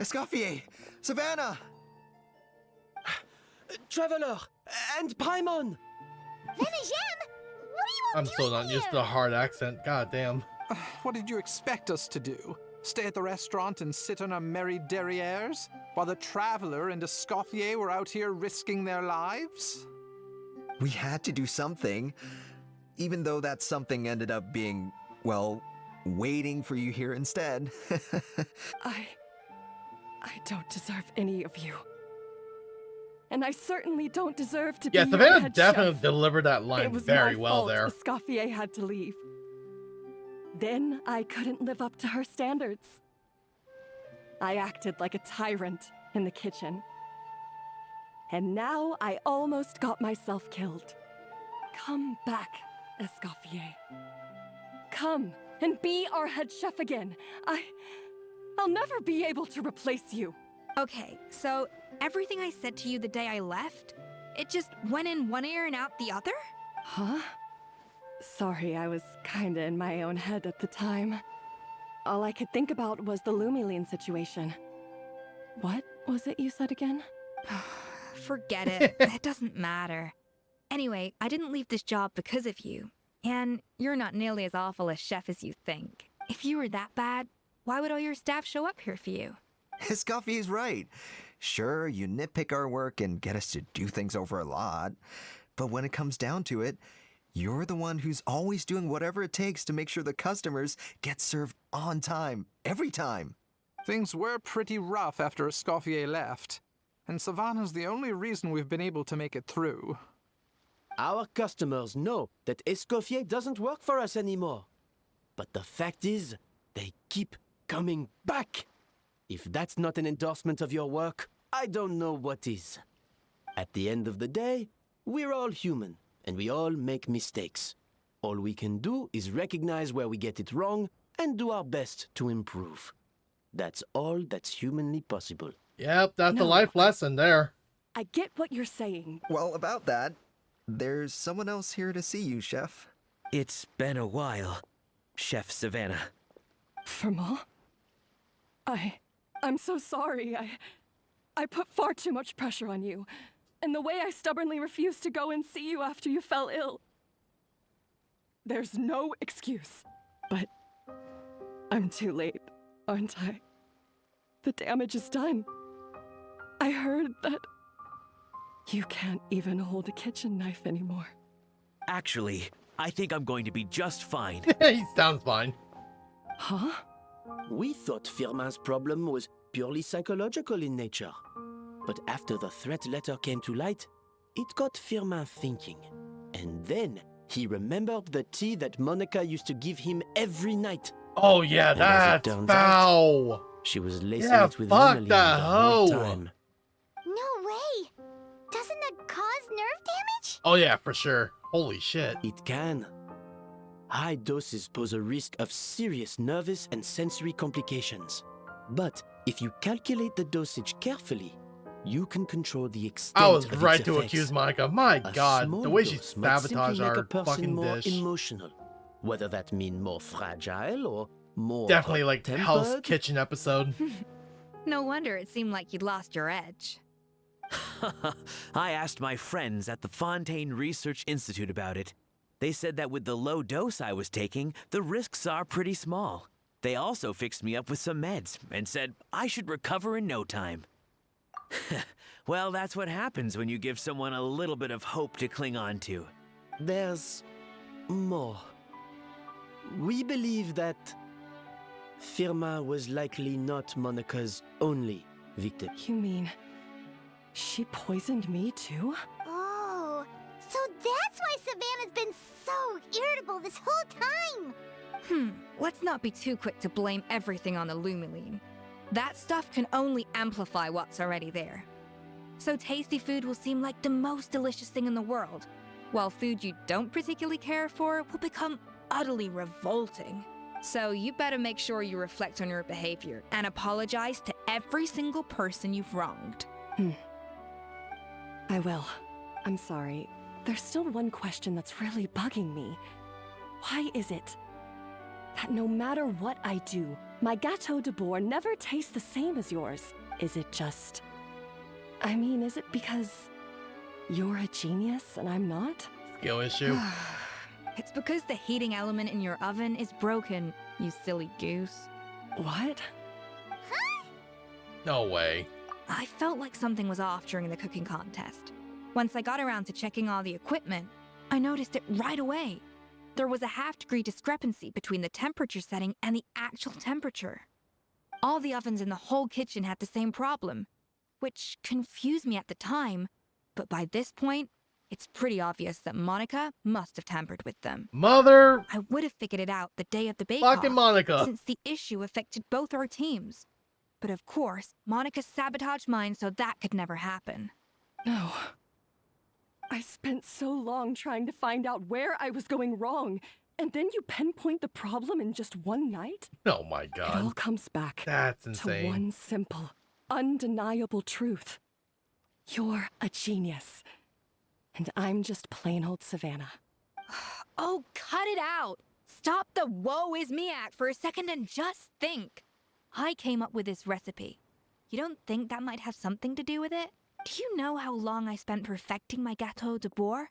Escoffier! Savannah! Traveler! And Paimon! Venejem! What are you all I'm still not used to the hard accent. God damn. What did you expect us to do? Stay at the restaurant and sit on our merry derrieres while the Traveler and Escoffier were out here risking their lives? We had to do something, even though that something ended up being, well, waiting for you here instead. I don't deserve any of you. And I certainly don't deserve to Yeah, be your Savannah head definitely chef. delivered that It line was very my well fault there. Escoffier had to leave. Then I couldn't live up to her standards. I acted like a tyrant in the kitchen. And now I almost got myself killed. Come back, Escoffier. Come and be our head chef again. I'll never be able to replace you. Okay, so everything I said to you the day I left, it just went in one ear and out the other? Huh? Sorry, I was kinda in my own head at the time. All I could think about was the Lumiline situation. What was it you said again? Forget it. It doesn't matter. Anyway, I didn't leave this job because of you. And you're not nearly as awful a chef as you think. If you were that bad, why would all your staff show up here for you? Escoffier's right. Sure, you nitpick our work and get us to do things over a lot. But when it comes down to it, you're the one who's always doing whatever it takes to make sure the customers get served on time, every time. Things were pretty rough after Escoffier left, and Savannah's the only reason we've been able to make it through. Our customers know that Escoffier doesn't work for us anymore. But the fact is, they keep coming back. If that's not an endorsement of your work, I don't know what is. At the end of the day, we're all human, and we all make mistakes. All we can do is recognize where we get it wrong and do our best to improve. That's all that's humanly possible. Yep, that's the life lesson there. I get what you're saying. Well, about that, there's someone else here to see you, Chef. It's been a while, Chef Savannah. Firma? I'm so sorry. I put far too much pressure on you. And the way I stubbornly refused to go and see you after you fell ill. There's no excuse. But I'm too late, aren't I? The damage is done. I heard that you can't even hold a kitchen knife anymore. Actually, I think I'm going to be just fine. He sounds fine. Huh? We thought Firmin's problem was purely psychological in nature. But after the threat letter came to light, it got Firmin thinking. And then he remembered the tea that Monica used to give him every night. Oh yeah, And as it that's turns foul. out, she was lacing Yeah, it with fuck limonene that the whole hoe. time. No way! Doesn't that cause nerve damage? Oh yeah, for sure. Holy shit. It can. High doses pose a risk of serious nervous and sensory complications. But if you calculate the dosage carefully, you can control the extent I was of right its to effects. accuse Monica. My A god, small the way she dose might simply sabotaged make our a person fucking more dish. emotional, whether that mean more fragile or more Definitely like Hell's hot-tempered. Kitchen episode. No wonder it seemed like you'd lost your edge. I asked my friends at the Fontaine Research Institute about it. They said that with the low dose I was taking, the risks are pretty small. They also fixed me up with some meds and said I should recover in no time. Well, that's what happens when you give someone a little bit of hope to cling on to. There's more. We believe that Firmin was likely not Monica's only victim. You mean she poisoned me too? Oh, so that's why Savannah's been so irritable this whole time! Let's not be too quick to blame everything on the Lumiline. That stuff can only amplify what's already there. So tasty food will seem like the most delicious thing in the world, while food you don't particularly care for will become utterly revolting. So you better make sure you reflect on your behavior and apologize to every single person you've wronged. I will. I'm sorry. There's still one question that's really bugging me. Why is it that no matter what I do, my Gâteau de Bourg never tastes the same as yours? Is it just... I mean, is it because you're a genius and I'm not? Skill issue. It's because the heating element in your oven is broken, you silly goose. What? No way. I felt like something was off during the cooking contest. Once I got around to checking all the equipment, I noticed it right away. There was a half-degree discrepancy between the temperature setting and the actual temperature. All the ovens in the whole kitchen had the same problem, which confused me at the time, but by this point, it's pretty obvious that Monica must have tampered with them. Mother... I would have figured it out the day of the bake-off, fucking Monica. since the issue affected both our teams. But of course, Monica sabotaged mine so that could never happen. No. I spent so long trying to find out where I was going wrong, and then you pinpoint the problem in just one night? Oh my It all god. comes back That's to insane. one simple, undeniable truth. You're a genius. And I'm just plain old Savannah. Oh, cut it out! Stop the woe is me act for a second and just think. I came up with this recipe. You don't think that might have something to do with it? Do you know how long I spent perfecting my gâteau de bois?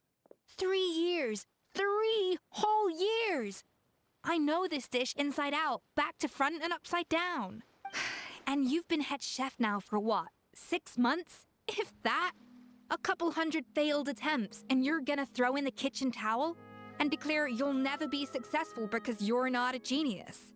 3 years! 3 whole years! I know this dish inside out, back to front and upside down. And you've been head chef now for what, 6 months? If that? A couple hundred failed attempts, and you're gonna throw in the kitchen towel and declare you'll never be successful because you're not a genius.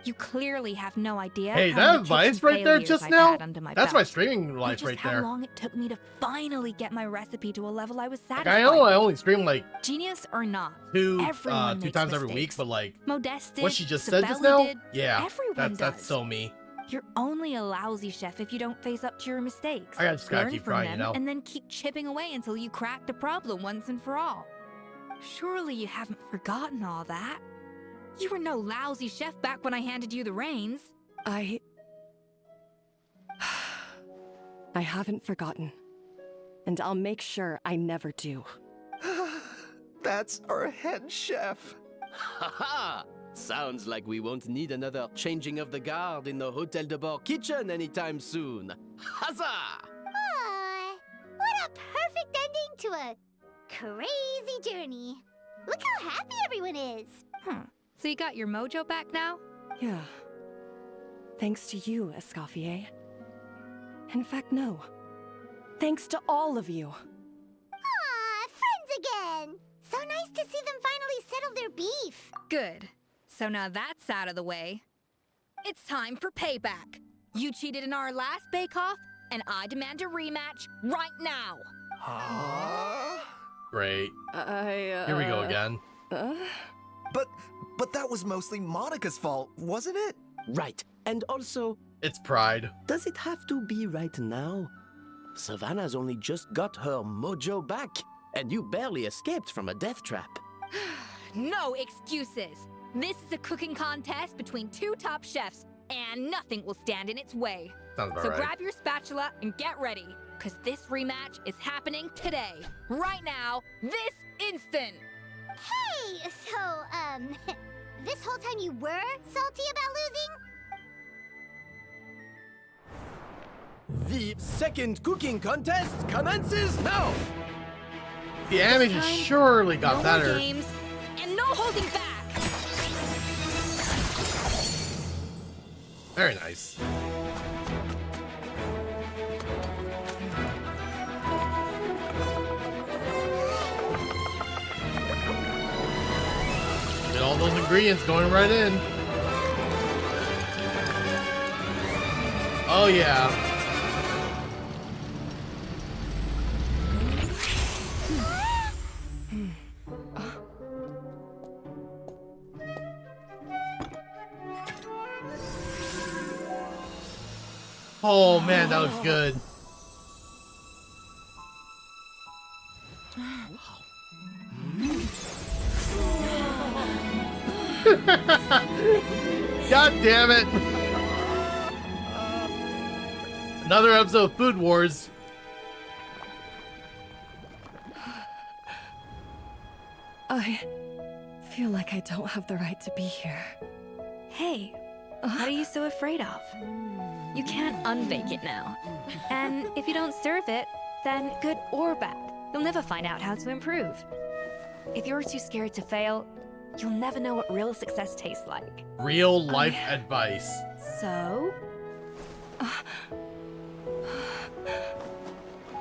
You clearly have no idea. Hey, how that many advice kitchen right there failures just I've now? had under my That's belt. my streaming Or life just right how there. long it took me to finally get my recipe to a level I was Like, satisfied. I know I with. only stream like Genius or not, two everyone makes times every week, mistakes. but like Modest what did, she just said just Savelli now, did, yeah, everyone that's does. so me. You're only a lousy chef if you don't face up to your mistakes. Just gotta Learn keep from trying, them, you know? and then keep chipping away until you crack the problem once and for all. Surely you haven't forgotten all that. You were no lousy chef back when I handed you the reins. I haven't forgotten. And I'll make sure I never do. That's our head chef. Haha! Sounds like we won't need another changing of the guard in the Hotel de Bord kitchen anytime soon. Huzzah! Aw, what a perfect ending to a crazy journey. Look how happy everyone is. So you got your mojo back now? Yeah. Thanks to you, Escoffier. In fact, no. Thanks to all of you. Aw, friends again. So nice to see them finally settle their beef. Good. So now that's out of the way. It's time for payback. You cheated in our last bake-off, and I demand a rematch right now. Great. Here we go again. But that was mostly Monica's fault, wasn't it? Right. And also, it's pride. Does it have to be right now? Savannah's only just got her mojo back, and you barely escaped from a death trap. No excuses. This is a cooking contest between 2 top chefs, and nothing will stand in its way. Sounds about So right. grab your spatula and get ready, because this rematch is happening today. Right now, this instant. Hey, so, this whole time you were salty about losing? The second cooking contest commences now! The animation surely got No better. more games, and no holding back. Very nice. Get all those ingredients going right in. Oh yeah. Oh man, that looks good. God damn it! Another episode of Food Wars. I feel like I don't have the right to be here. Hey, what are you so afraid of? You can't unbake it now. And if you don't serve it, then good or bad, you'll never find out how to improve. If you're too scared to fail, you'll never know what real success tastes like. Real life advice. So?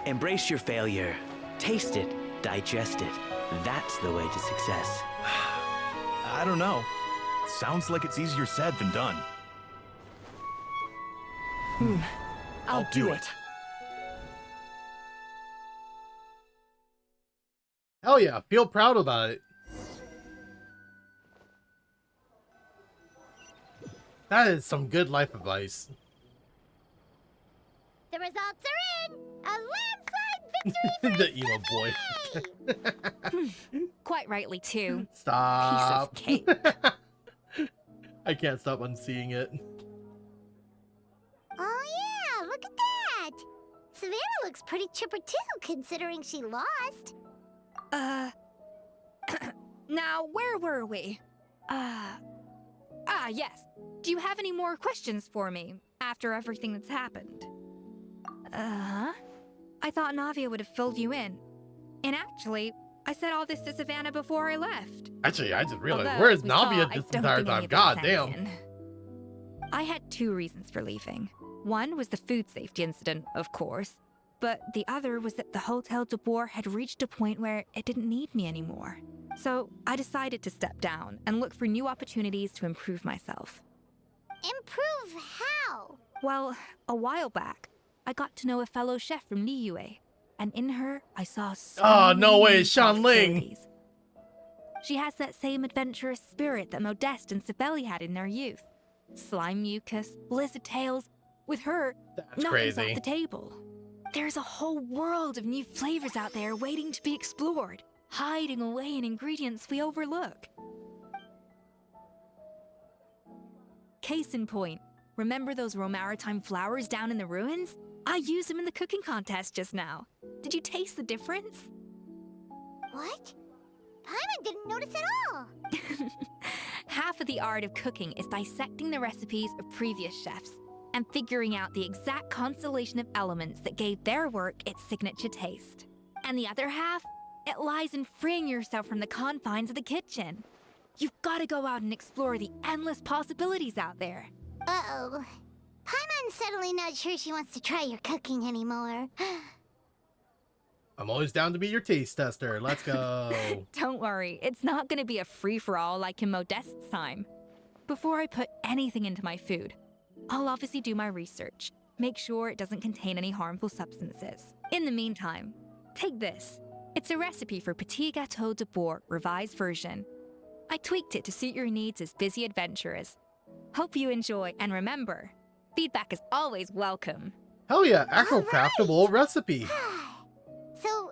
Embrace your failure. Taste it. Digest it. That's the way to success. I don't know. Sounds like it's easier said than done. I'll do it. Hell yeah, feel proud about it. That is some good life advice. The results are in! A landslide victory The emo boy. Quite rightly, too. Stop. Piece of cake. I can't stop unseeing it. Oh yeah, look at that! Savannah looks pretty chipper too, considering she lost. Now, where were we? Yes. Do you have any more questions for me? after everything that's happened. Uh-huh. I thought Navia would have filled you in. And actually, I said all this to Savannah before I left. Actually, I just realized, Although, where's we saw, Navia I this don't entire think any time? of it God sank damn. in. I had 2 reasons for leaving. One was the food safety incident, of course. But the other was that the Hotel de Boer had reached a point where it didn't need me anymore. So I decided to step down and look for new opportunities to improve myself. Improve how? Well, a while back, I got to know a fellow chef from Liyue, and in her, I saw so Oh, no many way, new it's Shan Ling. possibilities. She has that same adventurous spirit that Modeste and Sibeli had in their youth. Slime mucus, lizard tails. With her, That's nothing's crazy. off the table. There's a whole world of new flavors out there waiting to be explored, hiding away in ingredients we overlook. Case in point, remember those Romaritime flowers down in the ruins? I used them in the cooking contest just now. Did you taste the difference? What? Paimon didn't notice at all. Half of the art of cooking is dissecting the recipes of previous chefs and figuring out the exact constellation of elements that gave their work its signature taste. And the other half, it lies in freeing yourself from the confines of the kitchen. You've got to go out and explore the endless possibilities out there. Uh-oh. Paimon's suddenly not sure she wants to try your cooking anymore. I'm always down to be your taste tester. Let's go. Don't worry, it's not going to be a free-for-all like in Modeste's time. Before I put anything into my food, I'll obviously do my research, make sure it doesn't contain any harmful substances. In the meantime, take this. It's a recipe for Petit Gâteau de Boer revised version. I tweaked it to suit your needs as busy adventurers. Hope you enjoy, and remember, feedback is always welcome. Hell yeah, actual craftable recipe. So,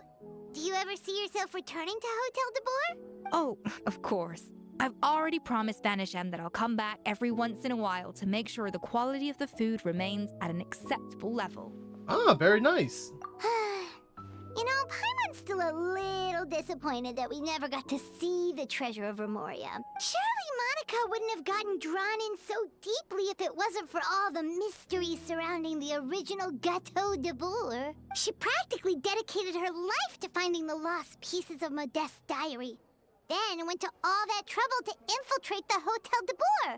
do you ever see yourself returning to Hotel de Boer? Oh, of course. I've already promised Vanishem that I'll come back every once in a while to make sure the quality of the food remains at an acceptable level. Ah, very nice. You know, Paimon's still a little disappointed that we never got to see the treasure of Remoria. Surely Monica wouldn't have gotten drawn in so deeply if it wasn't for all the mystery surrounding the original Gâteau de Boer. She practically dedicated her life to finding the lost pieces of Modeste's diary. Then went to all that trouble to infiltrate the Hotel de Boer.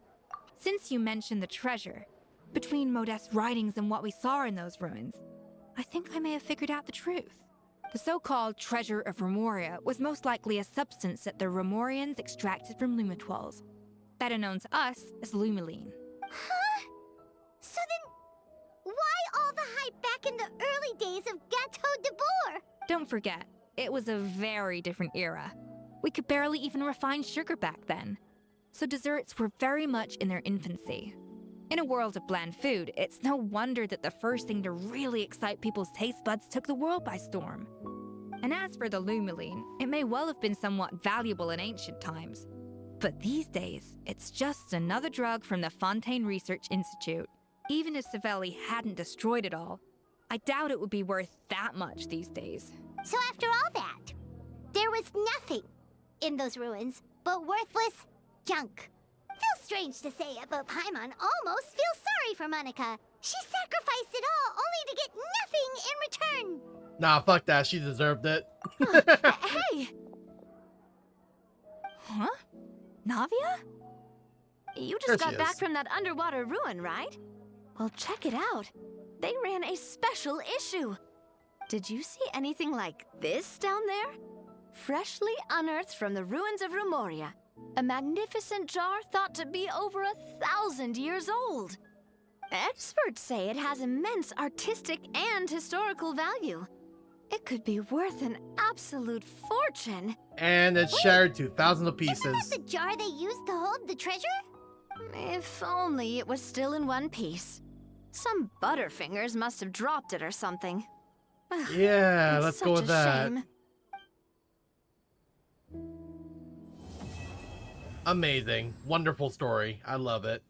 Since you mentioned the treasure, between Modeste's writings and what we saw in those ruins, I think I may have figured out the truth. The so-called treasure of Remoria was most likely a substance that the Remorians extracted from Lumitoiles, better known to us as Lumiline. Huh? So then, why all the hype back in the early days of Gâteau de Boer? Don't forget, it was a very different era. We could barely even refine sugar back then, so desserts were very much in their infancy. In a world of bland food, it's no wonder that the first thing to really excite people's taste buds took the world by storm. And as for the Lumiline, it may well have been somewhat valuable in ancient times. But these days, it's just another drug from the Fontaine Research Institute. Even if Sibeli hadn't destroyed it all, I doubt it would be worth that much these days. So after all that, there was nothing in those ruins but worthless junk. Feels strange to say it, but Paimon almost feels sorry for Monica. She sacrificed it all only to get nothing in return. Nah, fuck that. She deserved it. Hey! Huh? Navia? You There just she got back is. from that underwater ruin, right? Well, check it out. They ran a special issue. Did you see anything like this down there? Freshly unearthed from the ruins of Remoria. A magnificent jar thought to be over 1,000 years old. Experts say it has immense artistic and historical value. It could be worth an absolute fortune. And it's shattered to thousands of Isn't that pieces. the jar they used to hold the treasure? If only it was still in one piece. Some butterfingers must have dropped it or something. Yeah, It's let's such go with a that. shame. Amazing. Wonderful story. I love it.